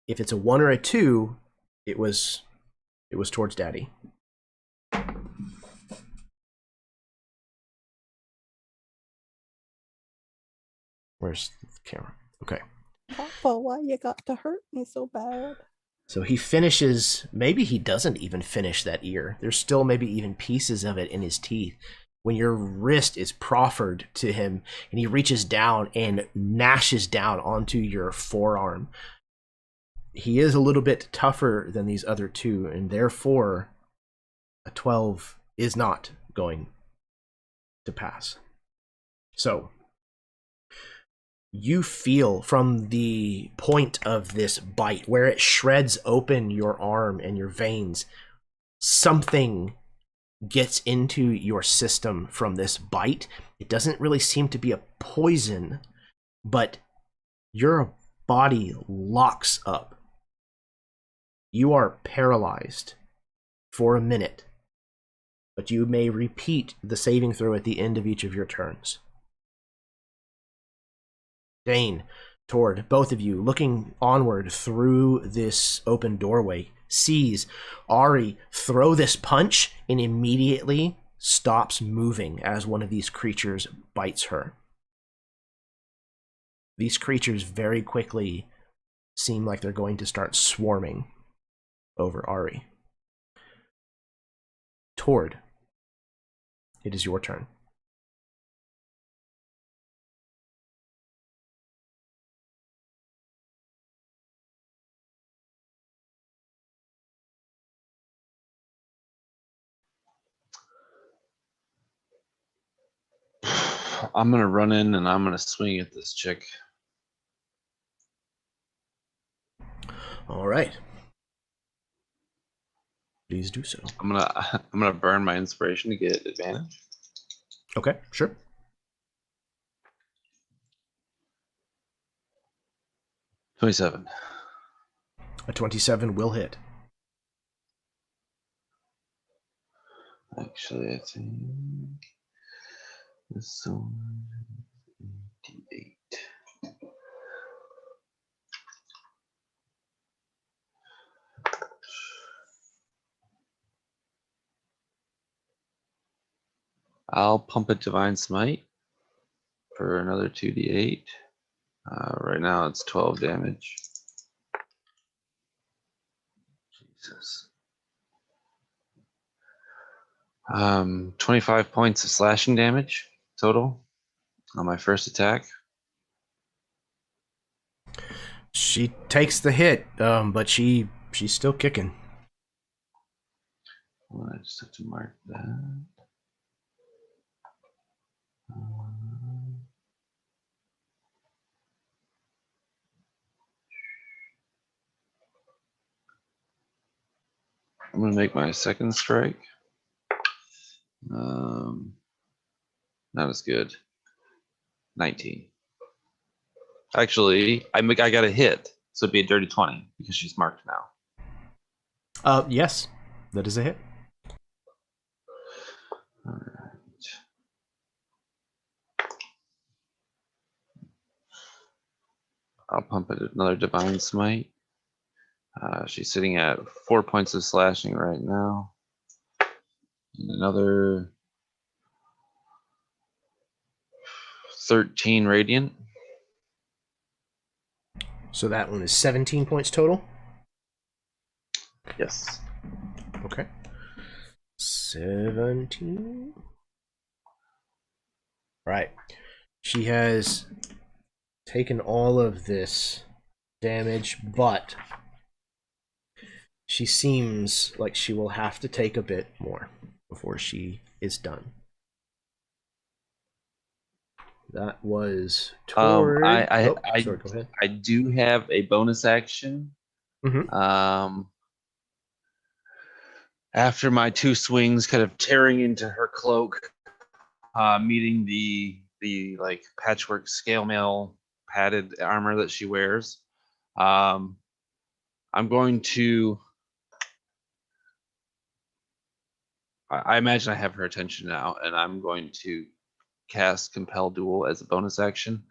If it's a 1 or a 2, it was towards daddy. Where's the camera? Okay. Papa, why you got to hurt me so bad? So he finishes, maybe he doesn't even finish that ear. There's still maybe even pieces of it in his teeth. When your wrist is proffered to him and he reaches down and gnashes down onto your forearm. He is a little bit tougher than these other two, and therefore a 12 is not going to pass. So you feel from the point of this bite, where it shreds open your arm and your veins, something gets into your system from this bite. It doesn't really seem to be a poison, but your body locks up. You are paralyzed for a minute, but you may repeat the saving throw at the end of each of your turns. Dane, Tord, both of you, looking onward through this open doorway, sees Ari throw this punch and immediately stops moving as one of these creatures bites her. These creatures very quickly seem like they're going to start swarming over Ari. Tord, it is your turn. I'm gonna run in and I'm gonna swing at this chick. All right. Please do so. I'm gonna burn my inspiration to get advantage. Okay, sure. 27. A 27 will hit. Actually, I think this one D8. I'll pump a divine smite for another 2d8. Right now it's 12 damage. Jesus. 25 points of slashing damage total on my first attack. She takes the hit, but she's still kicking. Well, I just have to mark that. I'm gonna make my second strike. Not as good. 19. Actually, I got a hit, so it'd be a dirty 20 because she's marked now. Yes, that is a hit. All right. I'll pump it another divine smite. She's sitting at 4 points of slashing right now. And another 13 radiant. So that one is 17 points total? Yes. Okay. 17. Right. She has taken all of this damage, but she seems like she will have to take a bit more before she is done. That was toward... I sorry, go ahead. I do have a bonus action. Mhm. After my 2 swings, kind of tearing into her cloak, meeting the like patchwork scale mail padded armor that she wears. I'm going to. I imagine I have her attention now, and I'm going to cast Compel Duel as a bonus action.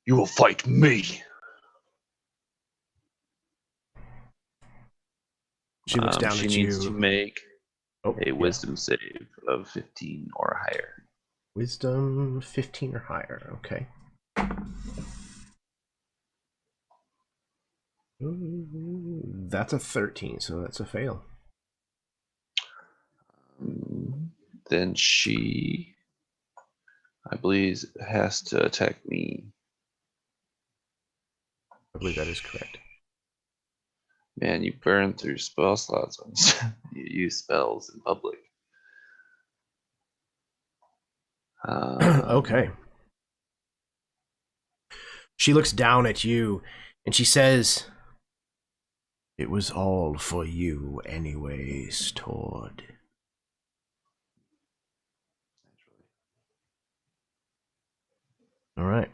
You will fight me. She looks down she at needs you. to make a yeah. wisdom save of 15 or higher. Wisdom 15 or higher. Okay. Ooh, that's a 13, so that's a fail. Then she, I believe, has to attack me. I believe that is correct. Man, you burn through spell slots when you use spells in public. Okay. She looks down at you and she says, "It was all for you anyways, Tord." All right.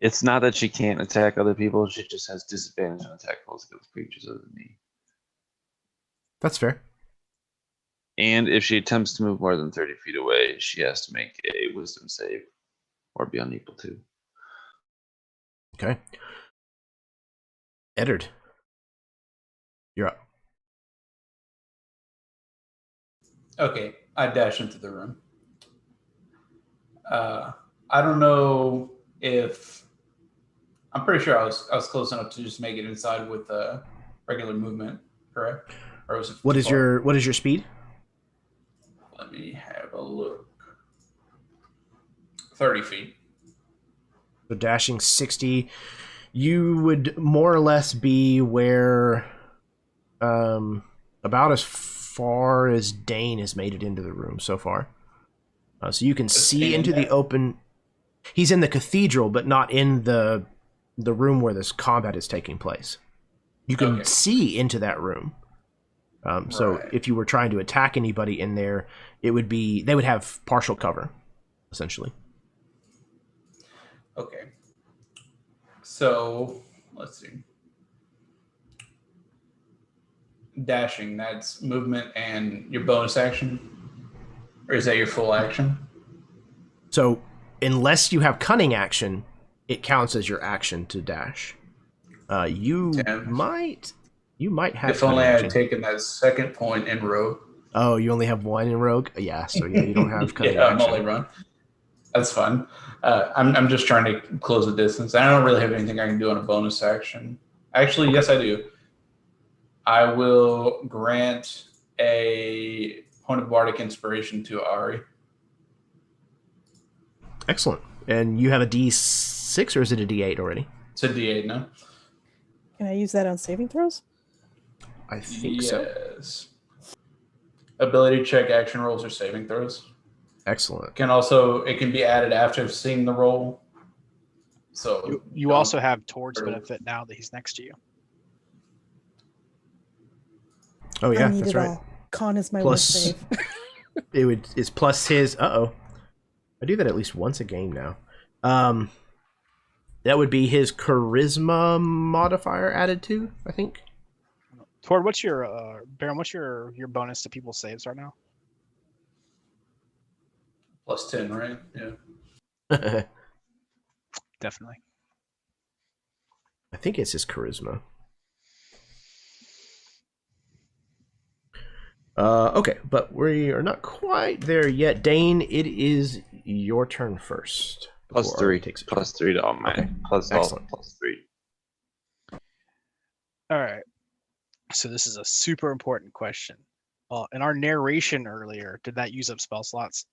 It's not that she can't attack other people, she just has disadvantage on attack rolls against creatures other than me. That's fair. And if she attempts to move more than 30 feet away, she has to make a wisdom save or be unequal to. Okay. Eddard, you're up. Okay, I dash into the room. I don't know if I'm pretty sure I was close enough to just make it inside with regular movement, correct? Or was it What too is far? your speed? Let me have a look. 30 feet. So dashing 60, you would more or less be where about as far as Dane has made it into the room so far. So you can see into the open. He's in the cathedral, but not in the room where this combat is taking place. You can see into that room. So if you were trying to attack anybody in there, it would be they would have partial cover, essentially. Okay. So let's see. Dashing, that's movement and your bonus action? Or is that your full action? So unless you have cunning action, it counts as your action to dash. You might have. If only I had taken that second point in rogue. Oh, you only have one in rogue? Yeah, so yeah, you don't have cunning yeah, action. I'm only run. That's fun. I'm just trying to close the distance. I don't really have anything I can do on a bonus action. Actually, yes, I do. I will grant a point of bardic inspiration to Ari. Excellent. And you have a D6 or is it a D8 already? It's a D8 now. Can I use that on saving throws? I think so. Yes. Ability check, action rolls, or saving throws. Excellent. It can be added after seeing the roll. So you also have Tord's benefit now that he's next to you. Oh yeah, I need that's it right. all. Con is my Plus, save. it's plus his. I do that at least once a game now. That would be his charisma modifier added to, I think. Tord, what's your Baron? What's your bonus to people's saves right now? Plus 10, right? Yeah. Definitely. I think it's his charisma. Okay, but we are not quite there yet. Dane, it is your turn first. Plus 3. Plus 3 to all mine. Okay. Excellent. Plus 3. All right. So this is a super important question. In our narration earlier, did that use up spell slots?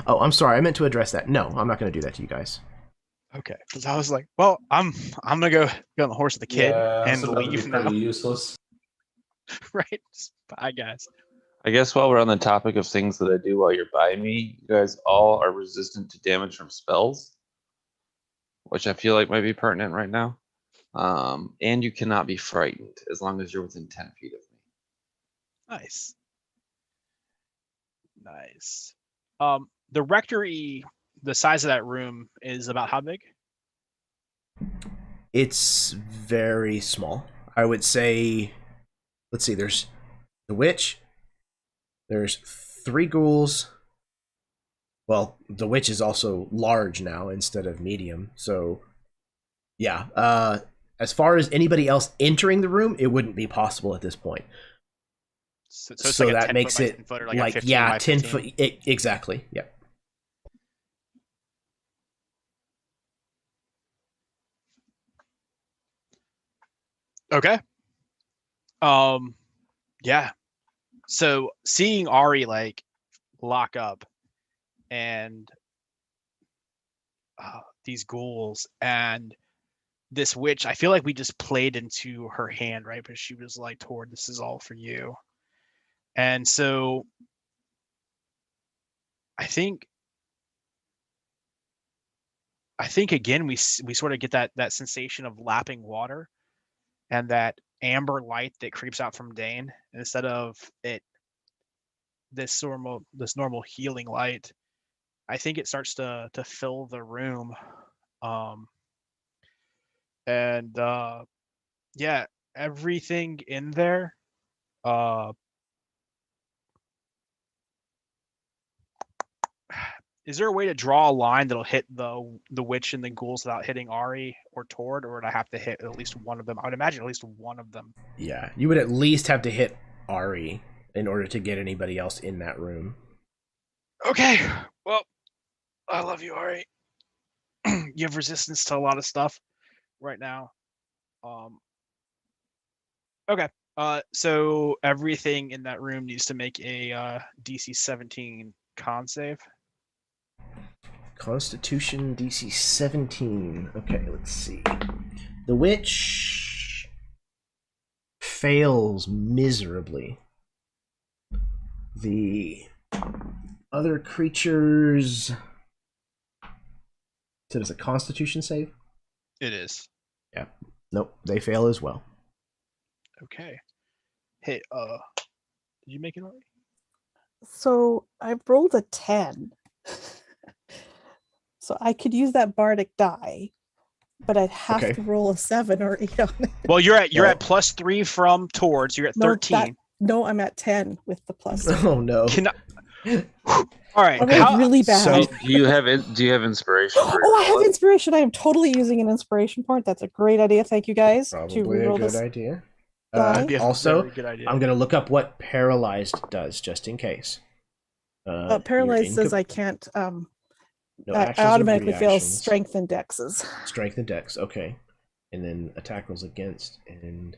Oh, I'm sorry. I meant to address that. No, I'm not going to do that to you guys. Okay, because I was like, well, I'm gonna go get on the horse of the kid Yeah, and it's about to be leave now. pretty useless. Right? Bye, guys. I guess while we're on the topic of things that I do while you're by me, you guys all are resistant to damage from spells, which I feel like might be pertinent right now. And you cannot be frightened as long as you're within 10 feet of me. Nice. Nice. The rectory, the size of that room is about how big? It's very small. I would say, let's see, there's the witch, there's 3 ghouls. Well, the witch is also large now instead of medium. So, yeah. As far as anybody else entering the room, it wouldn't be possible at this point. So it's So like a that 10 makes foot by it 10 foot, or like, a 15 yeah, by 10 15? foot. Exactly. Yeah. Okay. Yeah. So seeing Ari like lock up and these ghouls and this witch, I feel like we just played into her hand, right? But she was like, "Toward, this is all for you." And so I think again we sort of get that sensation of lapping water and that amber light that creeps out from Dane instead of this normal healing light. I think it starts to fill the room, and yeah, everything in there. Is there a way to draw a line that'll hit the witch and the ghouls without hitting Ari or Tord, or would I have to hit at least one of them? I would imagine at least one of them. Yeah. You would at least have to hit Ari in order to get anybody else in that room. Okay. Well, I love you, Ari. You have resistance to a lot of stuff right now. Okay. So everything in that room needs to make a DC 17 con save. Constitution DC 17. Okay, let's see. The witch fails miserably. The other creatures. So it's a Constitution save? It is. Yeah. Nope, they fail as well. Okay. Hey, did you make it already? So I rolled a 10. So I could use that bardic die, but I'd have to roll a 7 or 8 on it. Well, you're at +3 from Tord, so you're at 13. No, I'm at 10 with the plus. Oh no. All right. Okay, really bad. So do you have inspiration? Oh, I have inspiration. I am totally using an inspiration point. That's a great idea. Thank you guys. Probably a good idea. Also, I'm going to look up what paralyzed does, just in case. Paralyzed says I can't. I automatically fail strength and dexes. Strength and dex, okay. And then attack rolls against, and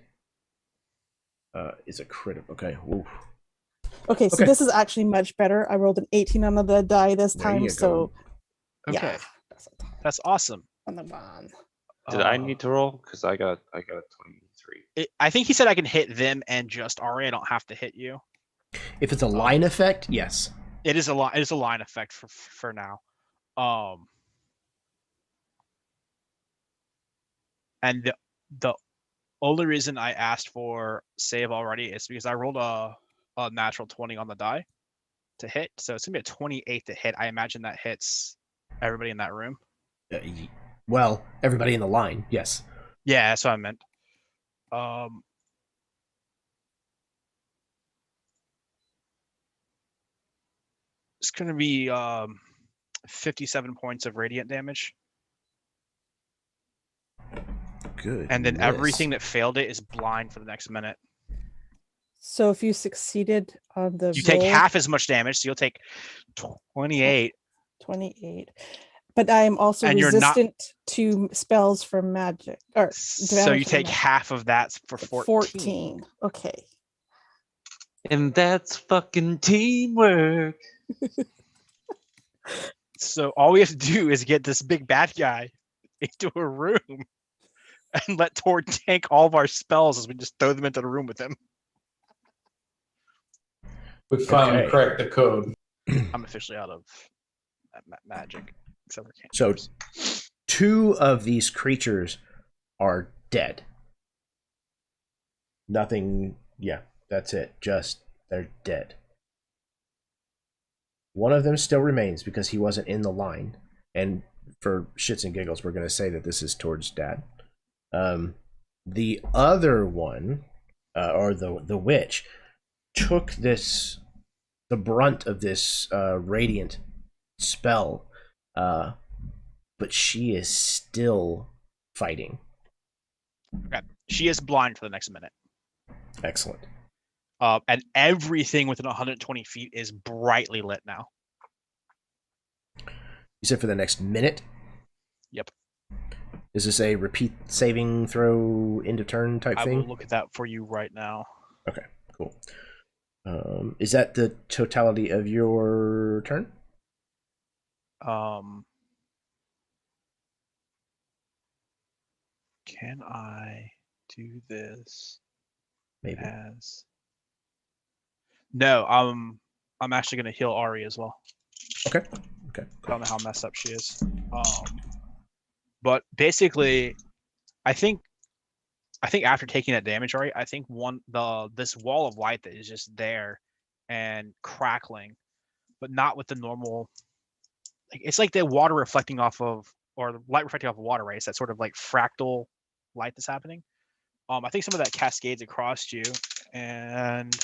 is a crit. Okay. Oof. Okay, so this is actually much better. I rolled an 18 on the die this time, so okay, yeah, that's awesome. On the bond. Did I need to roll? Because I got a 23. I think he said I can hit them and just Ari. I don't have to hit you. If it's a line effect, yes. It is a line. It is a line effect for now. And the only reason I asked for save already is because I rolled a natural 20 on the die to hit, so it's gonna be a 28 to hit. I imagine that hits everybody in that room. Well, everybody in the line, yes. Yeah, that's what I meant. It's gonna be 57 points of radiant damage. Good. And then everything that failed it is blind for the next minute. So if you succeeded on the you take half as much damage, so you'll take 28. 28. But I am also resistant to spells from magic. So you take half of that for 14. So all we have to do is get this big bad guy into a room and let Tord tank all of our spells as we just throw them into the room with him. We finally Okay. cracked the code. I'm officially out of magic. Except for So cantrips. 2 of these creatures are dead. Nothing. Yeah, that's it. Just they're dead. One of them still remains because he wasn't in the line. And for shits and giggles, we're going to say that this is Tord's dad. The other one, or the witch, took the brunt of this radiant spell, but she is still fighting. Okay. She is blind for the next minute. Excellent. And everything within 120 feet is brightly lit now. You said for the next minute? Yep. Is this a repeat saving throw end of turn type I thing? will look at that for you right now. Okay, cool. Is that the totality of your turn? Can I do this? Maybe. As no, I'm actually gonna heal Ari as well. Okay. I don't know how messed up she is. But basically, I think after taking that damage, Ari, I think this wall of light that is just there and crackling, but not with the normal. It's like the water reflecting off of, or the light reflecting off of water, right? It's that sort of like fractal light that's happening. I think some of that cascades across you, and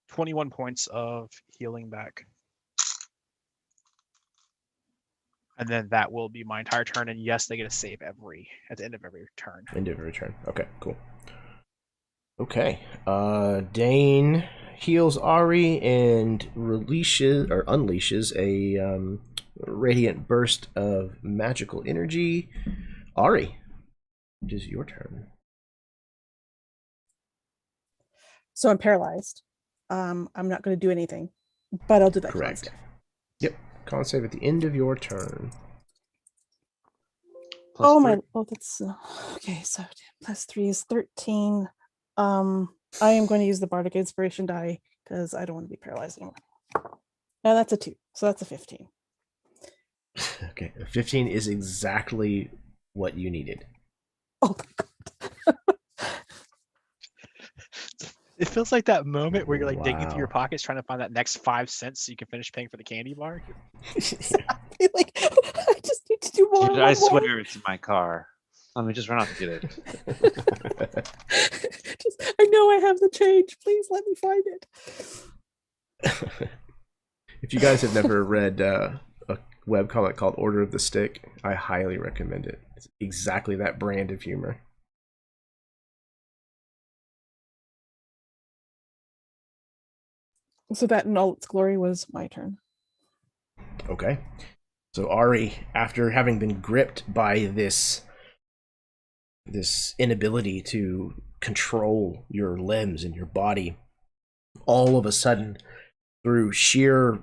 21 points of healing back. And then that will be my entire turn. And yes, they get a save at the end of every turn. End of every turn. Okay, cool. Okay. Dane heals Ari and unleashes a radiant burst of magical energy. Ari, it is your turn. So I'm paralyzed. I'm not going to do anything, but I'll do that. Correct. Yep. Con save at the end of your turn. +3. That's okay. So +3 is 13. I am going to use the bardic inspiration die because I don't want to be paralyzed anymore. Now that's a 2, so that's a 15. Okay, 15 is exactly what you needed. Oh my god. It feels like that moment where you're like digging through your Wow. pockets trying to find that next 5 cents so you can finish paying for the candy bar. Like, I just need to do more. Dude, I swear it's in my car. Let me just run out to get it. I know I have the change. Please let me find it. If you guys have never read a webcomic called Order of the Stick, I highly recommend it. It's exactly that brand of humor. So that in all its glory was my turn. Okay. So Ari, after having been gripped by this inability to control your limbs and your body, all of a sudden, through sheer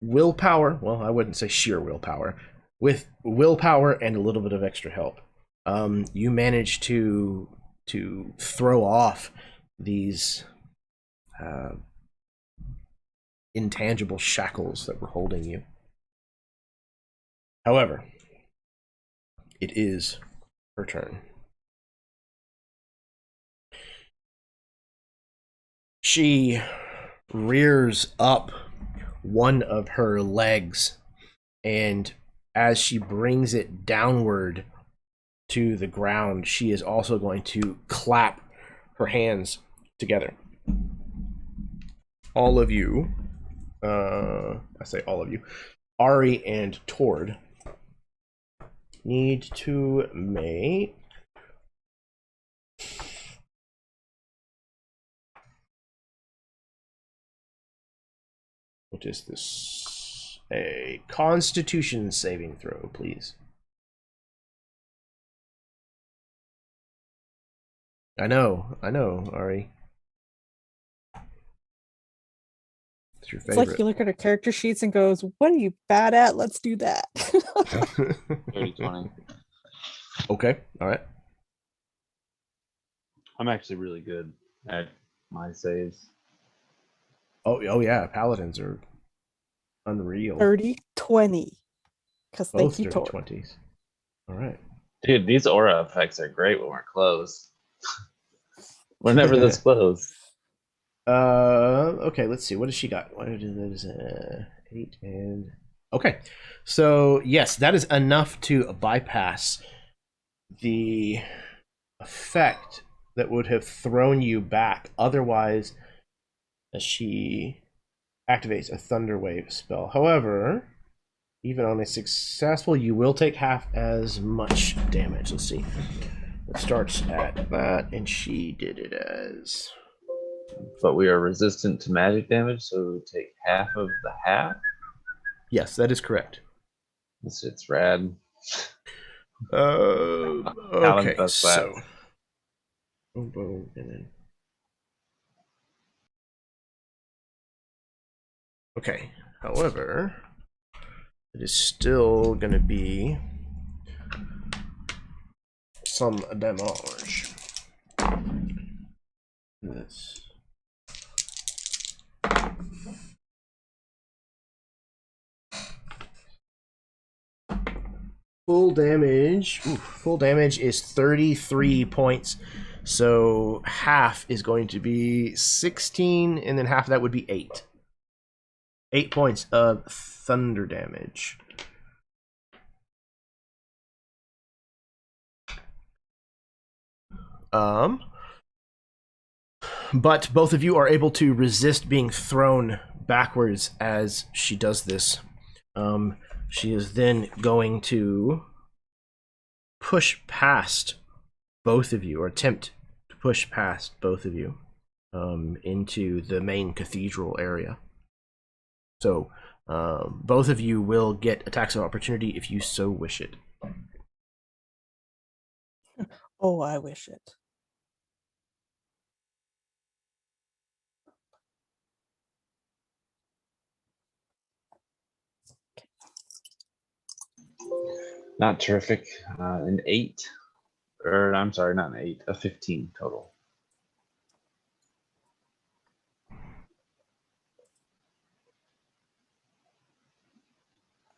willpower, well, I wouldn't say sheer willpower, with willpower and a little bit of extra help, you manage to throw off these intangible shackles that were holding you. However, it is her turn. She rears up one of her legs, and as she brings it downward to the ground, she is also going to clap her hands together. All of you, I say all of you, Ari and Tord, need to make what is this? A Constitution saving throw, please. I know, Ari. It's your It's favorite. like you look at her character sheets and goes, "What are you bad at? Let's do that." 30-20. Okay. All right. I'm actually really good at my saves. Oh yeah. Paladins are unreal. 30-20. Because Both thank you, dirty Tor. 20s. All right. Dude, these aura effects are great when we're close. We're never this close. Okay, let's see. What does she got? What is 8 and okay. So yes, that is enough to bypass the effect that would have thrown you back otherwise as she activates a thunder wave spell. However, even on a successful, you will take half as much damage. Let's see. It starts at that, and she did it as... But we are resistant to magic damage, so we take half of the half. Yes, that is correct. This shit's rad. Okay, so... Boom, boom, and then... Okay, however, it is still going to be some damage. This. Full damage. Full damage is 33 points. So half is going to be 16, and then half of that would be 8. 8 points of thunder damage. But both of you are able to resist being thrown backwards as she does this. She is then going to push past both of you, or attempt to push past both of you into the main cathedral area. So both of you will get attacks of opportunity if you so wish it. Oh, I wish it. Not terrific. An 8. Or, I'm sorry, not an 8. A 15 total.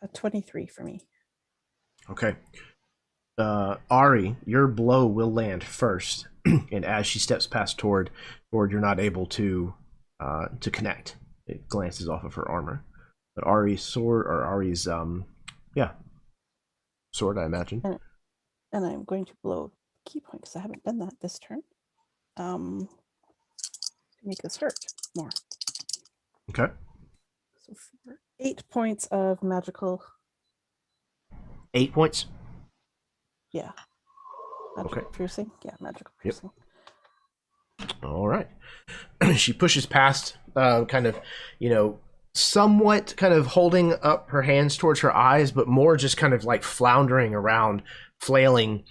A 23 for me. Okay. Ari, your blow will land first, and as she steps past Tord, you're not able to connect. It glances off of her armor. But Ari's sword, or Ari's sword, I imagine. And I'm going to blow a key point because I haven't done that this turn. To make us hurt more. Okay. So 8 points of magical. 8 points. Yeah. Magical piercing. Yeah, magical piercing. All right. She pushes past, kind of, somewhat kind of holding up her hands towards her eyes, but more just kind of like floundering around, flailing.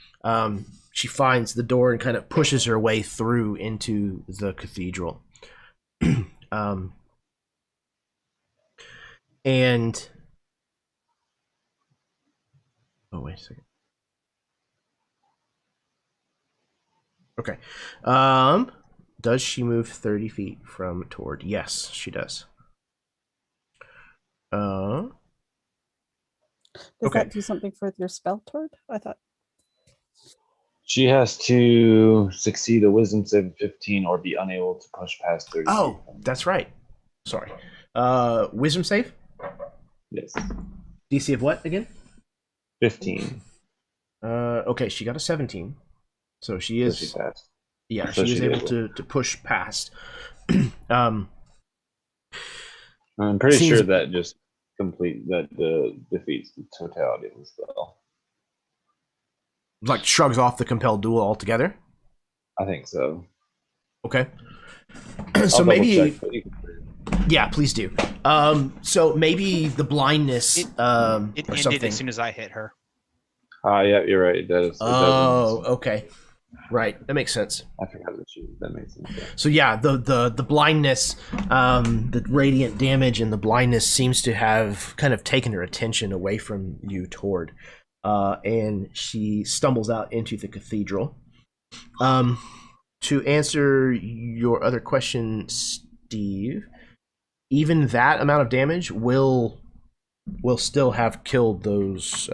She finds the door and kind of pushes her way through into the cathedral. And oh, wait a second. Okay. Does she move 30 feet from Tord? Yes, she does. Does okay. that do something for your spell, Tord? I thought. She has to succeed a wisdom save of 15 or be unable to push past 30 Oh, feet. that's right. Sorry. Wisdom save? Yes. DC of what again? 15. Okay, she got a 17. So she is... So she passed. Yeah, So she is she able did to push past. I'm pretty sure that just defeats the totality of the spell. Like shrugs off the compelled duel altogether? I think so. Okay. So maybe... check. Yeah, please do. So maybe the blindness It or ended something. as soon as I hit her. Yeah, you're right. It does. Oh, okay. Right, that makes sense. I forgot what you. That makes sense. Yeah. So yeah, the blindness, the radiant damage and the blindness seems to have kind of taken her attention away from you, Tord, and she stumbles out into the cathedral. To answer your other question, Steve, even that amount of damage will still have killed those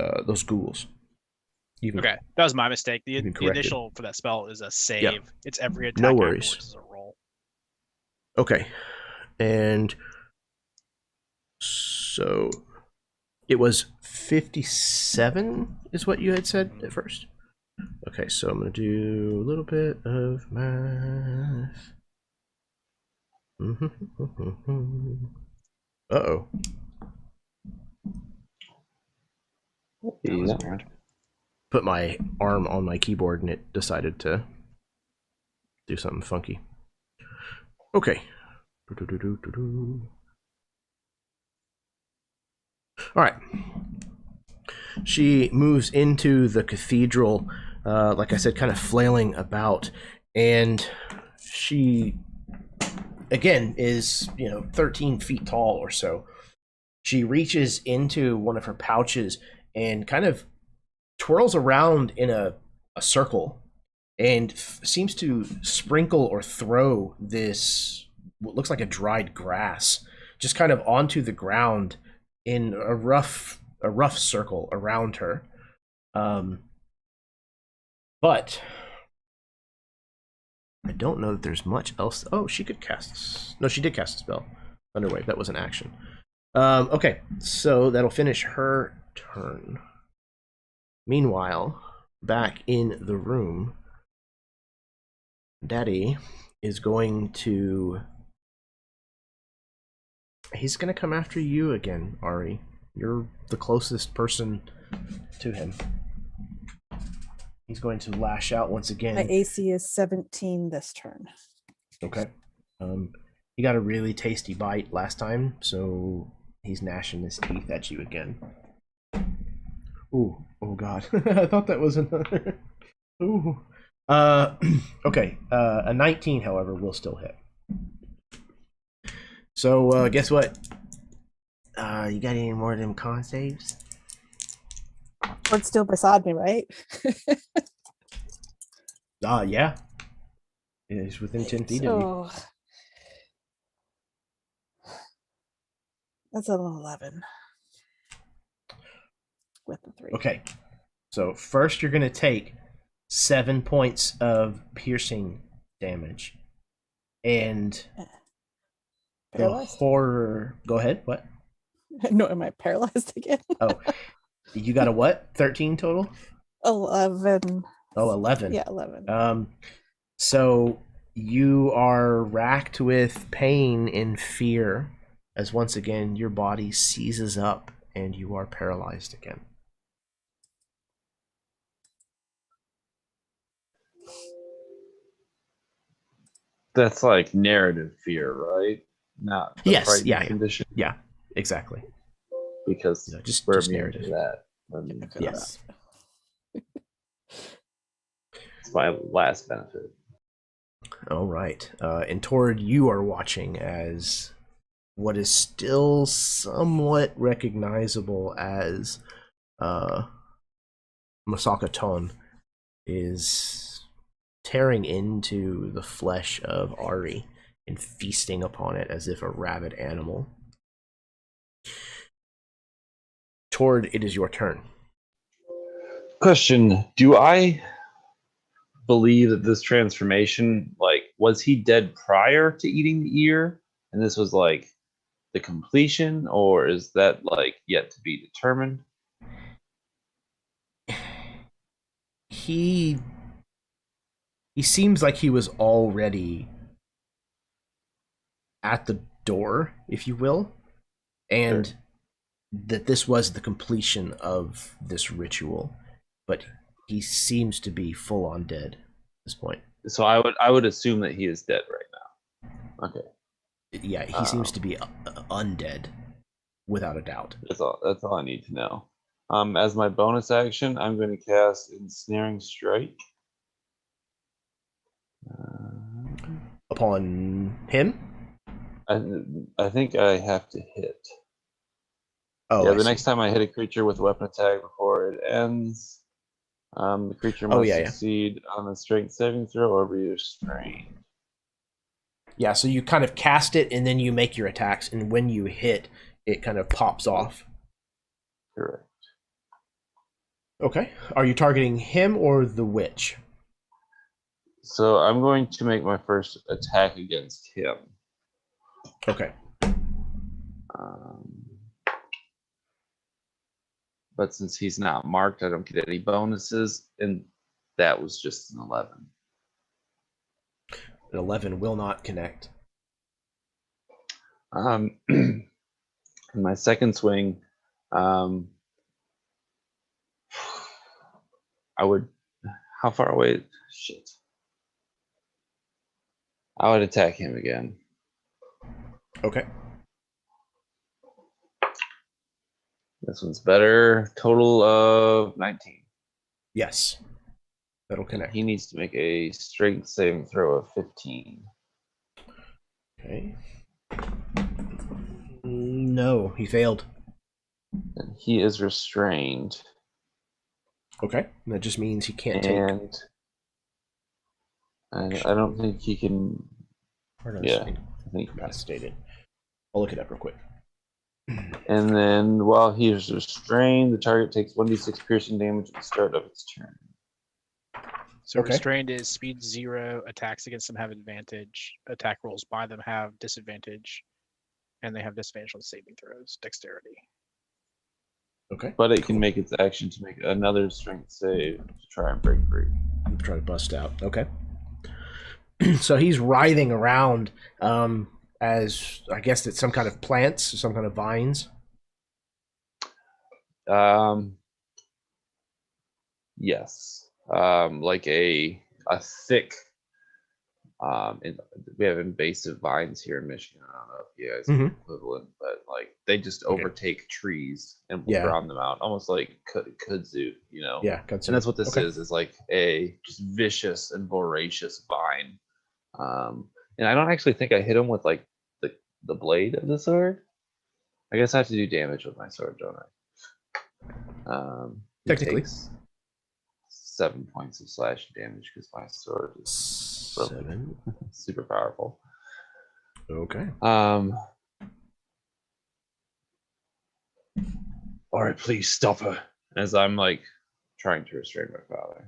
ghouls. Okay, that was my mistake. The even corrected. initial for that spell is a save. Yeah. It's every attack No worries. afterwards is a roll. Okay, and so it was 57 is what you had said at first. Okay, so I'm going to do a little bit of math. Uh-oh. That was weird. Put my arm on my keyboard and it decided to do something funky. Okay. All right. She moves into the cathedral, like I said, kind of flailing about, and she, again, is 13 feet tall or so. She reaches into one of her pouches and kind of twirls around in a circle, and seems to sprinkle or throw this what looks like a dried grass just kind of onto the ground in a rough circle around her. But I don't know that there's much else. Oh, she could cast. No, she did cast a spell. Thunderwave. That was an action. Okay, so that'll finish her turn. Meanwhile, back in the room, Daddy is going to... He's going to come after you again, Ari. You're the closest person to him. He's going to lash out once again. My AC is 17 this turn. Okay. He got a really tasty bite last time, so he's gnashing his teeth at you again. Ooh, oh god. I thought that was another. Ooh. Okay. A 19, however, will still hit. So, guess what? You got any more of them con saves? Tord's still beside me, right? Yeah. It's within 10 feet of you. So that's an 11 with the 3. Okay. So first you're going to take 7 points of piercing damage. And the Paralyzed? horror... Go ahead. What? No, am I paralyzed again? Oh. You got a what? 13 total? 11. Oh, 11. Yeah, 11. So you are racked with pain and fear as once again your body seizes up and you are paralyzed again. That's like narrative fear, right? Not the Yes, frightened yeah. condition. Yeah, exactly. Because No, just we're immune narrative. to that. We're immune to Yes. that. It's my last benefit. All right. And Tord, you are watching as what is still somewhat recognizable as Masaka Ton is tearing into the flesh of Ari and feasting upon it as if a rabid animal. Tord, it is your turn. Question: do I believe that this transformation, like, was he dead prior to eating the ear, and this was like the completion, or is that like yet to be determined? He seems like he was already at the door, if you will, and Sure. that this was the completion of this ritual, but he seems to be full on dead at this point. So I would assume that he is dead right now. Okay, Yeah, he seems to be undead, without a doubt. that's all I need to know. As my bonus action, I'm going to cast Ensnaring Strike. upon him? I think I have to hit. Oh, yeah, I the see. next time I hit a creature with a weapon attack before it ends, the creature must succeed on a strength saving throw or be restrained. Yeah, so you kind of cast it and then you make your attacks, and when you hit, it kind of pops off. Correct. Okay. Are you targeting him or the witch? So I'm going to make my first attack against him. Okay. But since he's not marked, I don't get any bonuses, and that was just an 11. An 11 will not connect. In my second swing, I would. How far away? Shit. I would attack him again. Okay. This one's better. Total of 19. Yes. That'll connect. He needs to make a strength saving throw of 15. Okay. No, he failed. And he is restrained. Okay. That just means he can't And I don't think he can. Yeah, I think incapacitated. I'll look it up real quick. And then while he is restrained, the target takes 1d6 piercing damage at the start of its turn. So restrained is speed 0, attacks against them have advantage, attack rolls by them have disadvantage, and they have disadvantage on saving throws, dexterity. Okay. But it can make its action to make another strength save to try and break free. Try to bust out. Okay. So he's writhing around as, I guess it's some kind of plants, some kind of vines. Yes. Like a thick, we have invasive vines here in Michigan. I don't know if you guys have the equivalent, but like they just overtake trees and drown them out, almost like kudzu, you know? Yeah, kudzu. And that's what this is like a just vicious and voracious vine. And I don't actually think I hit him with like the blade of the sword. I guess I have to do damage with my sword, don't I? Technically. 7 points of slash damage because my sword is 7. Super powerful. Okay. All right, please stop her. As I'm like trying to restrain my father.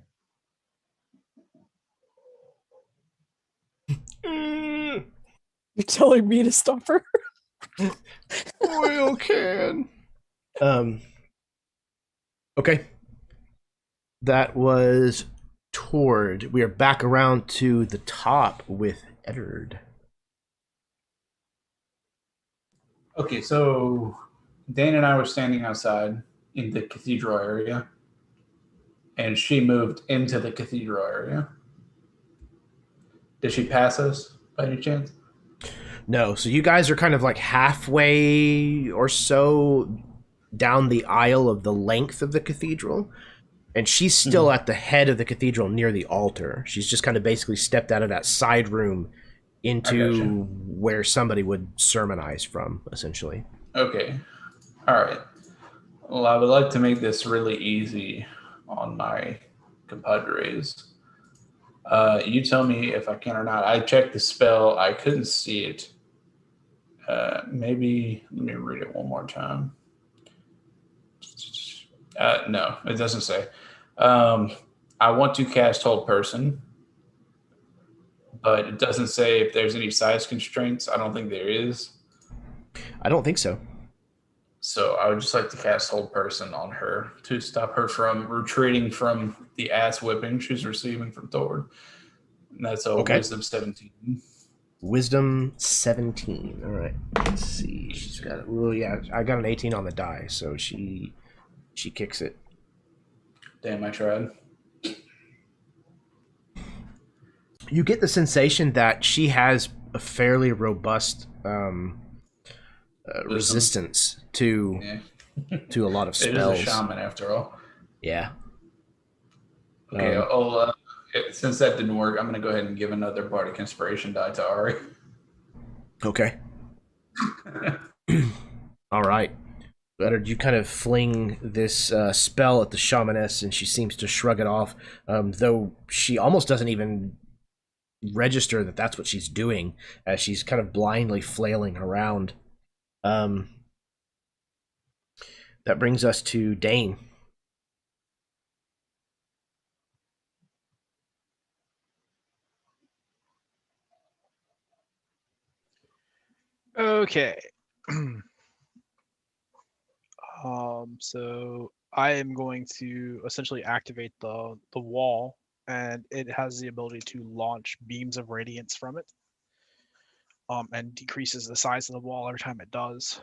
You're telling me to stop her? Oil can. Okay. That was Tord. We are back around to the top with Eddard. Okay, so Dan and I were standing outside in the cathedral area, and she moved into the cathedral area. Did she pass us by any chance? No, so you guys are kind of like halfway or so down the aisle of the length of the cathedral, and she's still at the head of the cathedral near the altar. She's just kind of basically stepped out of that side room into where somebody would sermonize from, essentially. Okay. All right. Well, I would like to make this really easy on my compadres. You tell me if I can or not. I checked the spell. I couldn't see it. Maybe let me read it one more time. No, it doesn't say. I want to cast Hold Person, but it doesn't say if there's any size constraints. I don't think there is. I don't think so. So I would just like to cast Hold Person on her to stop her from retreating from the ass whipping she's receiving from Thor. And that's a Wisdom 17. Wisdom 17. All right. Let's see. She's got it. Well, yeah, I got an 18 on the die, so she kicks it. Damn, I tried. You get the sensation that she has a fairly robust resistance to a lot of spells. It is a shaman after all. Yeah. Okay, Since that didn't work, I'm going to go ahead and give another bardic inspiration die to Ari. Okay. All right. Leonard, you kind of fling this spell at the shamaness, and she seems to shrug it off, though she almost doesn't even register that that's what she's doing, as she's kind of blindly flailing around. That brings us to Dane. Okay. So I am going to essentially activate the wall, and it has the ability to launch beams of radiance from it. And decreases the size of the wall every time it does.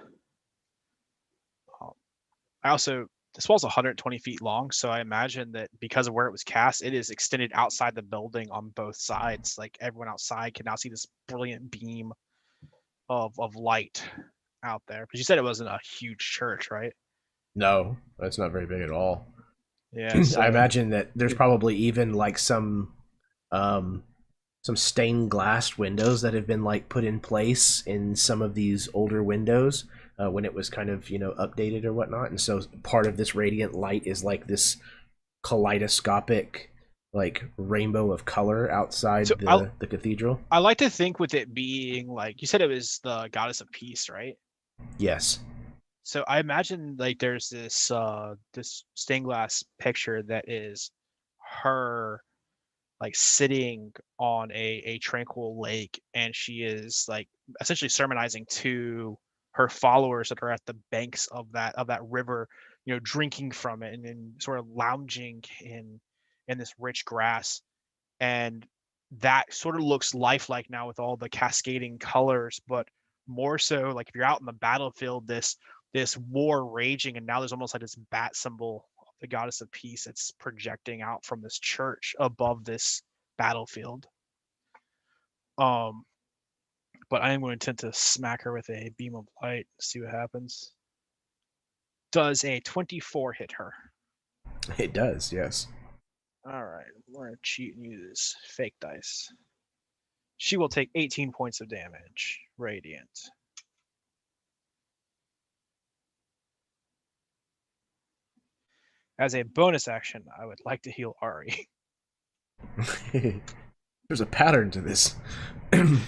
This wall's 120 feet long, so I imagine that because of where it was cast, it is extended outside the building on both sides. Like everyone outside can now see this brilliant beam of light out there. Because you said it wasn't a huge church, right? No, that's not very big at all. Yeah, so I imagine that there's probably even like some stained glass windows that have been like put in place in some of these older windows when it was kind of, updated or whatnot. And so part of this radiant light is like this kaleidoscopic like rainbow of color outside the cathedral. I like to think with it being like, you said it was the goddess of peace, right? Yes. So I imagine like there's this this stained glass picture that is her like sitting on a tranquil lake, and she is like essentially sermonizing to her followers that are at the banks of that river, drinking from it and sort of lounging in this rich grass. And that sort of looks lifelike now with all the cascading colors, but more so like if you're out in the battlefield, this war raging, and now there's almost like this bat symbol of the goddess of peace that's projecting out from this church above this battlefield. But I am going to attempt to smack her with a beam of light, see what happens. Does a 24 hit her? It does, yes. All right, we're going to cheat and use fake dice. She will take 18 points of damage, radiant. As a bonus action, I would like to heal Ari. There's a pattern to this. You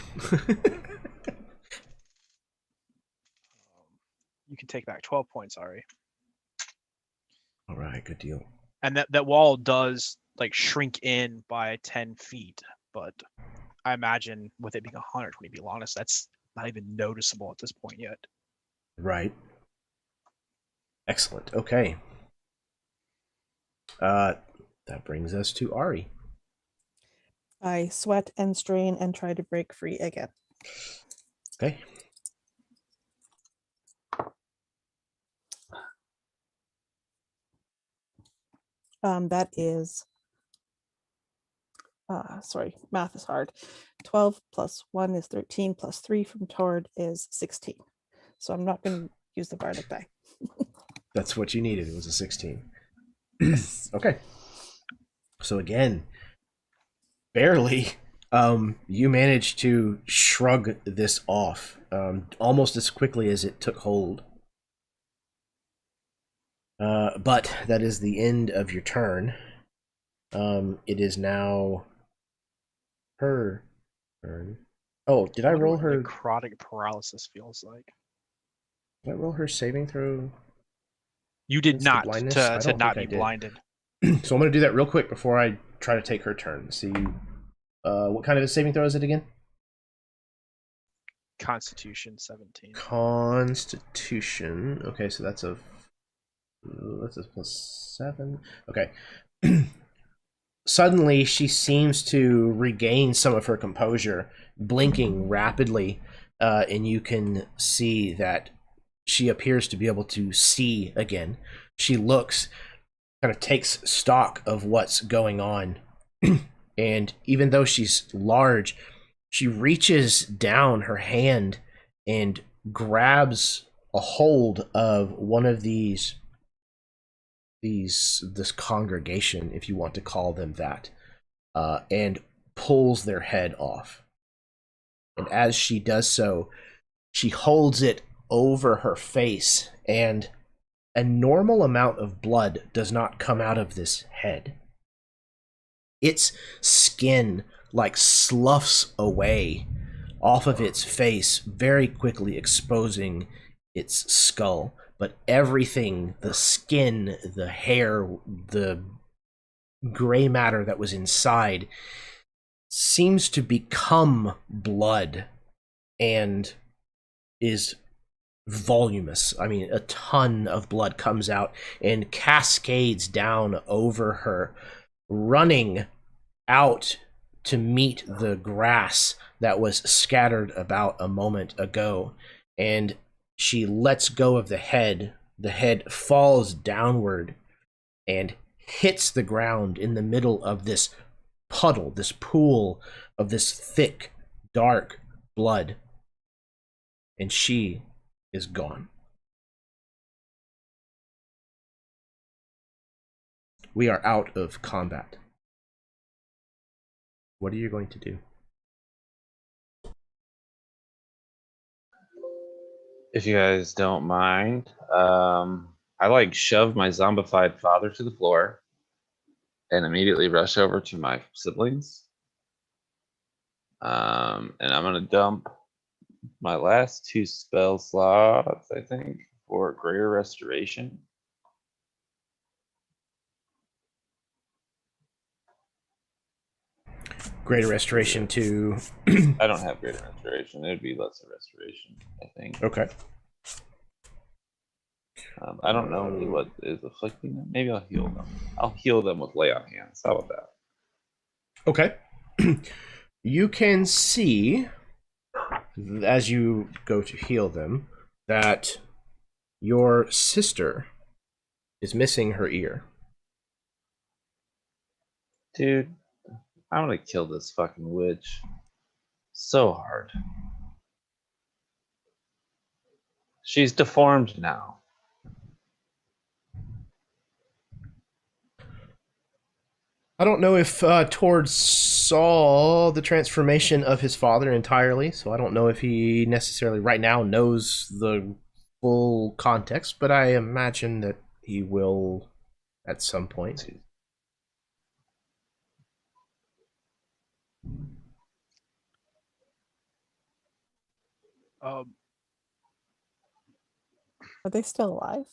can take back 12 points, Ari. All right, good deal. And that wall does like shrink in by 10 feet, but I imagine with it being 120 feet long, that's not even noticeable at this point yet. Right. Excellent. Okay. That brings us to Ari. I sweat and strain and try to break free again. Okay. That is, math is hard. 12 plus 1 is 13, plus 3 from Tord is 16. So I'm not going to use the bardic die. That's what you needed. It was a 16. Okay. So again, barely, you managed to shrug this off almost as quickly as it took hold. But that is the end of your turn. It is now her turn. Oh, did I roll her? Necrotic paralysis feels like. Did I roll her saving throw? You did Against not the blindness? to not I be did. blinded. So I'm going to do that real quick before I try to take her turn. See, what kind of a saving throw is it again? Constitution 17. Constitution. Okay, so that's a +7. Okay. Suddenly, she seems to regain some of her composure, blinking rapidly, and you can see that she appears to be able to see again. She looks, kind of takes stock of what's going on, and even though she's large, she reaches down her hand and grabs a hold of one of this congregation, if you want to call them that. and pulls their head off. And as she does so, she holds it over her face, and a normal amount of blood does not come out of this head. Its skin like sloughs away off of its face, very quickly exposing its skull. But everything, the skin, the hair, the gray matter that was inside, seems to become blood and is voluminous. I mean, a ton of blood comes out and cascades down over her, running out to meet the grass that was scattered about a moment ago. And she lets go of the head. The head falls downward and hits the ground in the middle of this puddle, this pool of this thick, dark blood. And she is gone. We are out of combat. What are you going to do? If you guys don't mind, I like shove my zombified father to the floor and immediately rush over to my siblings. And I'm gonna dump my last 2 spell slots, I think, for Greater Restoration. Greater Restoration to... I don't have Greater Restoration. It would be Lesser Restoration, I think. Okay. I don't know what is afflicting them. Maybe I'll heal them. I'll heal them with Lay on Hands. How about that? Okay. You can see, as you go to heal them, that your sister is missing her ear. Dude, I'm gonna kill this fucking witch. So hard. She's deformed now. I don't know if Tord saw the transformation of his father entirely, so I don't know if he necessarily right now knows the full context, but I imagine that he will at some point. Are they still alive?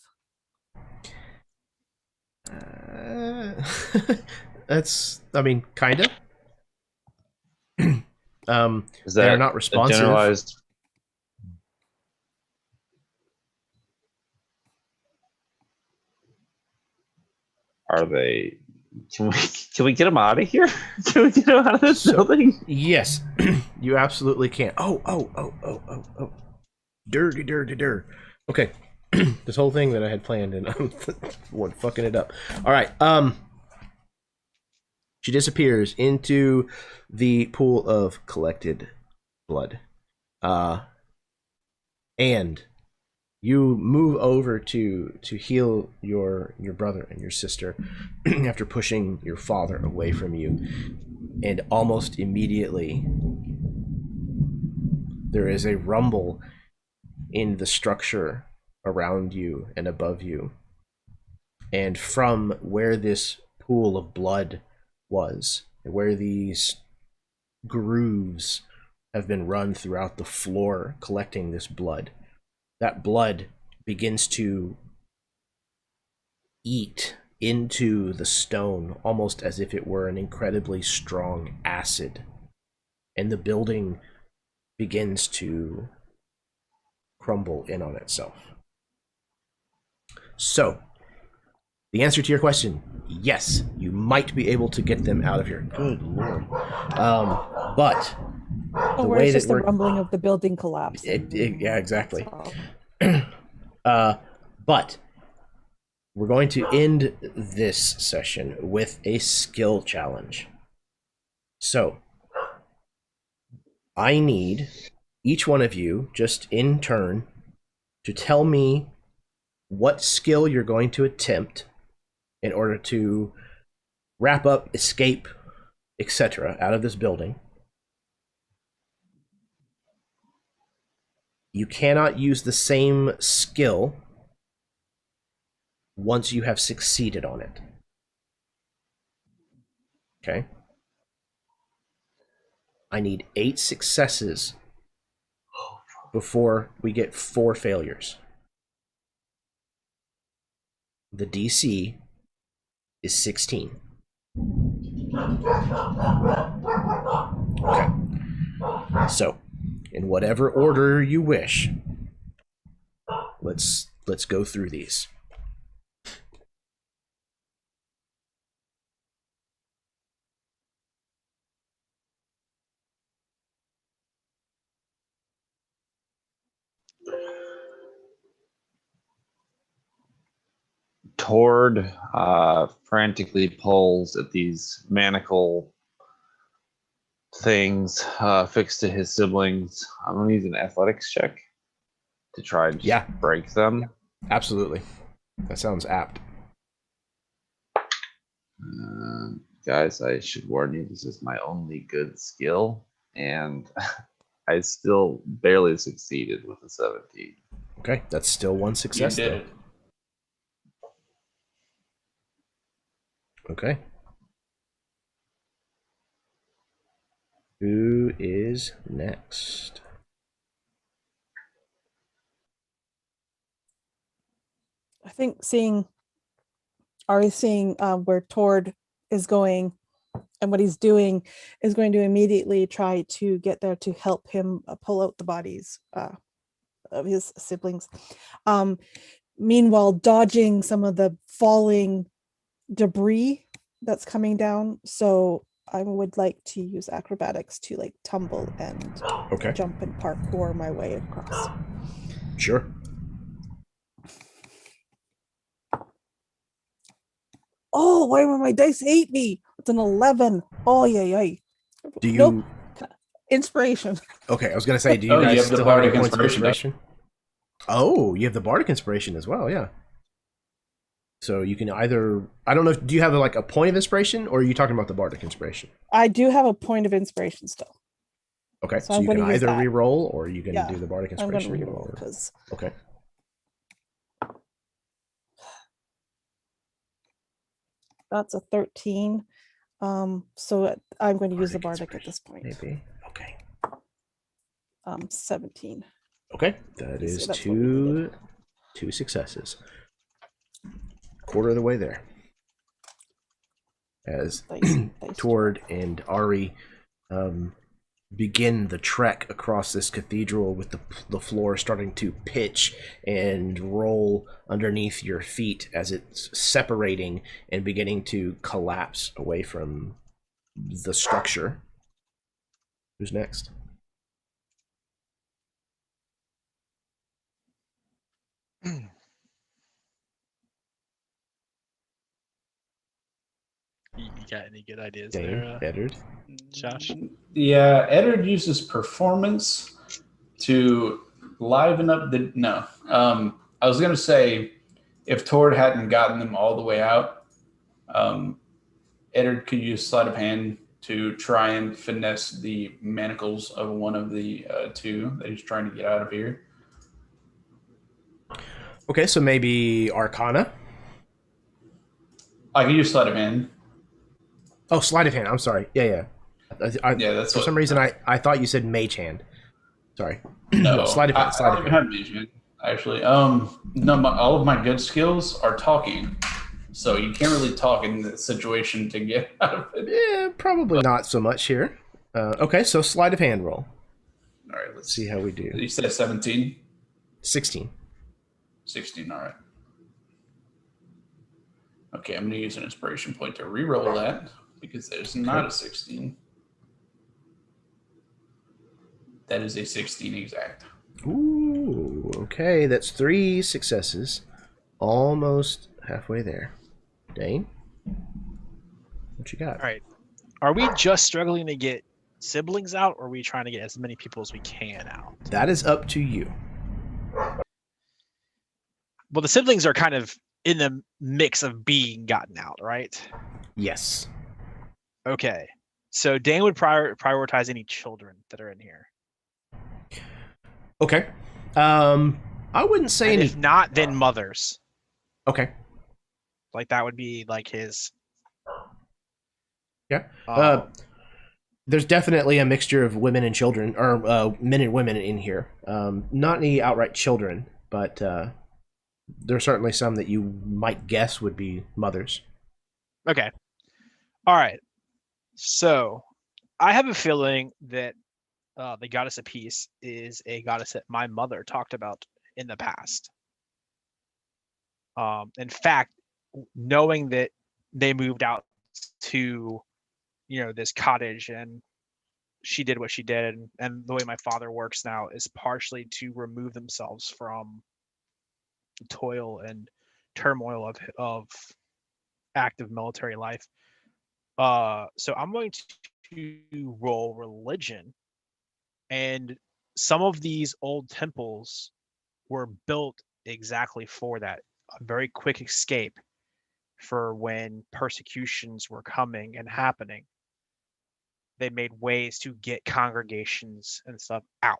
That's, I mean, kind of. Is They're that not a responsive. generalized? Are they? Can we get them out of here? Can we get them out of this building? Yes, you absolutely can. Oh. Dirty. Okay. This whole thing that I had planned and I'm fucking it up. All right. She disappears into the pool of collected blood. And you move over to heal your brother and your sister after pushing your father away from you. And almost immediately there is a rumble in the structure around you and above you. And from where this pool of blood was, where these grooves have been run throughout the floor collecting this blood, that blood begins to eat into the stone almost as if it were an incredibly strong acid. And the building begins to crumble in on itself. So, the answer to your question, yes, you might be able to get them out of here. Good lord. But the Or way it's that just the rumbling of the building collapse. yeah, exactly. But we're going to end this session with a skill challenge. So, I need each one of you, just in turn, to tell me what skill you're going to attempt in order to wrap up, escape, etc., out of this building, you cannot use the same skill once you have succeeded on it. Okay? I need 8 successes before we get 4 failures. The DC is 16. Okay. So, in whatever order you wish, let's go through these. Tord frantically pulls at these manacle things fixed to his siblings. I'm going to use an athletics check to try and just break them. Absolutely. That sounds apt. Guys, I should warn you, this is my only good skill, and I still barely succeeded with a 17. Okay, that's still 1 success, You did though. it. Okay. Who is next? I think seeing where Tord is going and what he's doing is going to immediately try to get there to help him pull out the bodies of his siblings. Meanwhile, dodging some of the falling debris that's coming down. So I would like to use acrobatics to like tumble and jump and parkour my way across. Sure. Oh, why will my dice hate me? It's an 11. Oh, yeah. Do you... Nope. Inspiration. Okay, I was going to say, do you Oh, you guys have the still have any Bardic points of Inspiration. inspiration? Oh, you have the Bardic Inspiration as well, yeah. So you can either... I don't know, do you have like a point of inspiration, or are you talking about the Bardic Inspiration? I do have a point of inspiration still. Okay, So so I'm you can gonna use either that. re-roll, or you can Yeah, do the Bardic I'm Inspiration. going to reroll because... Okay. That's a 13. So I'm going to use the Bardic at this point. Maybe. Okay. 17. Okay, that is That's what we needed. 2 successes. Quarter of the way there. As Dice Tord and Ari begin the trek across this cathedral with the floor starting to pitch and roll underneath your feet as it's separating and beginning to collapse away from the structure. Who's next? You got any good ideas Dane, there, Eddard? Josh? Yeah, Eddard uses performance to liven up the... No. I was going to say, if Tord hadn't gotten them all the way out, Eddard could use sleight of hand to try and finesse the manacles of one of the 2 that he's trying to get out of here. Okay, so maybe Arcana? I can use sleight of hand. Oh, sleight of hand. I'm sorry. Yeah. Yeah, that's for what, some reason I thought you said mage hand. Sorry. No, sleight of hand. I don't even have mage hand, actually. No, all of my good skills are talking, so you can't really talk in this situation to get out of it. Yeah, probably not so much here. Okay, so sleight of hand roll. All right, let's See how we do. You said 17? 16. 16, all right. Okay, I'm going to use an inspiration point to reroll that because there's not a 16. That is a 16 exact. Ooh, okay, that's 3 successes. Almost halfway there. Dane? What you got? All right. Are we just struggling to get siblings out, or are we trying to get as many people as we can out? That is up to you. Well, the siblings are kind of in the mix of being gotten out, right? Yes. Okay. So Dane would prioritize any children that are in here. Okay. I wouldn't say And any. if not, then mothers. Okay. Like that would be like his. Yeah. There's definitely a mixture of women and children, or men and women in here. Not any outright children, but there are certainly some that you might guess would be mothers. Okay. All right. So I have a feeling that the goddess of peace is a goddess that my mother talked about in the past. In fact, knowing that they moved out to, this cottage and she did what she did, and the way my father works now is partially to remove themselves from the toil and turmoil of active military life. So I'm going to roll religion, and some of these old temples were built exactly for that, a very quick escape for when persecutions were coming and happening. They made ways to get congregations and stuff out.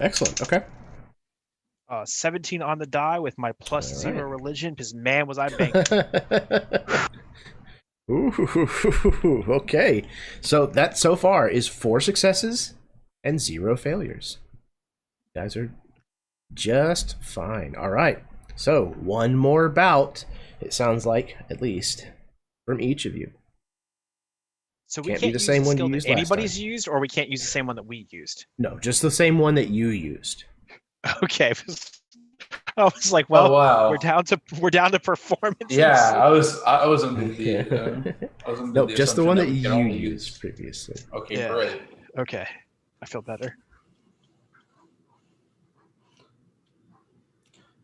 Excellent. Okay. 17 on the die with my plus All 0 right. religion, because man was I banking. Ooh, okay. So that so far is 4 successes and 0 failures. You guys are just fine. All right. So one more bout, it sounds like, at least, from each of you. So we Can't can't be the use same the one skill you that used last anybody's time. used, or we can't use the same one that we used. No, just the same one that you used. Okay. I was like, well, Oh, wow. we're down to performance. Yeah, I was under the Okay. I was under Nope, the just the assumption one that we could you only used previously. Okay, Yeah. great. Okay. I feel better.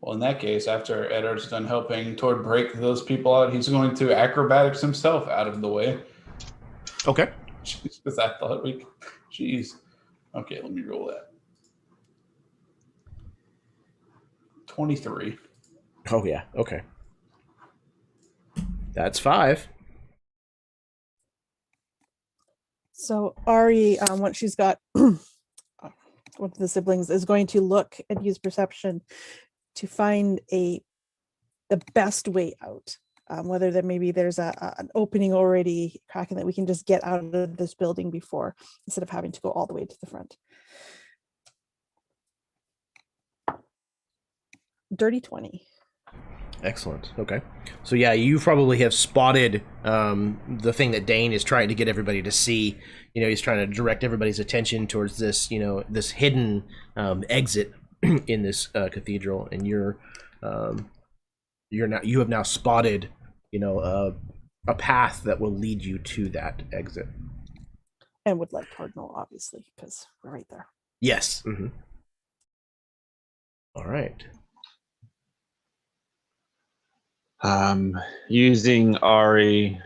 Well, in that case, after Eddard's done helping Tord break those people out, he's going to acrobatics himself out of the way. Okay. Because I thought we. Jeez. Okay, let me roll that. 23. Oh, yeah. Okay. That's 5. So Ari, once she's got one of the siblings, is going to look and use perception to find the best way out. Whether there's an opening already cracking that we can just get out of this building before, instead of having to go all the way to the front. Dirty 20. Excellent. Okay. So yeah, you probably have spotted the thing that Dane is trying to get everybody to see. He's trying to direct everybody's attention towards this, this hidden exit in this cathedral, and you have now spotted, a path that will lead you to that exit. And would like Cardinal, obviously, because we're right there. Yes. Mm-hmm. All right. Using Ari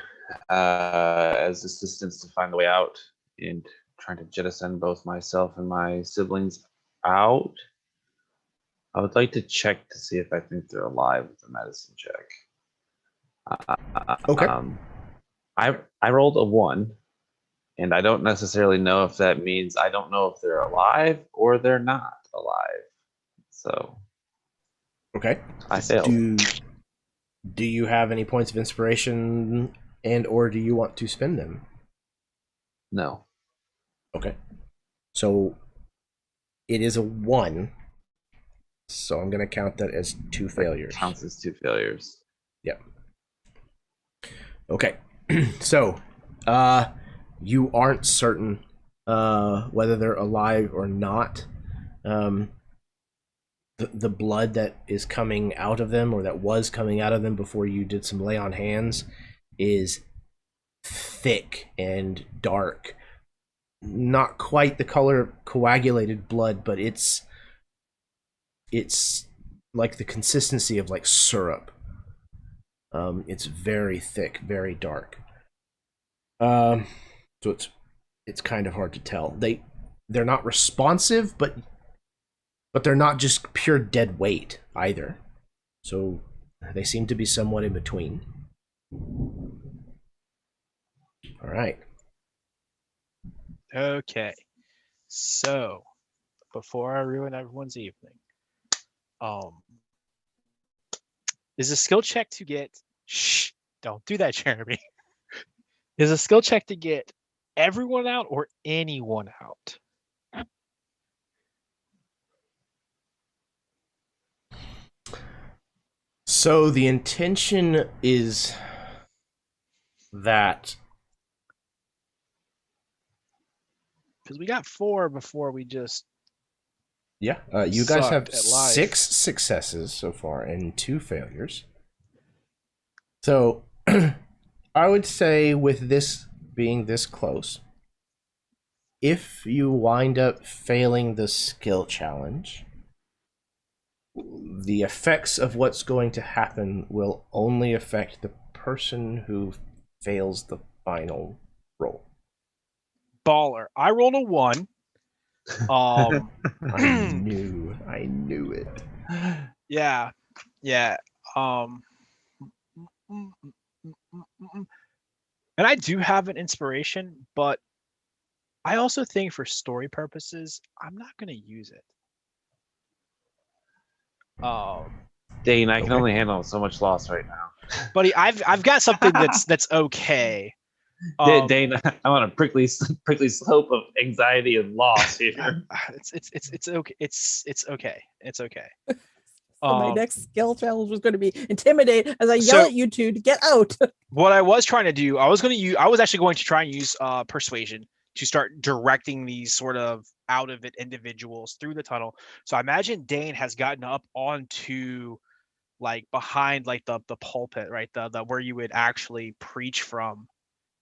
as assistance to find the way out and trying to jettison both myself and my siblings out. I would like to check to see if I think they're alive with a medicine check. Okay. I rolled a 1, and I don't necessarily know if that means I don't know if they're alive or they're not alive. So Okay. I failed. Do you have any points of inspiration, and or do you want to spend them? No. Okay. So it is a 1. So I'm going to count that as 2 failures. Counts as 2 failures. Yep. Okay. So, you aren't certain whether they're alive or not. The blood that is coming out of them, or that was coming out of them before you did some lay on hands, is thick and dark. Not quite the color of coagulated blood, but it's like the consistency of like syrup. It's very thick, very dark. So it's kind of hard to tell. They're not responsive, but they're not just pure dead weight either. So they seem to be somewhat in between. All right. Okay. So, before I ruin everyone's evening, is a skill check to get. Shh! Don't do that, Jeremy. Is a skill check to get everyone out or anyone out? So the intention is that Because we got 4 before we just. you guys have Sucked at life. 6 successes so far and 2 failures. So I would say with this being this close, if you wind up failing the skill challenge, the effects of what's going to happen will only affect the person who fails the final roll. Baller. I rolled a 1. I knew it. Yeah. And I do have an inspiration, but I also think for story purposes, I'm not going to use it. Dane, I can Okay. only handle so much loss right now. Buddy, I've got something that's okay. Dane, I'm on a prickly slope of anxiety and loss here. It's okay. It's okay. It's okay. So my next skill challenge was going to be intimidate as I yell So- at you two to get out. What I was trying to do, I was actually going to try and use persuasion to start directing these sort of out of it individuals through the tunnel. So I imagine Dane has gotten up onto like behind like the pulpit, right? The where you would actually preach from,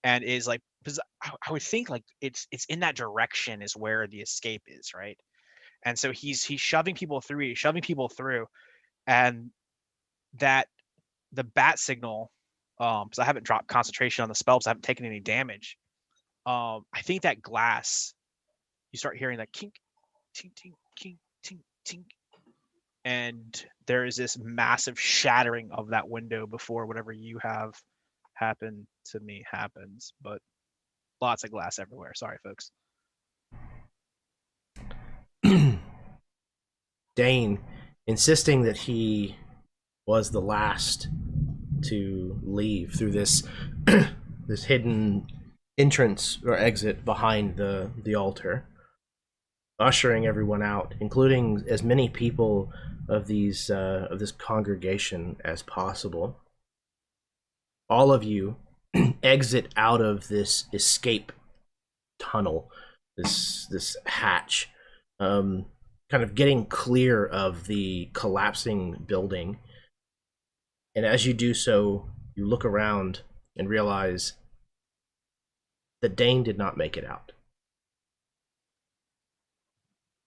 and is like, because I would think like it's in that direction is where the escape is, right? And so he's shoving people through, and that the bat signal, because I haven't dropped concentration on the spells, I haven't taken any damage. I think that glass, you start hearing that kink, tink, tink, kink, tink, tink, and there is this massive shattering of that window before whatever you have happen to me happens. But lots of glass everywhere. Sorry, folks. Dane, insisting that he was the last to leave through this this hidden entrance or exit behind the altar, ushering everyone out, including as many people of these of this congregation as possible. All of you exit out of this escape tunnel, this hatch, kind of getting clear of the collapsing building. And as you do so, you look around and realize that Dane did not make it out.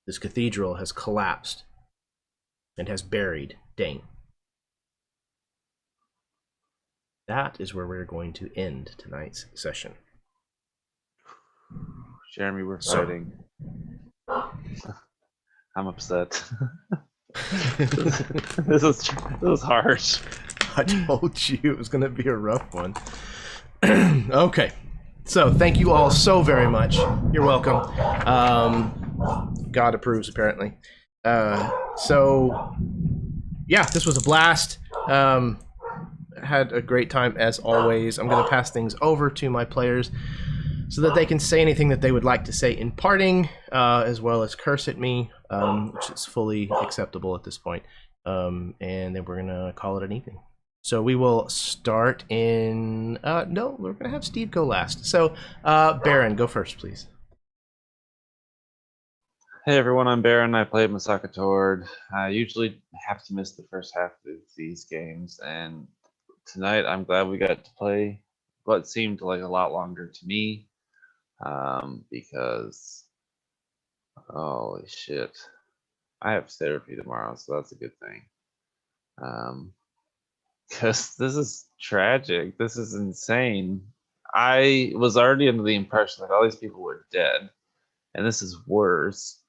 This cathedral has collapsed and has buried Dane. That is where we're going to end tonight's session. Jeremy, we're fighting. I'm upset. This is harsh. I told you it was going to be a rough one. Okay. So, thank you all so very much. You're welcome. God approves, apparently. So, yeah, this was a blast. Had a great time, as always. I'm going to pass things over to my players so that they can say anything that they would like to say in parting, as well as curse at me, which is fully acceptable at this point. And then we're going to call it an evening. So we will start in... no, we're going to have Steve go last. So, Baron, go first, please. Hey everyone, I'm Baron. I play Masaka Tord. I usually have to miss the first half of these games, and tonight I'm glad we got to play what seemed like a lot longer to me, because holy shit, I have therapy tomorrow, so that's a good thing. Because this is tragic. This is insane. I was already under the impression that all these people were dead, and this is worse.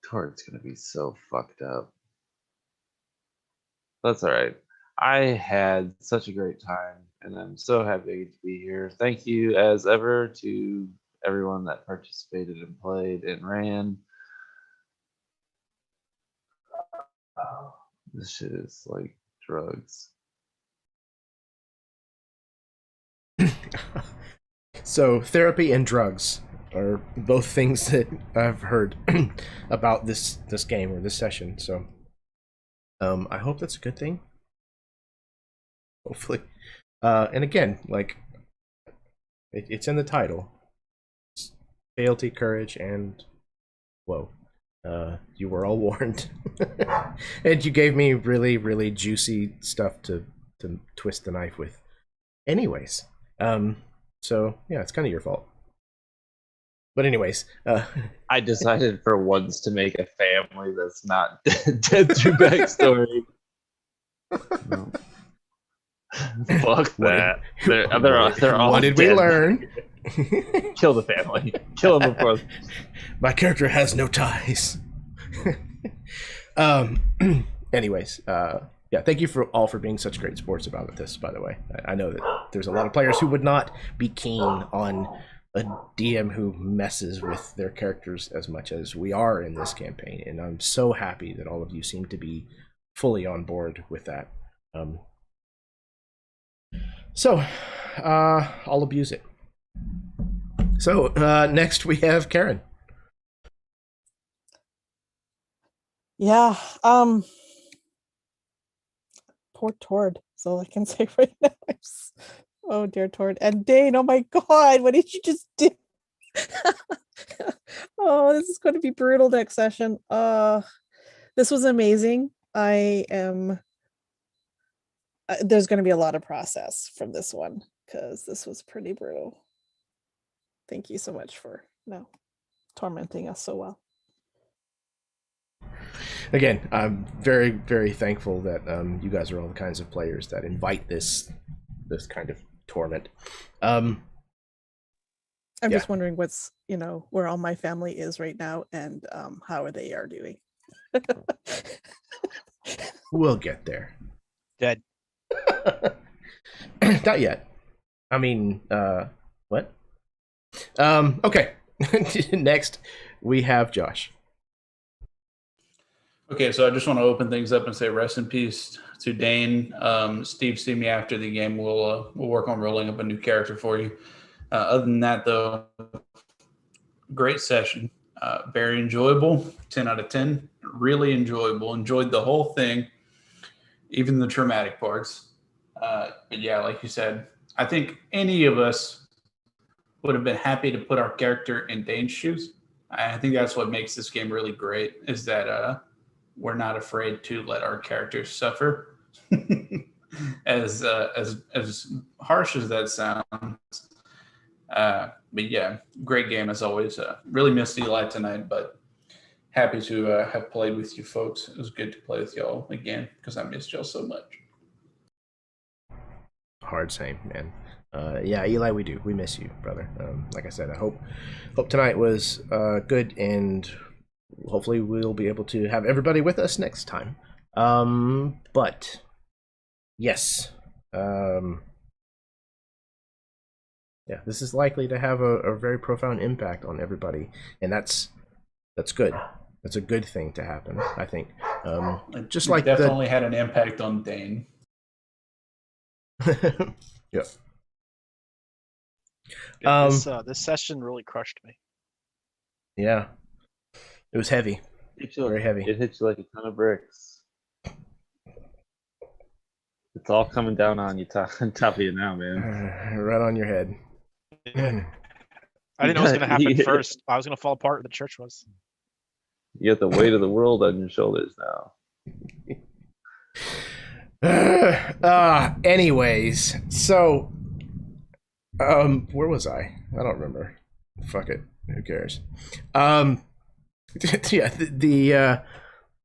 Tord's gonna be so fucked up. That's all right. I had such a great time. and I'm so happy to be here. Thank you, as ever, to everyone that participated and played and ran. This shit is like drugs. So therapy and drugs are both things that I've heard about this game or this session. So I hope that's a good thing. Hopefully. And again, like it's in the title. It's fealty, courage, and whoa. You were all warned. And you gave me really, really juicy stuff to twist the knife with. Anyways. So yeah, it's kind of your fault. But anyways, I decided for once to make a family that's not dead through backstory. No. Fuck that. They're all what did dead. we learn? Kill the family. Kill them before. My character has no ties. Anyways, yeah, thank you all for being such great sports about this, by the way. I know that there's a lot of players who would not be keen on a DM who messes with their characters as much as we are in this campaign, and I'm so happy that all of you seem to be fully on board with that. So, I'll abuse it. So, next we have Karen. Yeah. Poor Tord. That's all I can say right now. Oh dear Tord. And Dane, oh my god, what did you just do? Oh, this is going to be brutal next session. This was amazing. I am there's going to be a lot of process from this one because this was pretty brutal. Thank you so much for tormenting us so well. Again, I'm very, very thankful that you guys are all the kinds of players that invite this kind of torment. I'm just wondering what's where all my family is right now and how they are doing. We'll get there. Dead. Not yet. I mean, what? Okay. Next, we have Josh. Okay, so I just want to open things up and say rest in peace to Dane. Steve, see me after the game. We'll work on rolling up a new character for you. Other than that, though, great session. Very enjoyable. 10 out of 10. Really enjoyable. Enjoyed the whole thing, even the traumatic parts. But yeah, like you said, I think any of us would have been happy to put our character in Dane's shoes. I think that's what makes this game really great, is that we're not afraid to let our characters suffer. as harsh as that sounds. But yeah, great game as always. Really missed Eli tonight, but happy to have played with you folks. It was good to play with y'all again because I missed y'all so much. Hard same, man. Yeah, Eli, we miss you, brother. Like I said, I hope tonight was good, and hopefully we'll be able to have everybody with us next time. But yes, yeah, this is likely to have a very profound impact on everybody, and that's good. That's a good thing to happen, I think. Just like definitely had an impact on Dane. Yeah. This session really crushed me. Yeah, it was heavy. Very heavy. It hits you like a ton of bricks. It's all coming down on you, on top of you now, man. Right on your head. I didn't know what was going to happen first. I was going to fall apart where the church was. You got the weight of the world on your shoulders now. Anyways, so where was I don't remember. Fuck it, who cares. Yeah,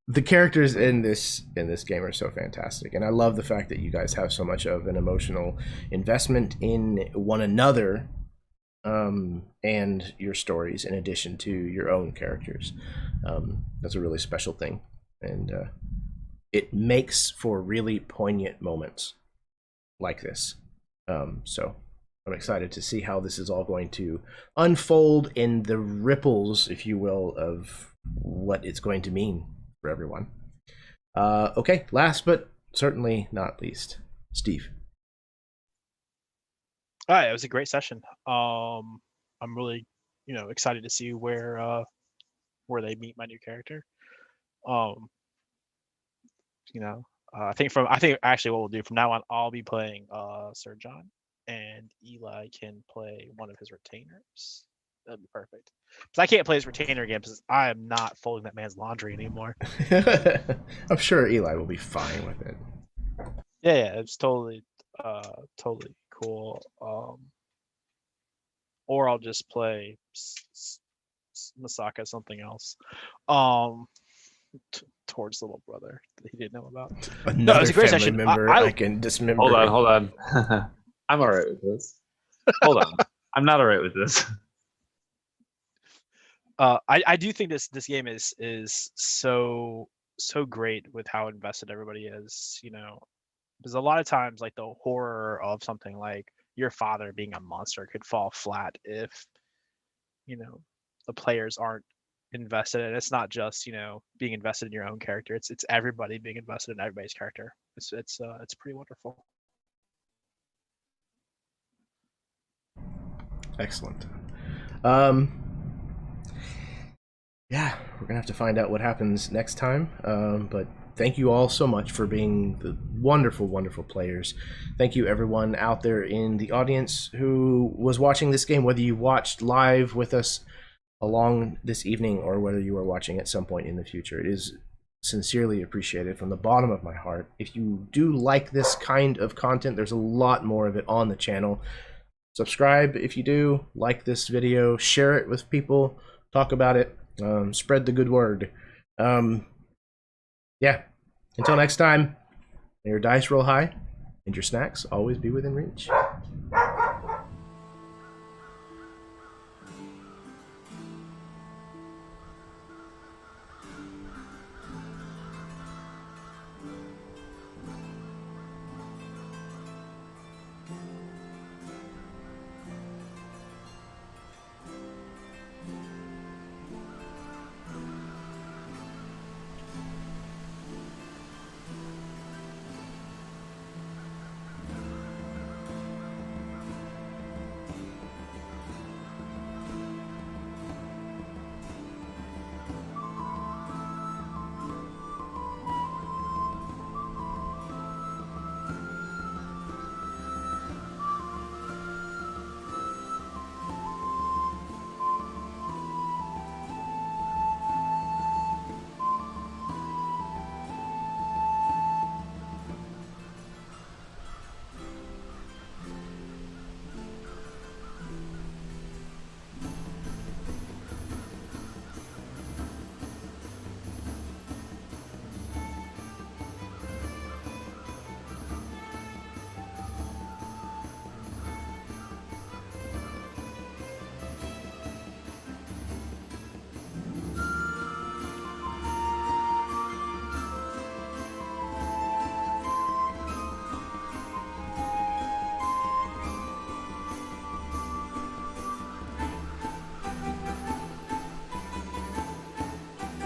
the characters in this game are so fantastic, and I love the fact that you guys have so much of an emotional investment in one another, and your stories in addition to your own characters. That's a really special thing, and it makes for really poignant moments like this. So I'm excited to see how this is all going to unfold in the ripples, if you will, of what it's going to mean for everyone. Okay, last but certainly not least, Steve. All right, it was a great session. I'm really, excited to see where they meet my new character. I think actually what we'll do from now on, I'll be playing Sir John, and Eli can play one of his retainers. That'd be perfect. Because I can't play his retainer again because I am not folding that man's laundry anymore. I'm sure Eli will be fine with it. Yeah, it's totally cool. Or I'll just play Masaka something else. Towards little brother that he didn't know about. Another it was a great family session. member I can dismember. Hold on. I'm all right with this. Hold on. I'm not all right with this. I do think this game is so great with how invested everybody is. Because a lot of times, like, the horror of something like your father being a monster could fall flat if the players aren't invested. And it's not just being invested in your own character. It's everybody being invested in everybody's character. It's pretty wonderful. Excellent. Yeah, we're gonna have to find out what happens next time. But thank you all so much for being the wonderful, wonderful players. Thank you everyone out there in the audience who was watching this game, whether you watched live with us along this evening or whether you are watching at some point in the future. It is sincerely appreciated from the bottom of my heart. If you do like this kind of content, there's a lot more of it on the channel. Subscribe if you do, like this video, share it with people, talk about it, spread the good word. Yeah, until next time, may your dice roll high and your snacks always be within reach.